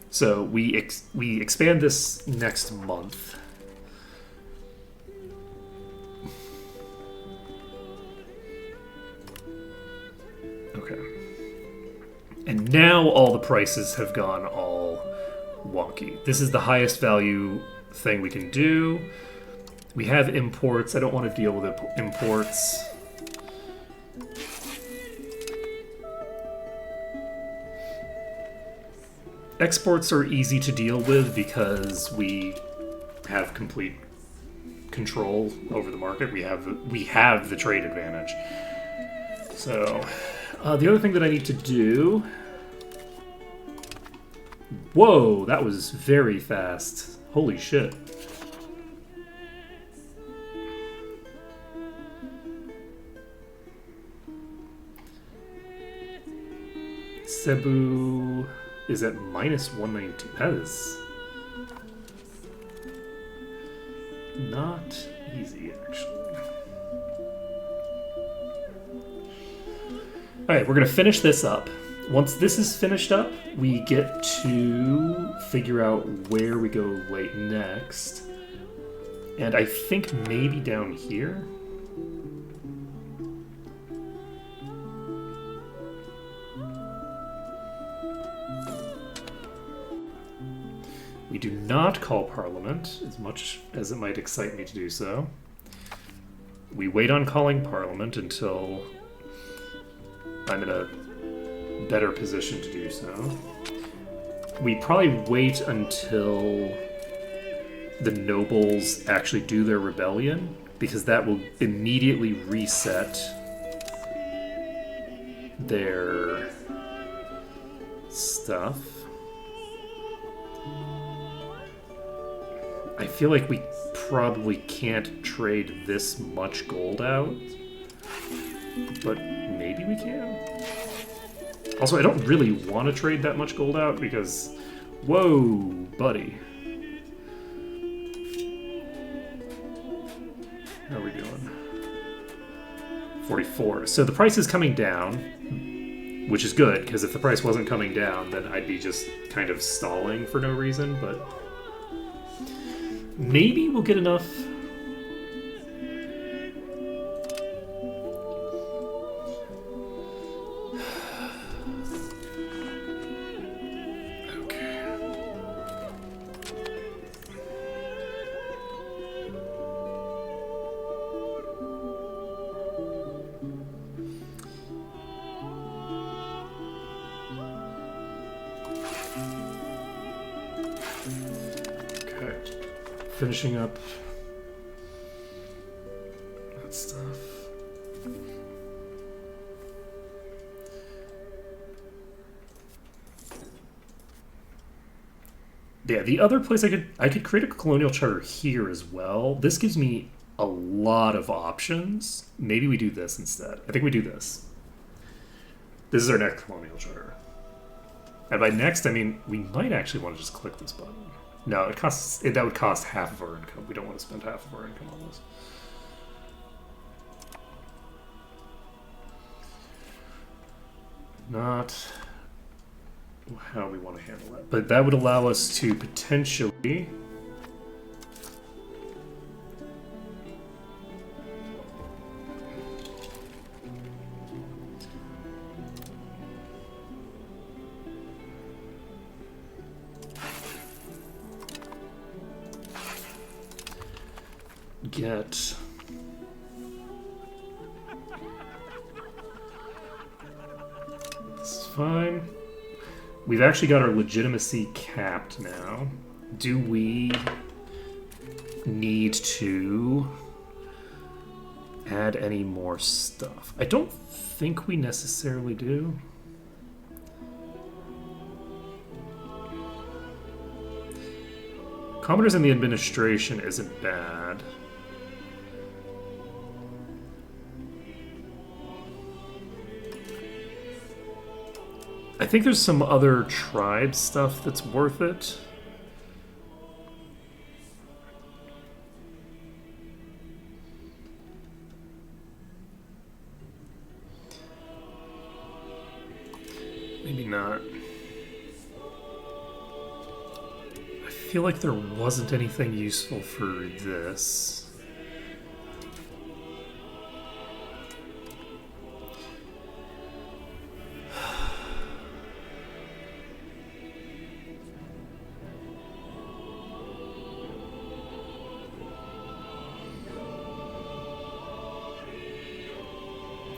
So we expand this next month. Okay. And now all the prices have gone all wonky. This is the highest value thing we can do. We have imports. I don't want to deal with imports. Exports are easy to deal with because we have complete control over the market. We have the trade advantage. So, the other thing that I need to do... Whoa, that was very fast. Holy shit. Cebu is at minus 119. That is not easy, actually. Alright, we're going to finish this up. Once this is finished up, we get to figure out where we go late next. And I think maybe down here. We do not call Parliament, as much as it might excite me to do so. We wait on calling Parliament until I'm in a better position to do so. We probably wait until the nobles actually do their rebellion, because that will immediately reset their stuff. I feel like we probably can't trade this much gold out, but maybe we can. Also, I don't really want to trade that much gold out because, whoa, buddy. How are we doing? 44. So the price is coming down, which is good, because if the price wasn't coming down, then I'd be just kind of stalling for no reason, but maybe we'll get enough. Finishing up that stuff. Yeah, the other place I could create a colonial charter here as well. This gives me a lot of options. Maybe we do this instead. I think we do this. This is our next colonial charter. And by next, I mean we might actually want to just click this button. No, it costs. That would cost half of our income. We don't want to spend half of our income on this. Not how we want to handle it, but that would allow us to potentially get this is fine. We've actually got our legitimacy capped now. Do we need to add any more stuff? I don't think we necessarily do. Commoners in the administration isn't bad. I think there's some other tribe stuff that's worth it. Maybe not. I feel like there wasn't anything useful for this.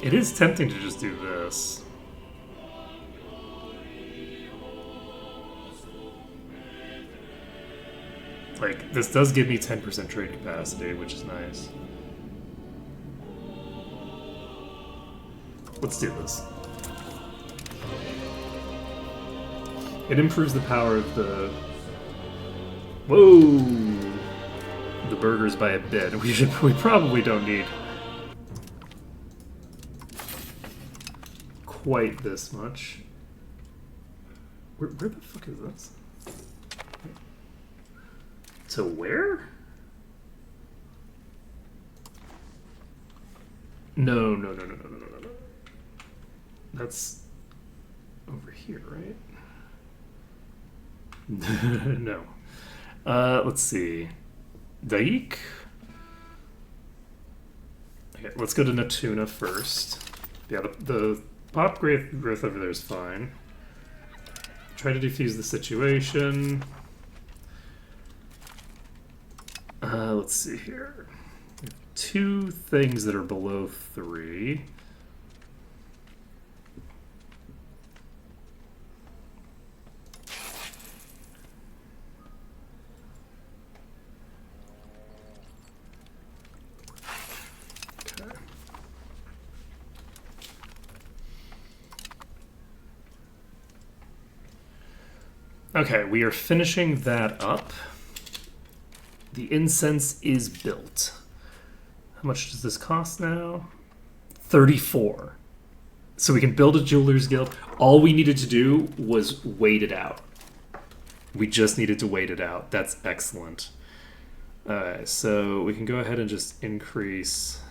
It is tempting to just do this. Like, this does give me 10% trade capacity, which is nice. Let's do this. It improves the power of the... Whoa! The burgers by a bit. We probably don't need quite this much. Where the fuck is this? To where? No. That's over here, right? No. Let's see. Daik? Okay, let's go to Natuna first. Yeah, the pop growth over there is fine. Try to defuse the situation. Let's see here. We have 2 things that are below 3. Okay. Okay, we are finishing that up. The incense is built. How much does this cost now? 34. So we can build a jeweler's guild. All we needed to do was wait it out. We just needed to wait it out. That's excellent. So we can go ahead and just increase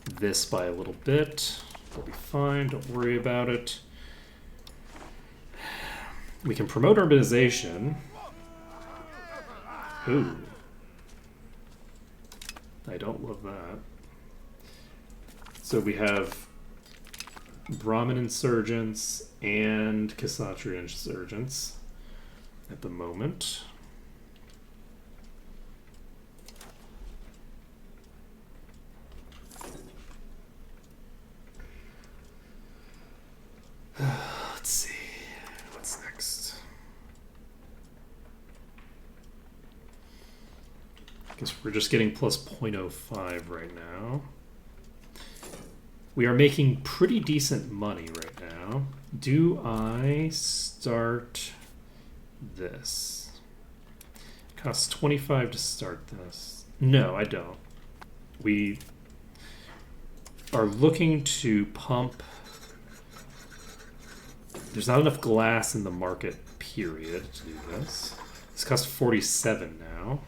this by a little bit. It'll be fine. Don't worry about it. We can promote urbanization. Ooh. I don't love that. So we have Brahmin insurgents and Kshatriya insurgents at the moment. Let's see. What's next? I guess we're just getting plus 0.05 right now. We are making pretty decent money right now. Do I start this? It costs 25 to start this. No, I don't. We are looking to pump. There's not enough glass in the market, period, to do this. This costs 47 now.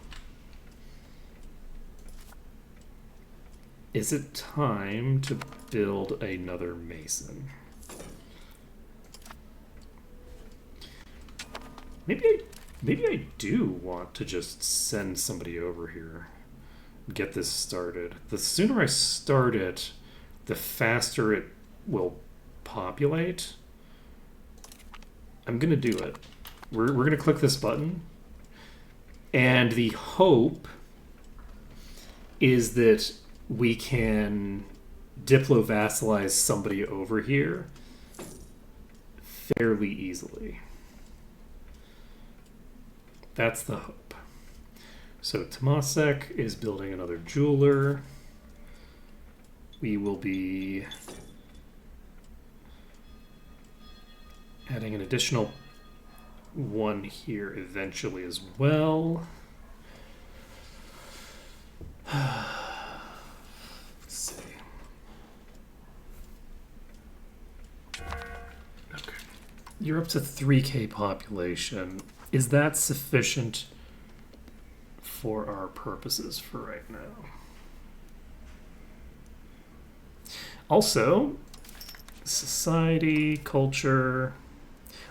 Is it time to build another mason? Maybe I do want to just send somebody over here and get this started. The sooner I start it, the faster it will populate. I'm gonna do it. We're gonna click this button, and the hope is that we can diplo-vassalize somebody over here fairly easily. That's the hope. So Tomasek is building another jeweler. We will be adding an additional one here eventually as well. Let's see. Okay. You're up to 3K population. Is that sufficient for our purposes for right now? Also, society, culture.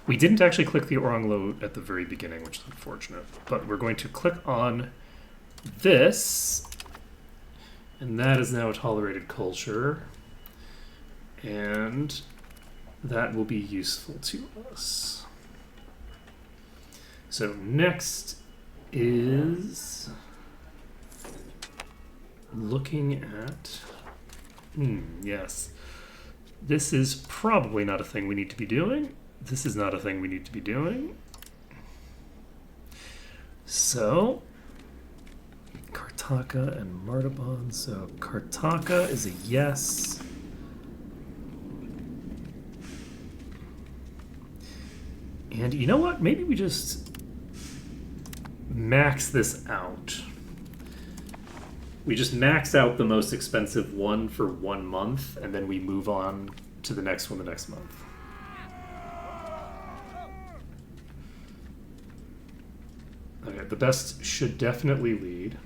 We didn't actually click the orang load at the very beginning, which is unfortunate. But we're going to click on this. And that is now a tolerated culture. And that will be useful to us. So next is looking at, yes, this is probably not a thing we need to be doing. This is not a thing we need to be doing. So Kartaka and Martaban. So Kartaka is a yes. And you know what? Maybe we just max this out. We just max out the most expensive one for 1 month, and then we move on to the next one the next month. Okay, the best should definitely lead.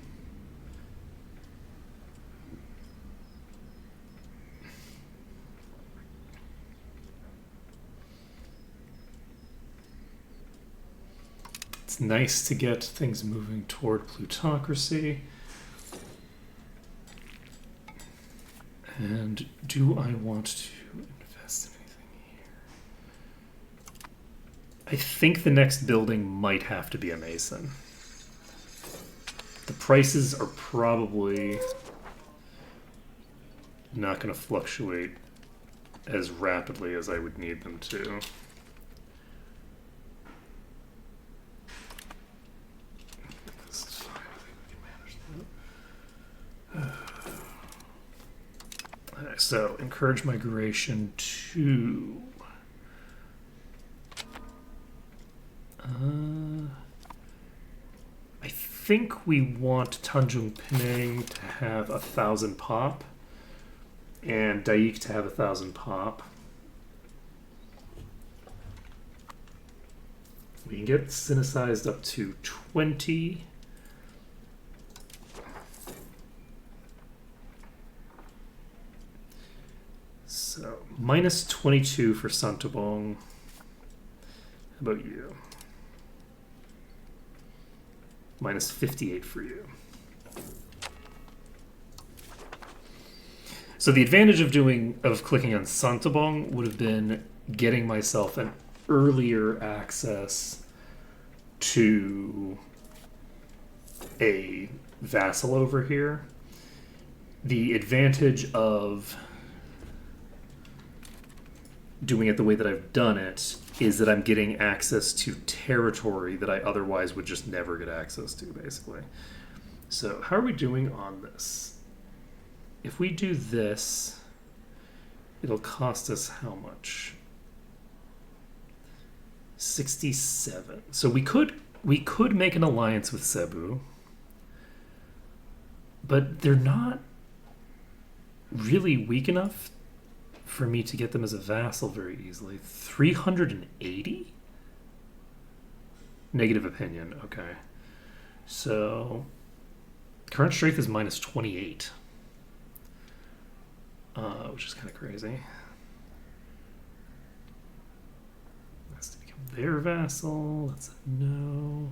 It's nice to get things moving toward plutocracy. And do I want to invest in anything here? I think the next building might have to be a mason. The prices are probably not going to fluctuate as rapidly as I would need them to. This is fine. I think we can manage that. So, encourage migration to think we want Tanjung Pinang to have 1,000 pop and Daik to have 1,000 pop. We can get Sinicized up to 20. So, minus 22 for Santobong. How about you? Minus 58 for you. So the advantage of clicking on Santobong would have been getting myself an earlier access to a vassal over here. The advantage of doing it the way that I've done it is that I'm getting access to territory that I otherwise would just never get access to, basically. So how are we doing on this? If we do this, it'll cost us how much? 67. So we could make an alliance with Cebu, but they're not really weak enough for me to get them as a vassal very easily. 380? Negative opinion, okay. So, current strength is minus 28. Which is kind of crazy. That's to become their vassal. That's a no.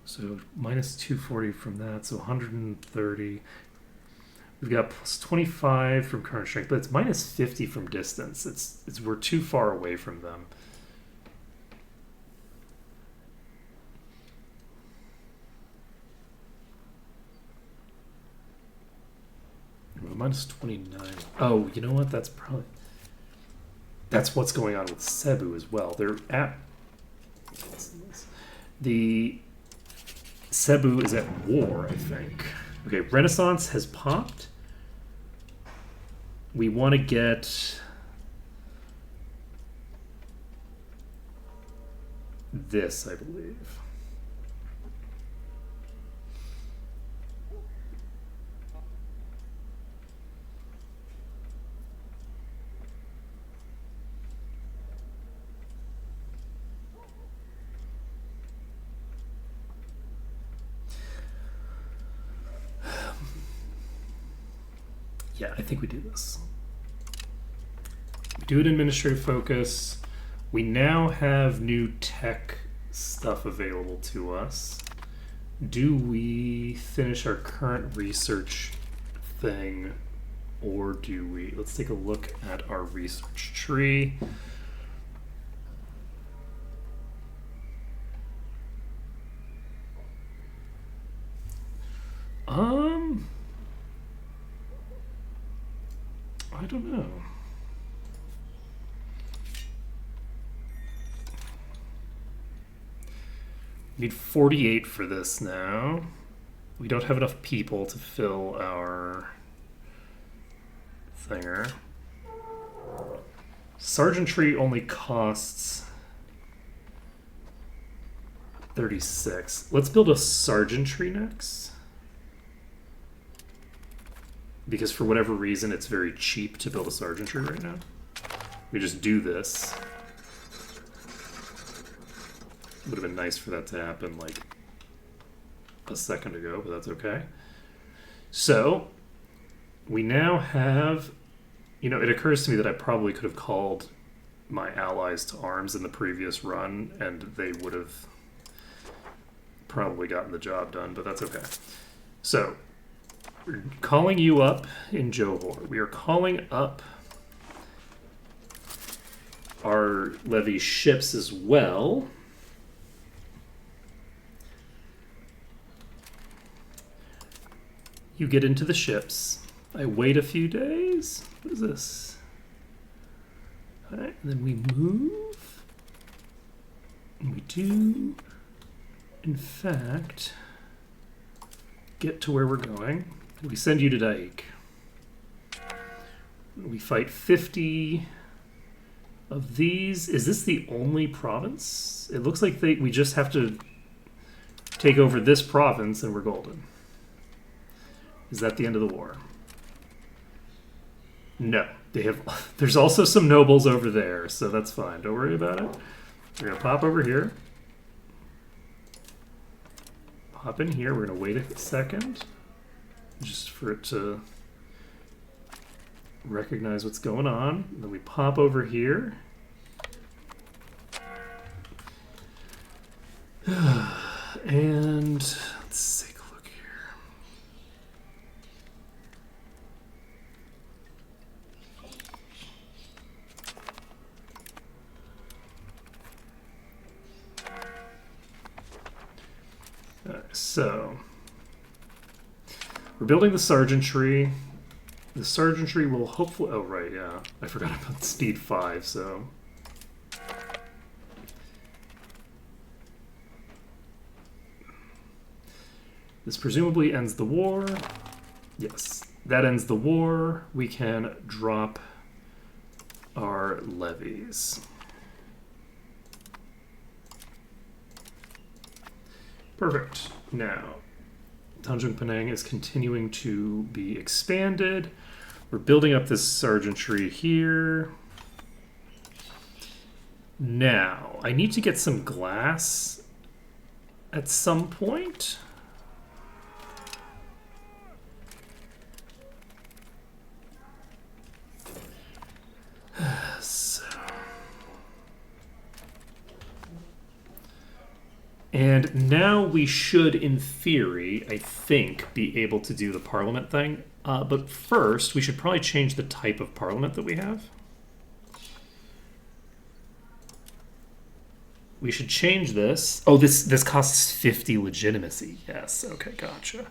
So, minus 240 from that, so 130. We've got plus 25 from current strength, but it's minus 50 from distance. It's we're too far away from them. Minus 29. Oh, you know what? That's what's going on with Cebu as well. They're at the Cebu is at war, I think. Okay, Renaissance has popped. We want to get this, I believe. Yeah, I think we do this. We do an administrative focus. We now have new tech stuff available to us. Do we finish our current research thing, or do we? Let's take a look at our research tree. I don't know. We need 48 for this now. We don't have enough people to fill our thinger. Sergeantry only costs 36. Let's build a sergeantry next. Because for whatever reason, it's very cheap to build a sergeantry right now. We just do this. Would have been nice for that to happen like a second ago, but that's okay. So, we now have... You know, it occurs to me that I probably could have called my allies to arms in the previous run, and they would have probably gotten the job done, but that's okay. So... We're calling you up in Johor. We are calling up our levy ships as well. You get into the ships. I wait a few days. What is this? All right, and then we move. And we do, in fact, get to where we're going. We send you to Daik. We fight 50 Of these, is this the only province? It looks like we just have to take over this province and we're golden. Is that the end of the war? No. They have. There's also some nobles over there, so that's fine. Don't worry about it. We're going to pop over here. Pop in here. We're going to wait a second. Just for it to recognize what's going on. Then we pop over here. And let's take a look here. So we're building the sergeantry. The sergeantry will hopefully... Oh, right, yeah. I forgot about speed 5, so... This presumably ends the war. Yes, that ends the war. We can drop our levies. Perfect. Now, Tanjung Penang is continuing to be expanded. We're building up this sergeantry here. Now, I need to get some glass at some point. And now we should, in theory, I think, be able to do the parliament thing. But first, we should probably change the type of parliament that we have. We should change this. Oh, this costs 50 legitimacy. Yes, okay, gotcha.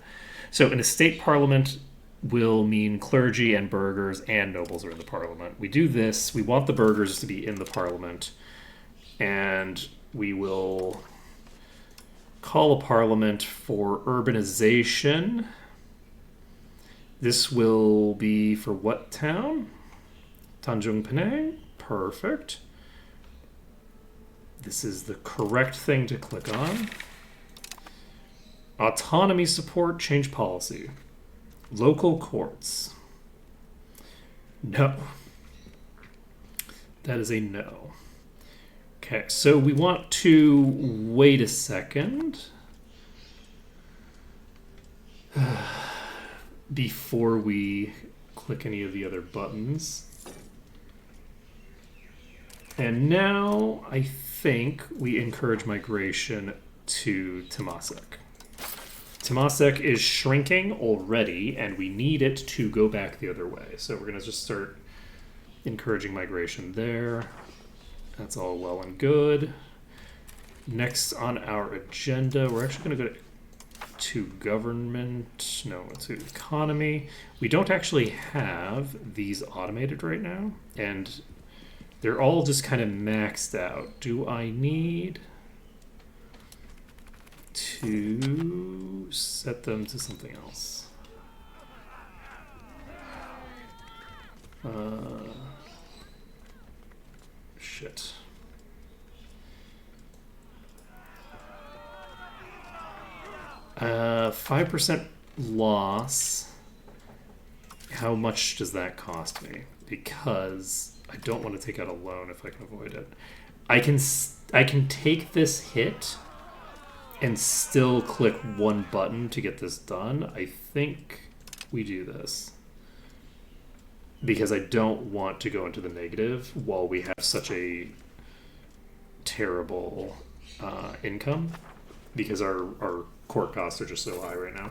So an estate parliament will mean clergy and burghers and nobles are in the parliament. We do this. We want the burghers to be in the parliament. And we will... call a parliament for urbanization. This will be for what town? Tanjung Penang. Perfect. This is the correct thing to click on. Autonomy support, change policy. Local courts. No. That is a no. Okay, so we want to wait a second before we click any of the other buttons. And now I think we encourage migration to Temasek. Temasek is shrinking already, and we need it to go back the other way. So we're going to just start encouraging migration there. That's all well and good. Next on our agenda, we're actually going to go to government, no, to economy. We don't actually have these automated right now, and they're all just kind of maxed out. Do I need to set them to something else? Shit. 5% loss. How much does that cost me? Because I don't want to take out a loan if I can avoid it. I can take this hit and still click one button to get this done. I think we do this. Because I don't want to go into the negative while we have such a terrible income. Because our court costs are just so high right now.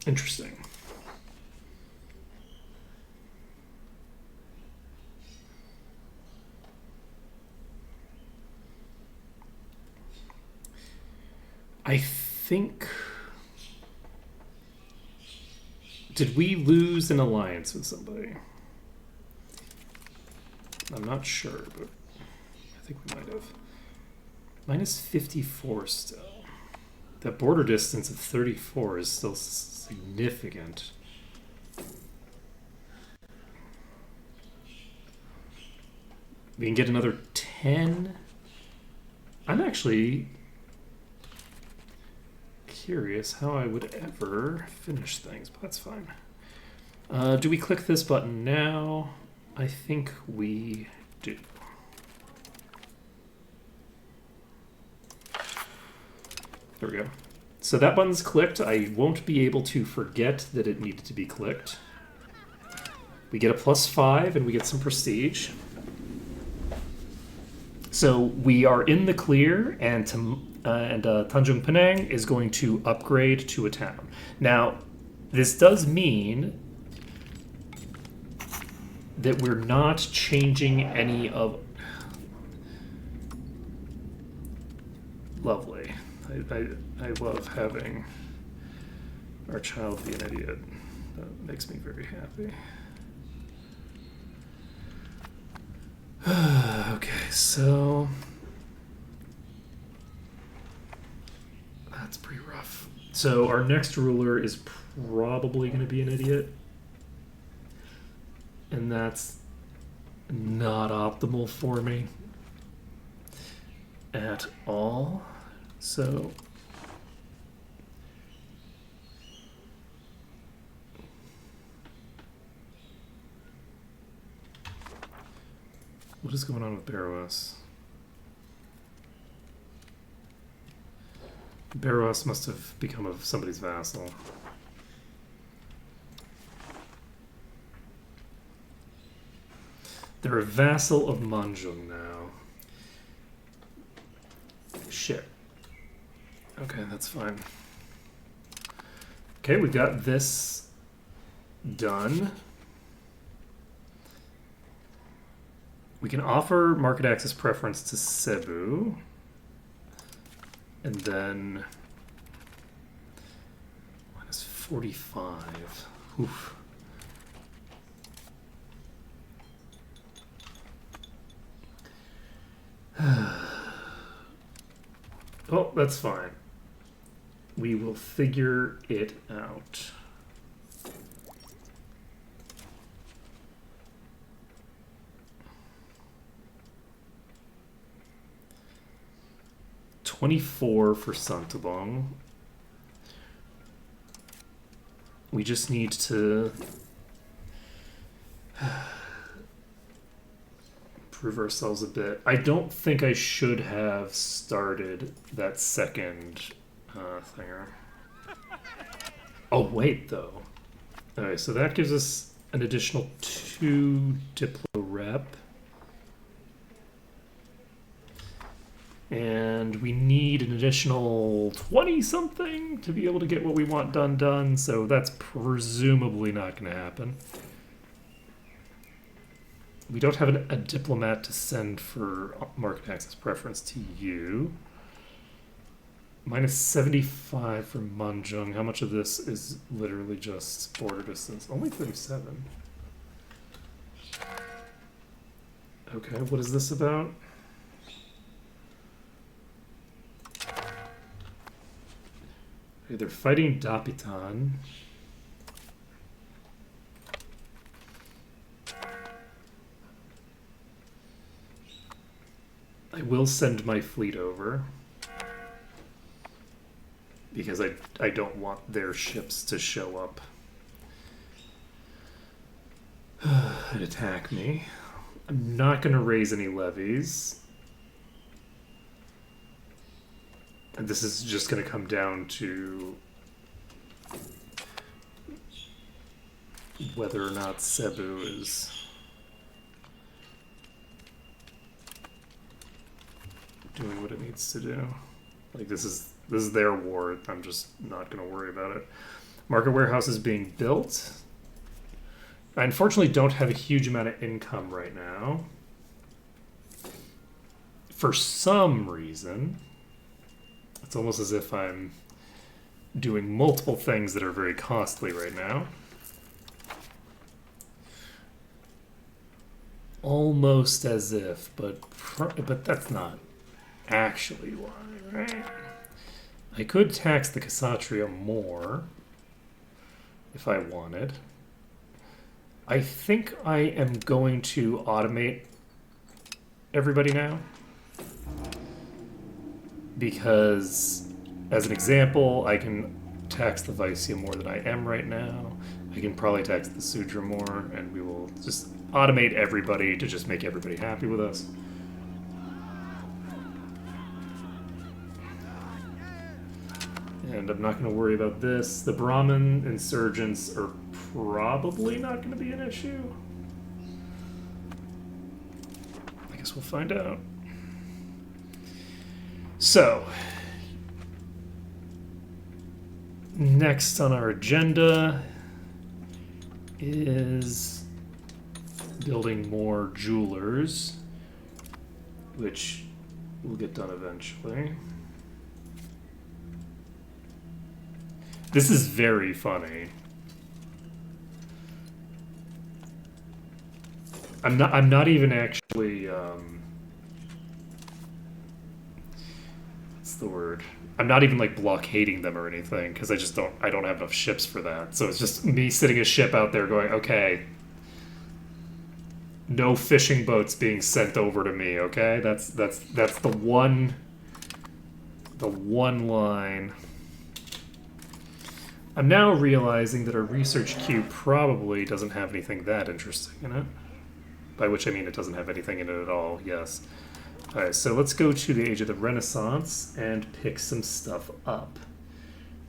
Interesting. I think... Did we lose an alliance with somebody? I'm not sure, but I think we might have. Minus 54 still. That border distance of 34 is still significant. We can get another 10. I'm actually curious how I would ever finish things, but that's fine. Do we click this button now? I think we do. There we go. So that button's clicked. I won't be able to forget that it needed to be clicked. We get a +5 and we get some prestige. So we are in the clear, and Tanjung Pinang is going to upgrade to a town. Now, this does mean that we're not changing any of... Lovely. I love having our child be an idiot. That makes me very happy. Okay, so... That's pretty rough. So our next ruler is probably going to be an idiot. And that's not optimal for me at all. So what is going on with Barrows? Barrows must have become somebody's vassal. They're a vassal of Manjung now. Shit. Okay, that's fine. Okay, we got this done. We can offer market access preference to Cebu. And then... -45. Oof. Oh, that's fine. We will figure it out. $24 for Santabong. We just need to prove ourselves a bit. I don't think I should have started that second thinger. Oh, wait, though. Alright, so that gives us an additional 2 Diplo rep. And we need an additional 20-something to be able to get what we want done, so that's presumably not going to happen. We don't have a diplomat to send for market access preference to you. -75 for Manjung. How much of this is literally just border distance? Only 37. Okay, what is this about? Okay, they're fighting Dapitan. I will send my fleet over. Because I don't want their ships to show up and attack me. I'm not going to raise any levies. And this is just going to come down to whether or not Cebu is doing what it needs to do. Like, this is their war. I'm just not going to worry about it. Market warehouse is being built. I unfortunately don't have a huge amount of income right now. For some reason, it's almost as if I'm doing multiple things that are very costly right now. Almost as if, but that's not actually why, right? I could tax the Kshatriya more if I wanted. I think I am going to automate everybody now. Because, as an example, I can tax the Vysia more than I am right now. I can probably tax the Sudra more, and we will just automate everybody to just make everybody happy with us. And I'm not going to worry about this. The Brahmin insurgents are probably not going to be an issue. I guess we'll find out. So, next on our agenda is building more jewelers, which will get done eventually. This is very funny. I'm not even actually what's the word? I'm not even like blockading them or anything because I don't have enough ships for that. So it's just me sitting a ship out there going, okay, no fishing boats being sent over to me, okay? That's the one line. I'm now realizing that our research queue probably doesn't have anything that interesting in it. By which I mean it doesn't have anything in it at all, yes. Alright, so let's go to the Age of the Renaissance and pick some stuff up.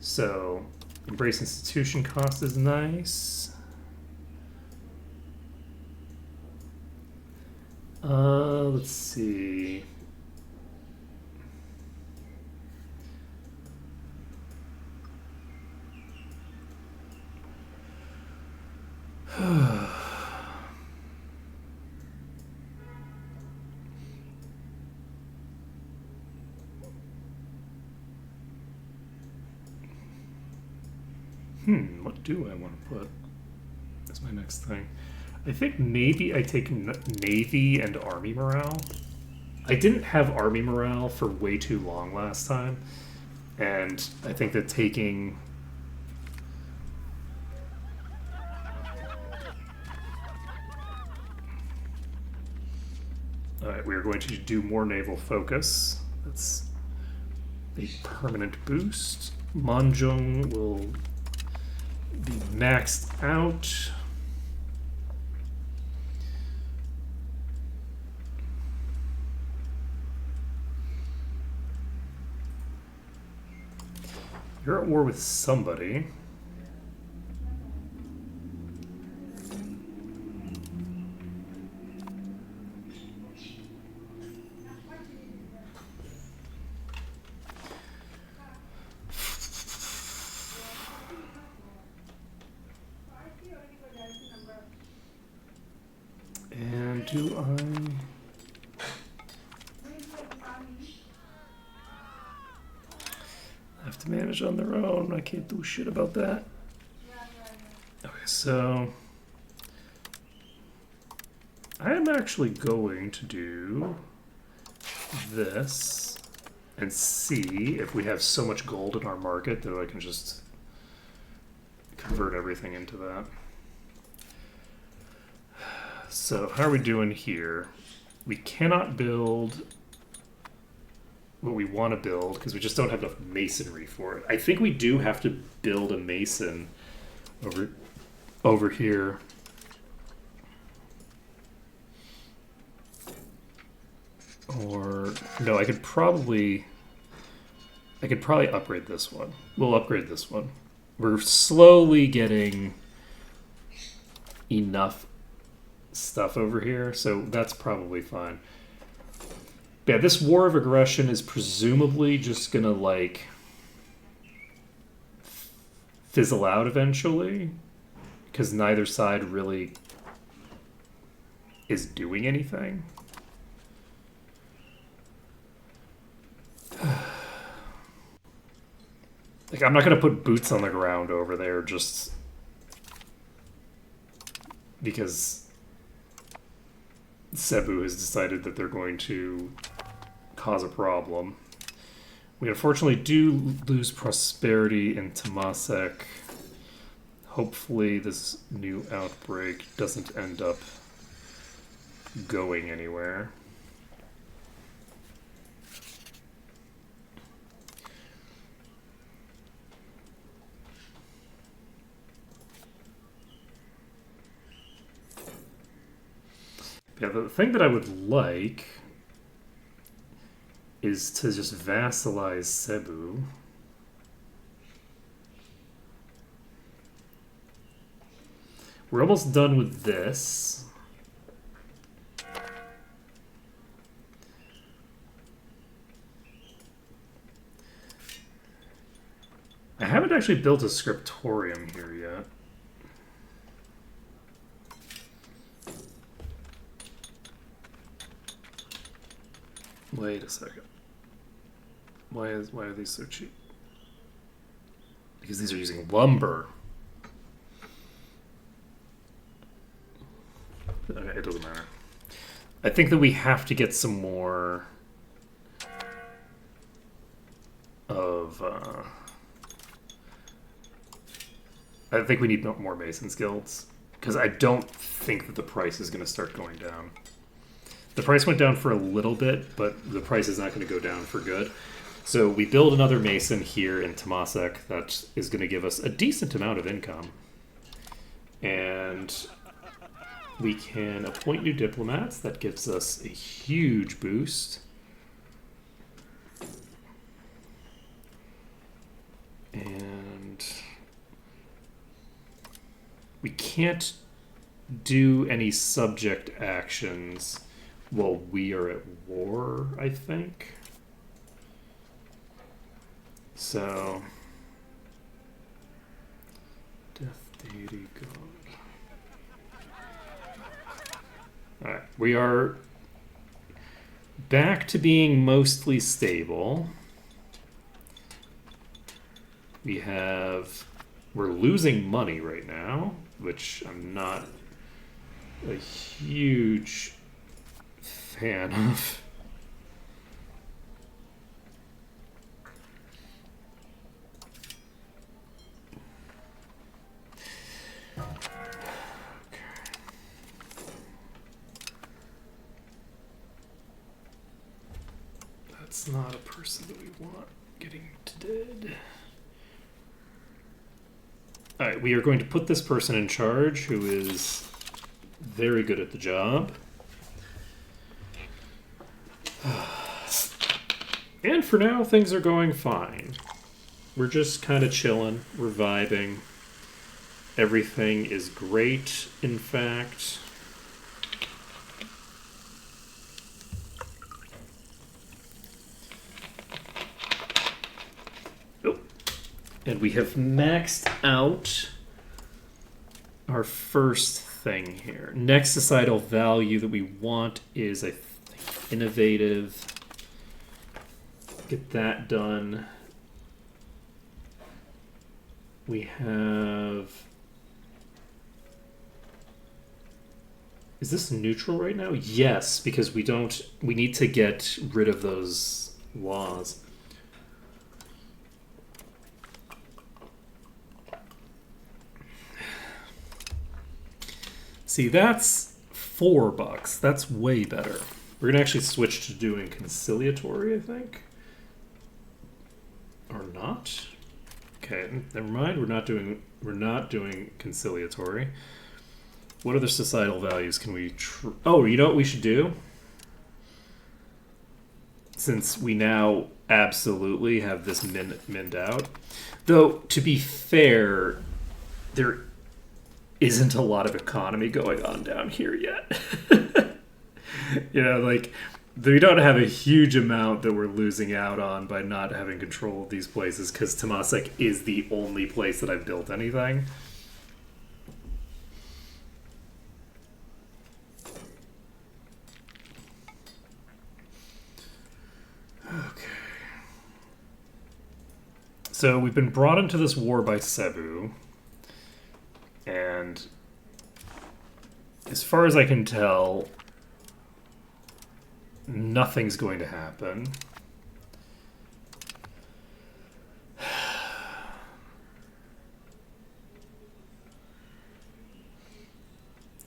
So, Embrace Institution cost is nice. Let's see. What do I want to put as my next thing? I think maybe I take Navy and Army morale. I didn't have Army morale for way too long last time, and I think that taking... Alright, we are going to do more naval focus. That's a permanent boost. Manjung will be maxed out. You're at war with somebody. And do I... have to manage on their own. I can't do shit about that. Okay, so... I am actually going to do this and see if we have so much gold in our market that I can just convert everything into that. So, how are we doing here? We cannot build what we want to build because we just don't have enough masonry for it. I think we do have to build a mason over here. Or no, I could probably upgrade this one. We'll upgrade this one. We're slowly getting enough stuff over here, so that's probably fine. Yeah, this war of aggression is presumably just gonna like fizzle out eventually because neither side really is doing anything. Like, I'm not gonna put boots on the ground over there just because Cebu has decided that they're going to cause a problem. We unfortunately do lose prosperity in Temasek. Hopefully this new outbreak doesn't end up going anywhere. Yeah, the thing that I would like is to just vassalize Cebu. We're almost done with this. I haven't actually built a scriptorium here yet. Wait a second. Why are these so cheap? Because these are using lumber. Okay, it doesn't matter. I think that we have to get some more of. I think we need more Masons Guilds because I don't think that the price is going to start going down. The price went down for a little bit, but the price is not going to go down for good. So we build another Mason here in Temasek that is going to give us a decent amount of income. And we can appoint new diplomats. That gives us a huge boost. And we can't do any subject actions while we are at war, I think. So, Death Deity God. Alright, we are back to being mostly stable. We're losing money right now, which I'm not a huge fan of. That's not a person that we want getting to dead. Alright, we are going to put this person in charge who is very good at the job. And for now, things are going fine. We're just kind of chilling. We're vibing. Everything is great, in fact. Oh. And we have maxed out our first thing here. Next societal value that we want is, I think, innovative. Get that done. We have... Is this neutral right now? Yes, because we need to get rid of those laws. See, that's $4. That's way better. We're gonna actually switch to doing conciliatory, I think. Or not? Okay, never mind. We're not doing conciliatory. What other societal values can we? Oh, you know what we should do? Since we now absolutely have this minned out. Though, to be fair, there isn't a lot of economy going on down here yet. You know, like, we don't have a huge amount that we're losing out on by not having control of these places, because Temasek is the only place that I've built anything. Okay. So we've been brought into this war by Cebu, and as far as I can tell, nothing's going to happen.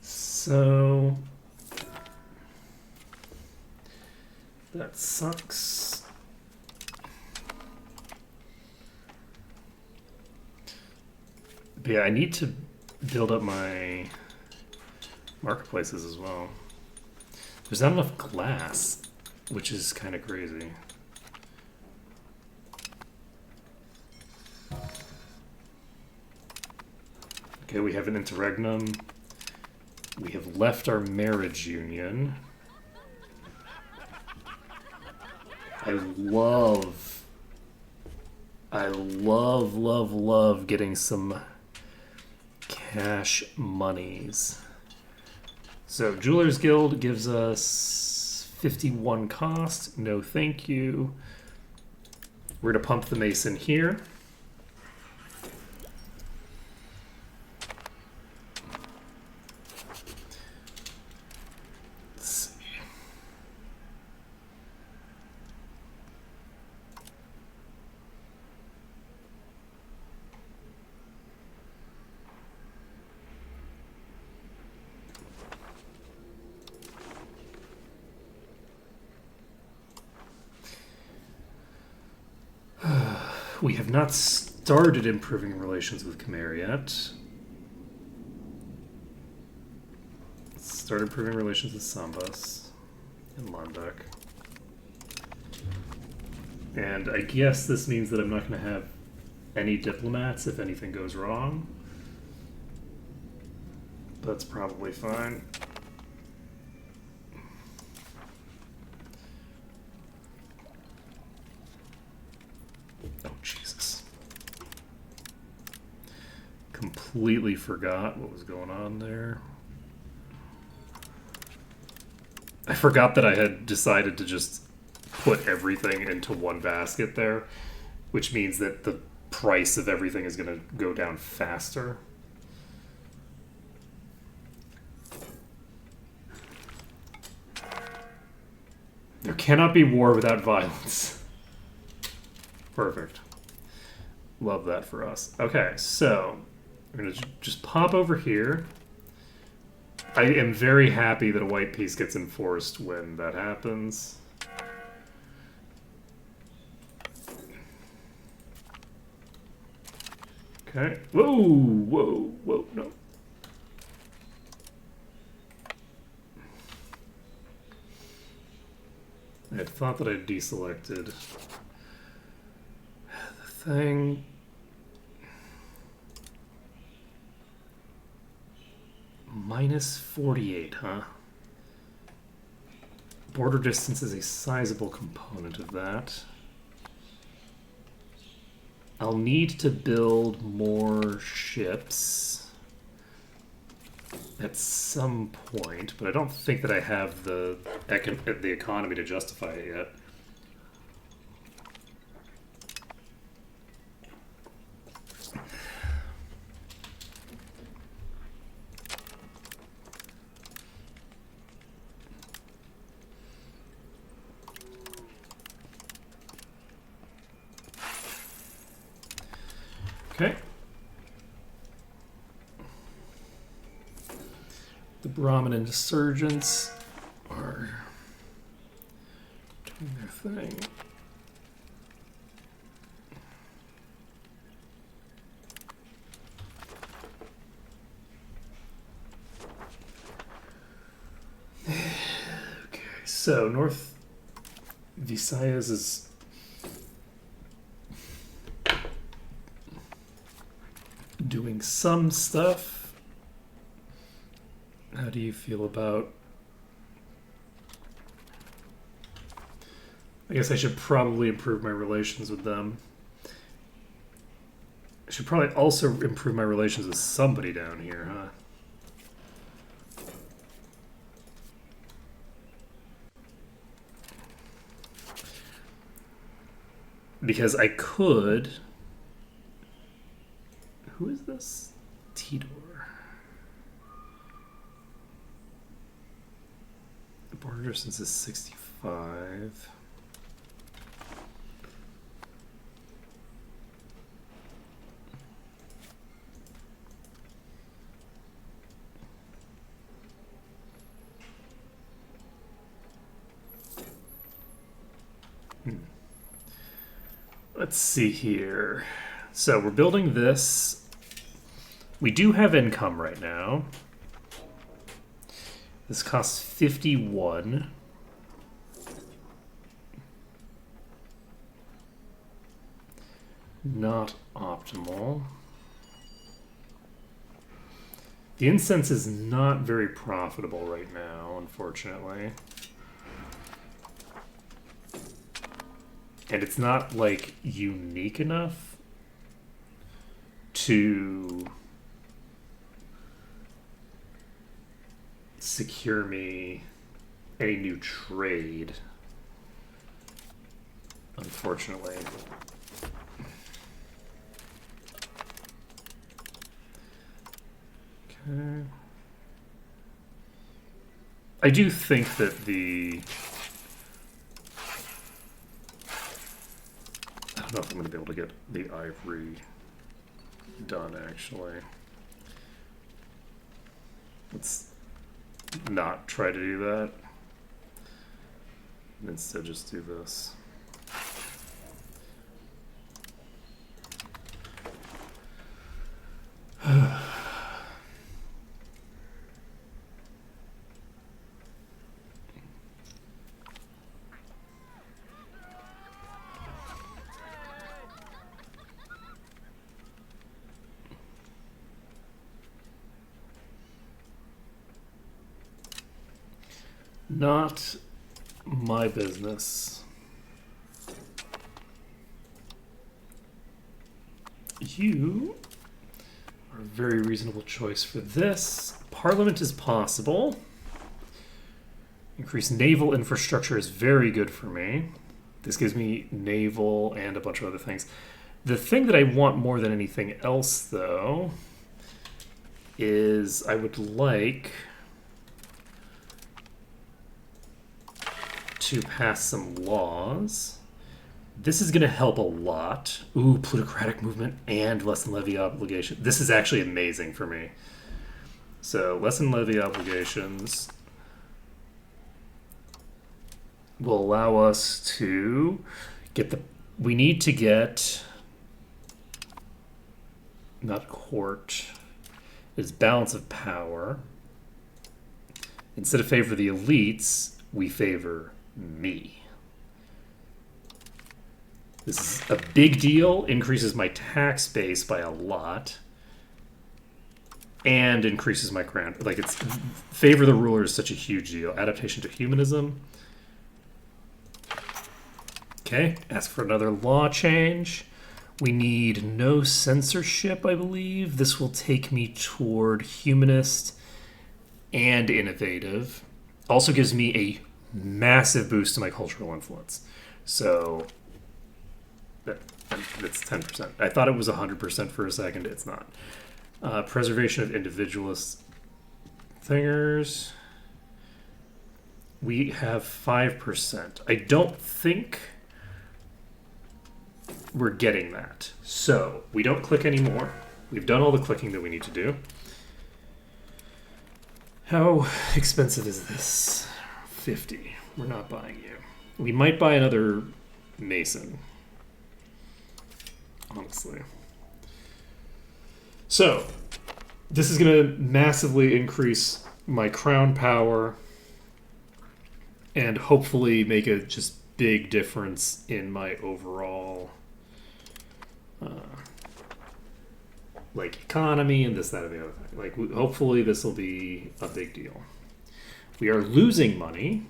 So that sucks. But yeah, I need to build up my marketplaces as well. There's not enough glass, which is kind of crazy. Okay, we have an interregnum. We have left our marriage union. I love, love getting some cash monies. So, Jeweler's Guild gives us 51 cost. No thank you. We're going to pump the mason here. We have not started improving relations with Khmer yet. Let's start improving relations with Sambas and Landak. And I guess this means that I'm not going to have any diplomats if anything goes wrong. That's probably fine. Oh, Jesus. Completely forgot what was going on there. I forgot that I had decided to just put everything into one basket there, which means that the price of everything is going to go down faster. There cannot be war without violence. Perfect. Love that for us. Okay, so we're going to just pop over here. I am very happy that a white piece gets enforced when that happens. Okay. Whoa, whoa, whoa, no. I had thought that I deselected the thing. Minus 48, huh? Border distance is a sizable component of that. I'll need to build more ships at some point, but I don't think that I have the economy to justify it yet. Okay. The Brahmin insurgents are doing their thing. Okay, so North Visayas is doing some stuff. How do you feel about... I guess I should probably improve my relations with them. I should probably also improve my relations with somebody down here, huh? Because I could... Who is this? Tidor. The border distance is 65. Let's see here. So we're building this. We do have income right now. This costs 51. Not optimal. The incense is not very profitable right now, unfortunately. And it's not, like, unique enough to secure me any new trade, unfortunately. Okay. I do think that I don't know if I'm going to be able to get the ivory done, actually. Let's not try to do that. And instead just do this. Not my business. You are a very reasonable choice for this. Parliament is possible. Increased naval infrastructure is very good for me. This gives me naval and a bunch of other things. The thing that I want more than anything else, though, is I would like to pass some laws. This is going to help a lot. Ooh, plutocratic movement and lessen levy obligation. This is actually amazing for me. So, lessen levy obligations will allow us to get the... We need to get... Not court. It's balance of power. Instead of favor the elites, we favor me. This is a big deal, increases my tax base by a lot, and increases my crown. Like, it's favor the ruler is such a huge deal. Adaptation to humanism. Okay, ask for another law change. We need no censorship, I believe. This will take me toward humanist and innovative. Also gives me a massive boost to my cultural influence. So that's 10%. I thought it was 100% for a second. It's not. Preservation of individualist thingers. We have 5%. I don't think we're getting that. So we don't click anymore. We've done all the clicking that we need to do. How expensive is this? 50. We're not buying you. We might buy another Mason. Honestly. So, this is going to massively increase my crown power and hopefully make a just big difference in my overall like economy and this, that, and the other thing. Like, hopefully this will be a big deal. We are losing money,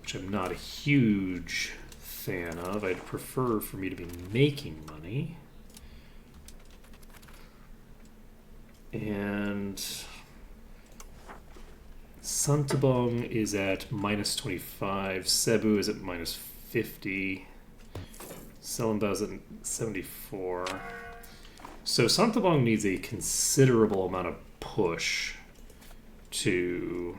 which I'm not a huge fan of. I'd prefer for me to be making money. And Santabong is at minus 25. Cebu is at minus 50. Selenbao's at 74. So Santabong needs a considerable amount of push to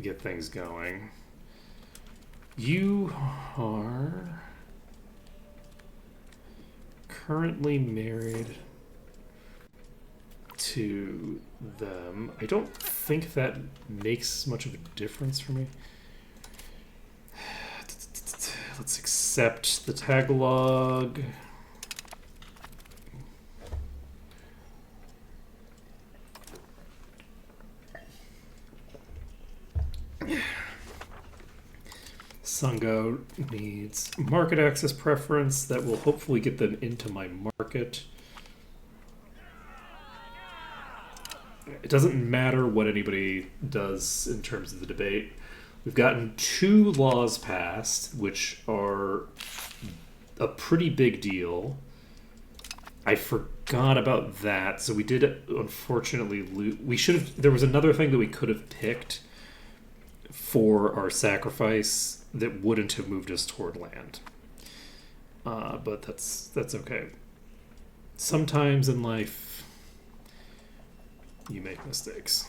get things going. You are currently married to them. I don't think that makes much of a difference for me. Let's accept the Tagalog. Sungo needs market access preference. That will hopefully get them into my market. It doesn't matter what anybody does in terms of the debate. We've gotten 2 laws passed, which are a pretty big deal. I forgot about that, so we did unfortunately lose. We should have. There was another thing that we could have picked for our sacrifice that wouldn't have moved us toward land. But that's okay. Sometimes in life, you make mistakes.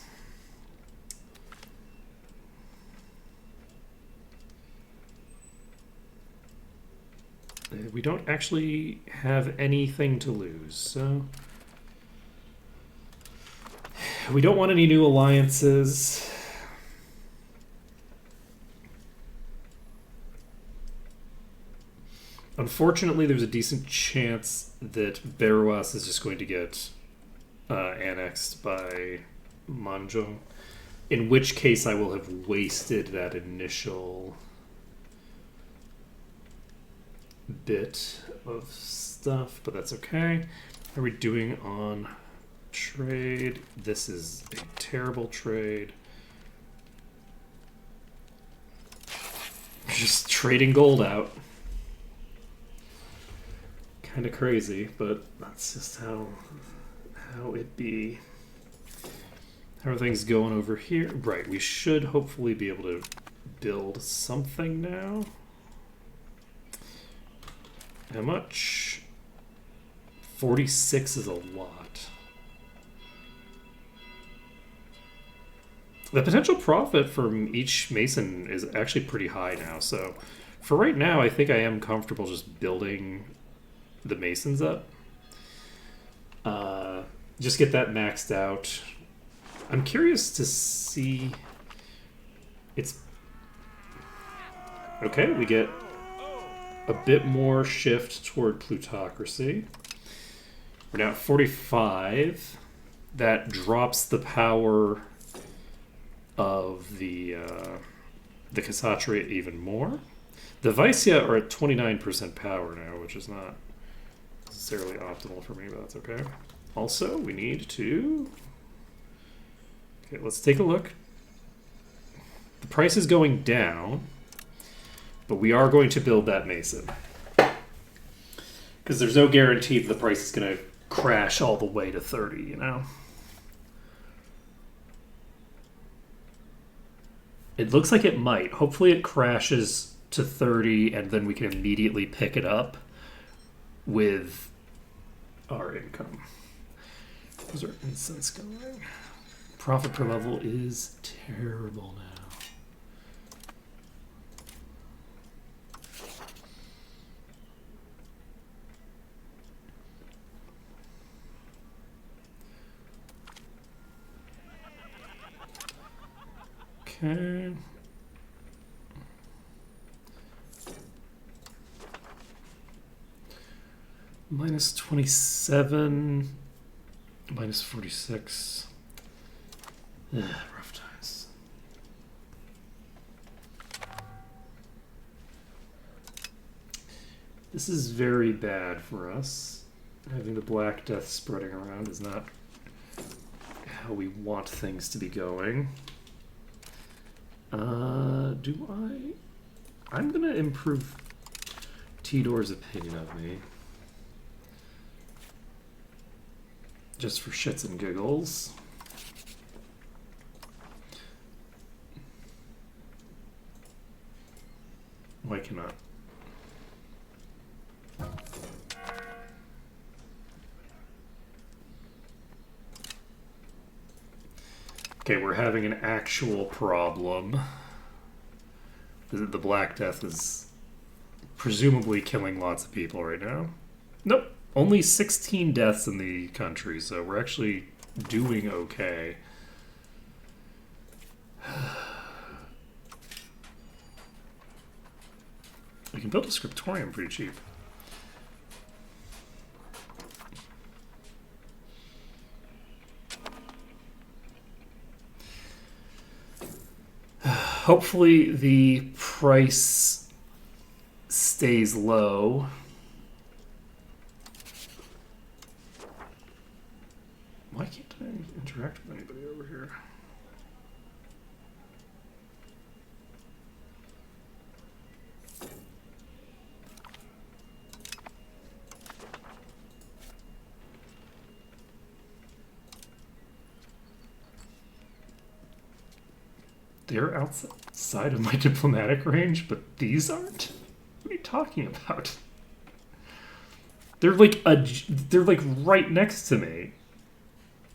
We don't actually have anything to lose, so we don't want any new alliances. Unfortunately, there's a decent chance that Beruas is just going to get annexed by Manjung, in which case I will have wasted that initial bit of stuff, but that's okay. How are we doing on trade? This is a terrible trade. Just trading gold out. Kind of crazy, but that's just how it be. How are things going over here? Right, we should hopefully be able to build something now. How much? 46 is a lot. The potential profit from each mason is actually pretty high now, so for right now I think I am comfortable just building the masons up. Just get that maxed out. I'm curious to see. It's okay. We get a bit more shift toward plutocracy. We're now at 45. That drops the power of the Kshatriya even more. The Vaisya are at 29% power now, which is not necessarily optimal for me, but that's okay. Also, we need to... Okay, let's take a look. The price is going down, but we are going to build that mason. Because there's no guarantee that the price is going to crash all the way to 30, you know? It looks like it might. Hopefully it crashes to 30 and then we can immediately pick it up with our income. How's our incense going? Profit per level is terrible now. Okay. Minus 27, minus 46. Rough times. This is very bad for us. Having the Black Death spreading around is not how we want things to be going. I'm gonna improve Tidor's opinion of me. Just for shits and giggles. Why cannot? Okay, we're having an actual problem. The Black Death is presumably killing lots of people right now. Nope. Only 16 deaths in the country, so we're actually doing okay. We can build a scriptorium pretty cheap. Hopefully the price stays low. Why can't I interact with anybody over here? They're outside of my diplomatic range, but these aren't? What are you talking about? They're like right next to me.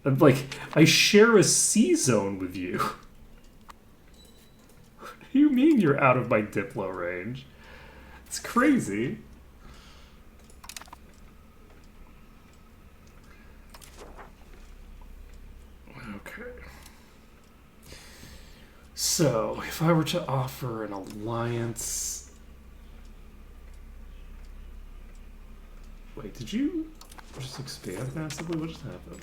I'm like, I share a C zone with you. What do you mean you're out of my diplo range? It's crazy. Okay. So, if I were to offer an alliance... Wait, did you just expand massively? What just happened?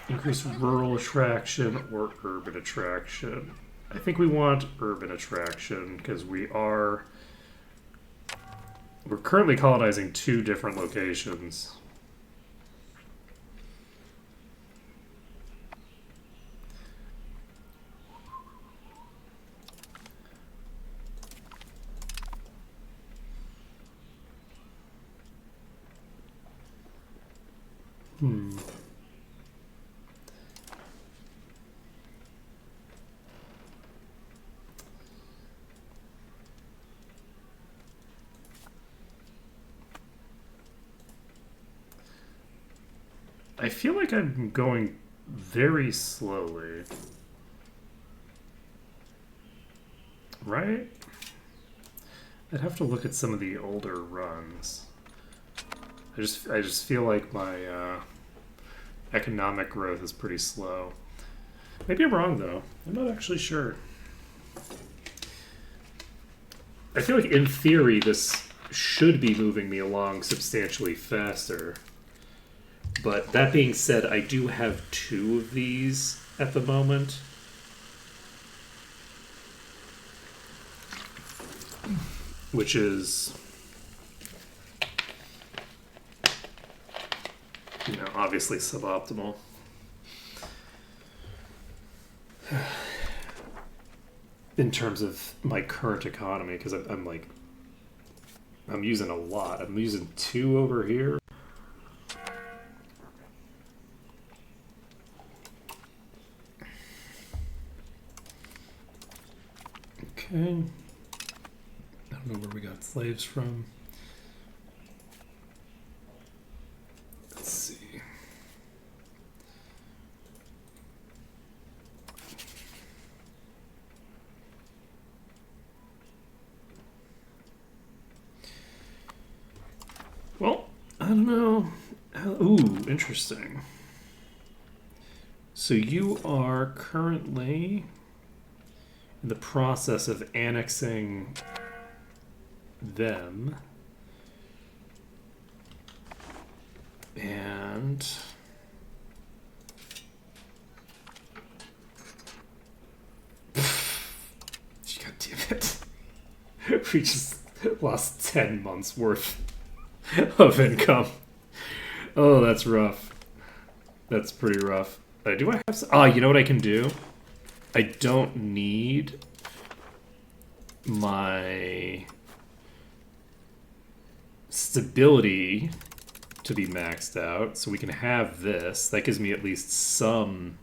Increase rural attraction or urban attraction. I think we want urban attraction because we're currently colonizing 2 different locations. I feel like I'm going very slowly. Right? I'd have to look at some of the older runs. I just feel like my economic growth is pretty slow. Maybe I'm wrong though. I'm not actually sure. I feel like in theory this should be moving me along substantially faster. But that being said, I do have 2 of these at the moment. Which is, obviously suboptimal. In terms of my current economy, because I'm using a lot. I'm using 2 over here. Okay. I don't know where we got slaves from. Let's see. Well, I don't know. Ooh, interesting. So you are currently in the process of annexing them. And God damn it. We just lost 10 months worth of income. Oh, that's rough. That's pretty rough. Do I have some? You know what I can do? I don't need my stability to be maxed out, so we can have this. That gives me at least some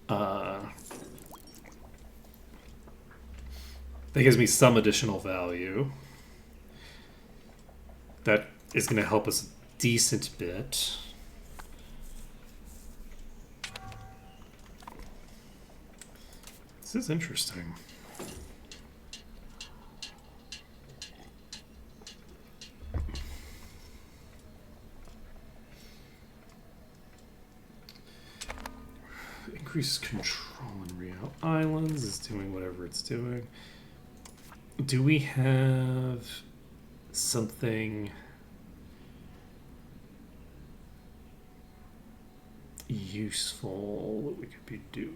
that gives me some additional value. That is going to help us a decent bit. This is interesting. increase control in Real Islands is doing whatever it's doing. Do we have something useful that we could be doing?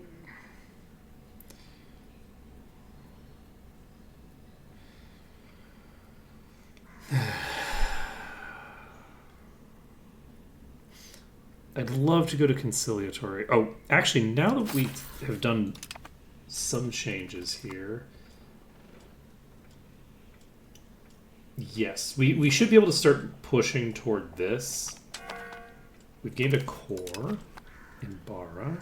I'd love to go to conciliatory. Oh, actually, now that we have done some changes here, yes, we should be able to start pushing toward this. We've gained a core in Bara.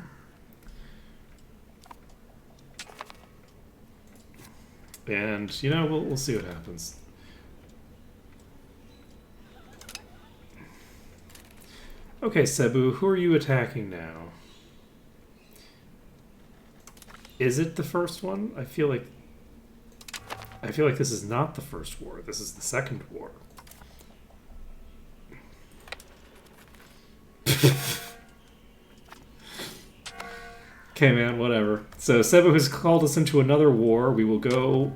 And, you know, we'll see what happens. Okay, Cebu, who are you attacking now? Is it the first one? I feel like this is not the first war. This is the second war. Okay, man, whatever. So Cebu has called us into another war. We will go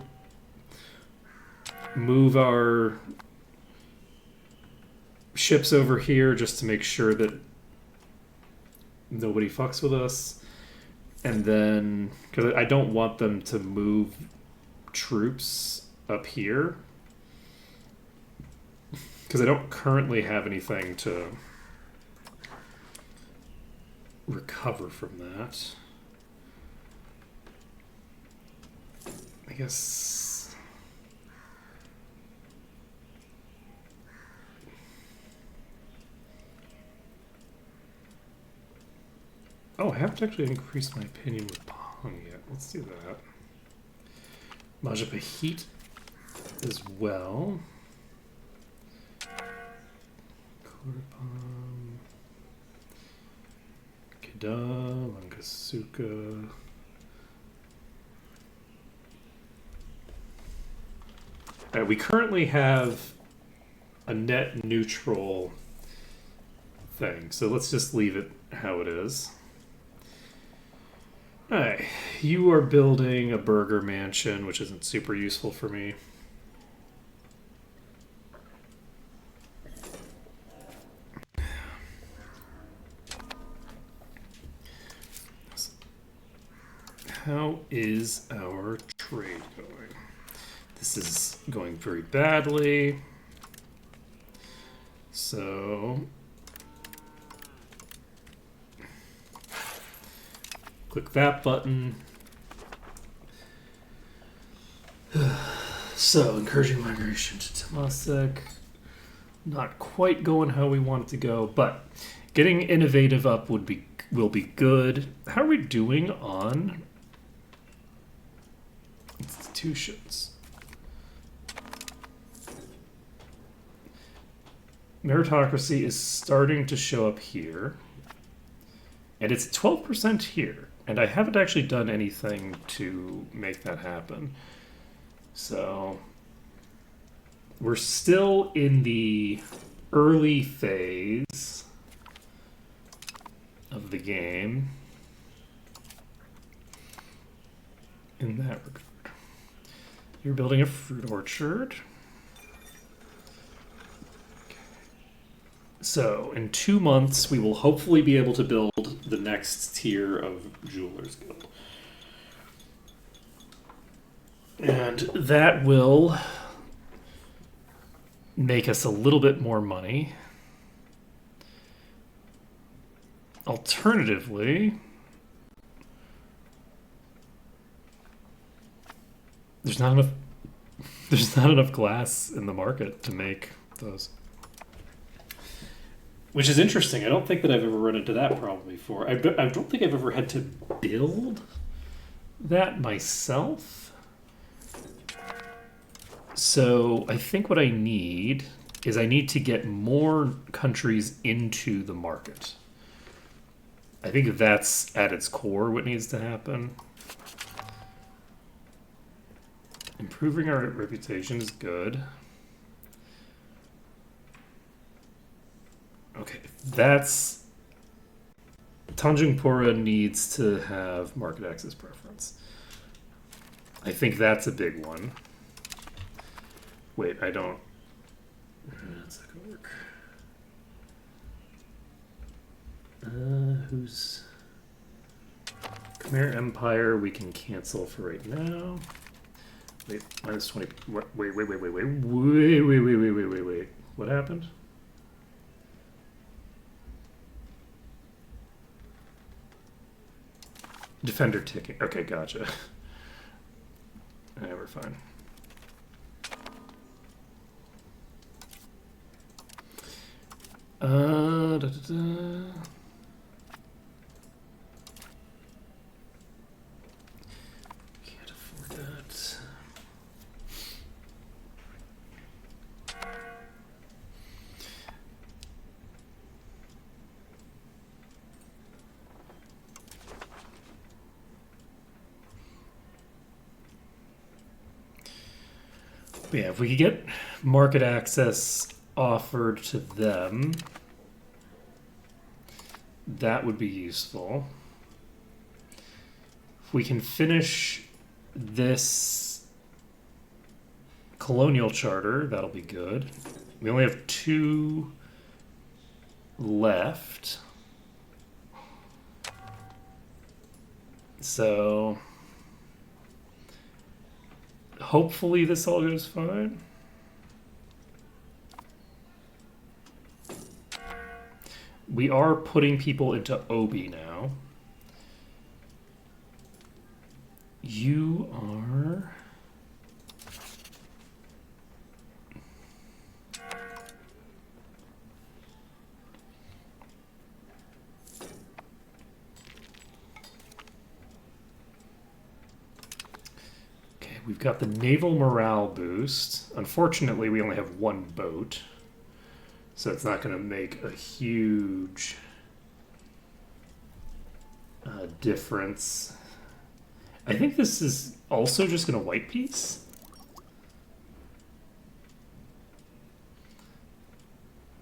move our ships over here just to make sure that nobody fucks with us. And then, because I don't want them to move troops up here. Because I don't currently have anything to recover from that. I guess... Oh, I haven't actually increased my opinion with Pong yet. Let's do that. Majapahit as well. Korpam. Keda, Langasuka. We currently have a net neutral thing, so let's just leave it how it is. Alright, you are building a burger mansion, which isn't super useful for me. How is our trade going? This is going very badly. So... click that button. So, encouraging migration to Temasek. Not quite going how we want it to go, but getting innovative up will be good. How are we doing on institutions? Meritocracy is starting to show up here. And it's 12% here. And I haven't actually done anything to make that happen. So we're still in the early phase of the game in that regard. You're building a fruit orchard. So, in 2 months, we will hopefully be able to build the next tier of Jeweler's Guild. And that will make us a little bit more money. Alternatively, there's not enough glass in the market to make those. Which is interesting. I don't think that I've ever run into that problem before. I don't think I've ever had to build that myself. So I think what I need is I need to get more countries into the market. I think that's at its core what needs to happen. Improving our reputation is good. Okay, that's Tanjungpura needs to have market access preference. I think that's a big one. Wait, I don't. That's not gonna work. Who's Khmer Empire? We can cancel for right now. Wait, minus 20. Wait. What happened? Defender ticking. Okay, gotcha. Yeah, we're fine. Can't afford that. But yeah, if we could get market access offered to them, that would be useful. If we can finish this colonial charter, that'll be good. We only have 2 left. So hopefully this all goes fine. We are putting people into Obi now. You are... Okay, we've got the naval morale boost. Unfortunately, we only have 1 boat. So it's not going to make a huge difference. I think this is also just going to white piece.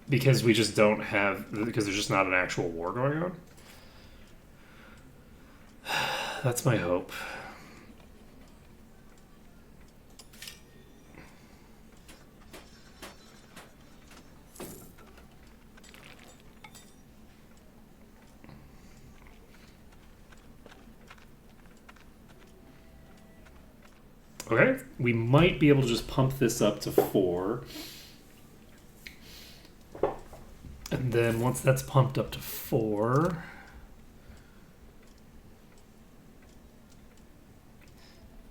Because we just don't have, because there's just not an actual war going on. That's my hope. Okay, we might be able to just pump this up to 4. And then once that's pumped up to 4,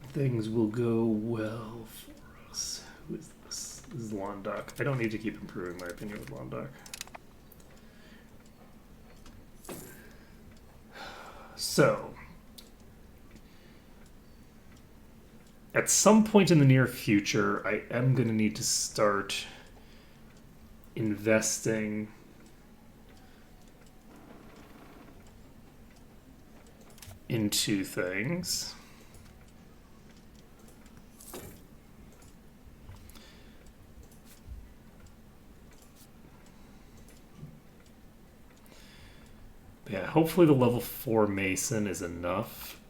things will go well for us. Who is this? This is Londoc. I don't need to keep improving my opinion with Londoc. So, at some point in the near future, I am going to need to start investing into things. Yeah, hopefully the level 4 Mason is enough.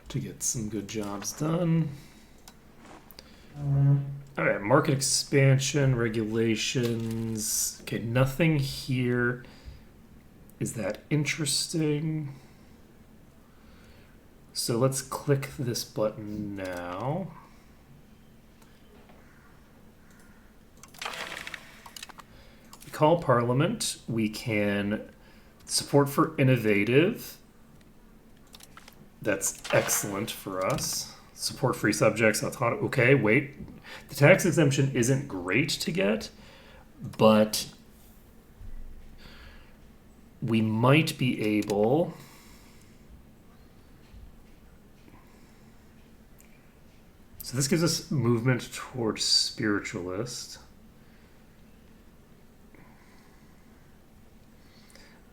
To get some good jobs done. All right, market expansion, regulations. Okay, nothing here is that interesting. So let's click this button now. We call Parliament. We can support for innovative. That's excellent for us. Support free subjects, autonomy. Okay, wait. The tax exemption isn't great to get, but we might be able... So this gives us movement towards spiritualist.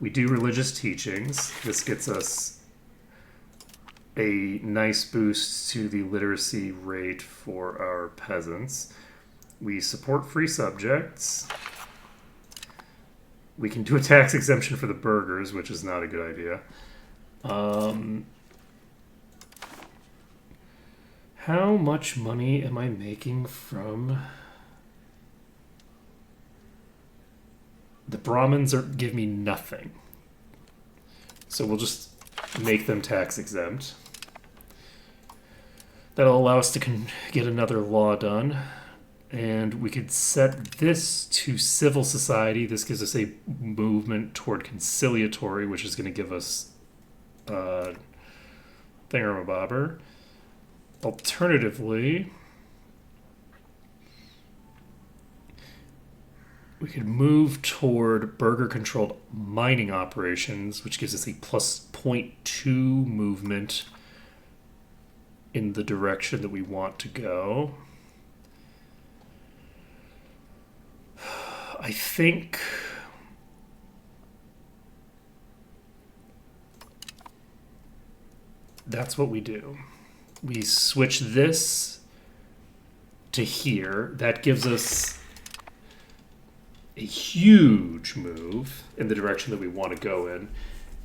We do religious teachings. This gets us a nice boost to the literacy rate for our peasants. We support free subjects. We can do a tax exemption for the burghers, which is not a good idea. How much money am I making from... The Brahmins give me nothing. So we'll just make them tax exempt. That'll allow us to get another law done. And we could set this to civil society. This gives us a movement toward conciliatory, which is going to give us thingamabobber. Alternatively, we could move toward burgher-controlled mining operations, which gives us a plus 0.2 movement in the direction that we want to go. I think that's what we do. We switch this to here. That gives us a huge move in the direction that we want to go in.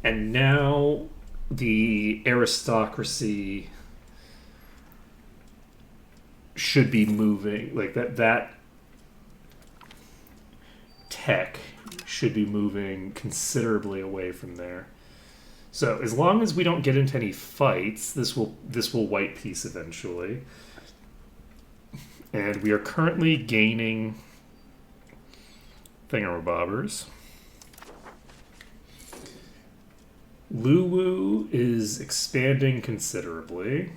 And now the aristocracy should be moving, like that tech should be moving considerably away from there. So as long as we don't get into any fights, this will white peace eventually. And we are currently gaining thingamabobbers. Luwu is expanding considerably.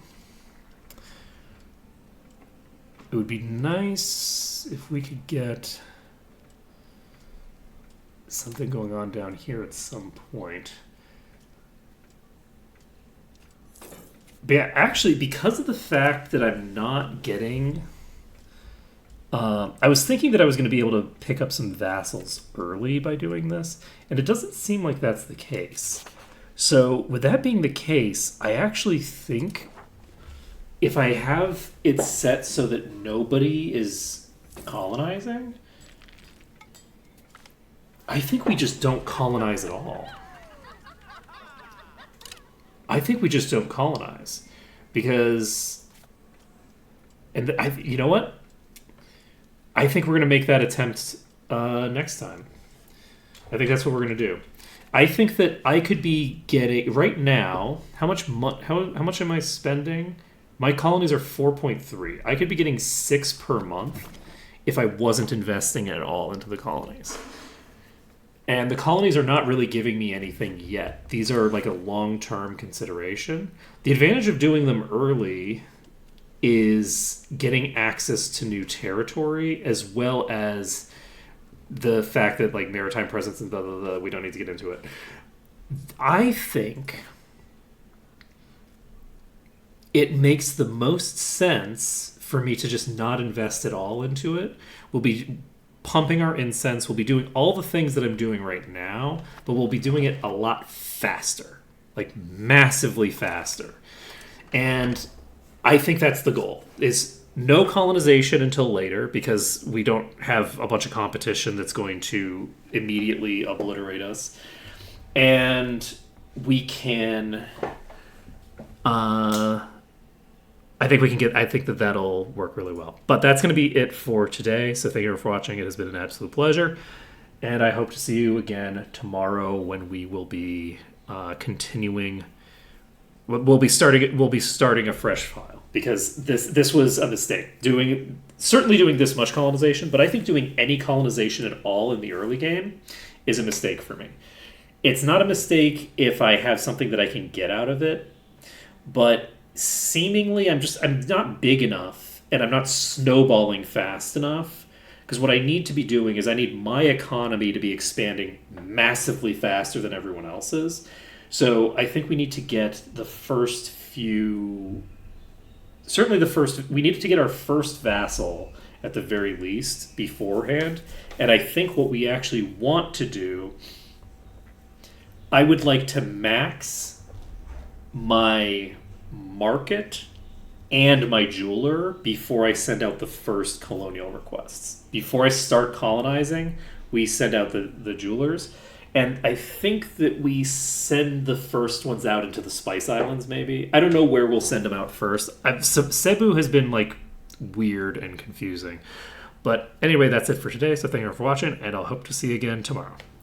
It would be nice if we could get something going on down here at some point. But yeah, actually, because of the fact that I'm not getting... I was thinking that I was going to be able to pick up some vassals early by doing this, and it doesn't seem like that's the case. So, with that being the case, I actually think if I have it set so that nobody is colonizing, I think we just don't colonize at all. I think we just don't colonize. Because... And you know what? I think we're going to make that attempt next time. I think that's what we're going to do. I think that I could be getting... Right now, how much am I spending? My colonies are 4.3. I could be getting 6 per month if I wasn't investing at all into the colonies. And the colonies are not really giving me anything yet. These are like a long-term consideration. The advantage of doing them early is getting access to new territory, as well as the fact that like maritime presence and blah, blah, blah, we don't need to get into it. I think it makes the most sense for me to just not invest at all into it. We'll be pumping our incense. We'll be doing all the things that I'm doing right now, but we'll be doing it a lot faster, like massively faster. And I think that's the goal, is no colonization until later, because we don't have a bunch of competition that's going to immediately obliterate us. And we can... I think that'll work really well. But that's going to be it for today. So thank you for watching. It has been an absolute pleasure. And I hope to see you again tomorrow when we will be continuing. We'll be starting a fresh file, because this was a mistake. Certainly doing this much colonization, but I think doing any colonization at all in the early game is a mistake for me. It's not a mistake if I have something that I can get out of it, but seemingly I'm not big enough, and I'm not snowballing fast enough, because what I need to be doing is I need my economy to be expanding massively faster than everyone else's. So I think we need to get we need to get our first vassal at the very least beforehand. And I think what we actually want to do, I would like to max my market and my jeweler before I send out the first colonial requests. Before I start colonizing, we send out the jewelers. And I think that we send the first ones out into the Spice Islands, maybe. I don't know where we'll send them out first. Cebu has been, like, weird and confusing. But anyway, that's it for today. So thank you for watching, and I'll hope to see you again tomorrow.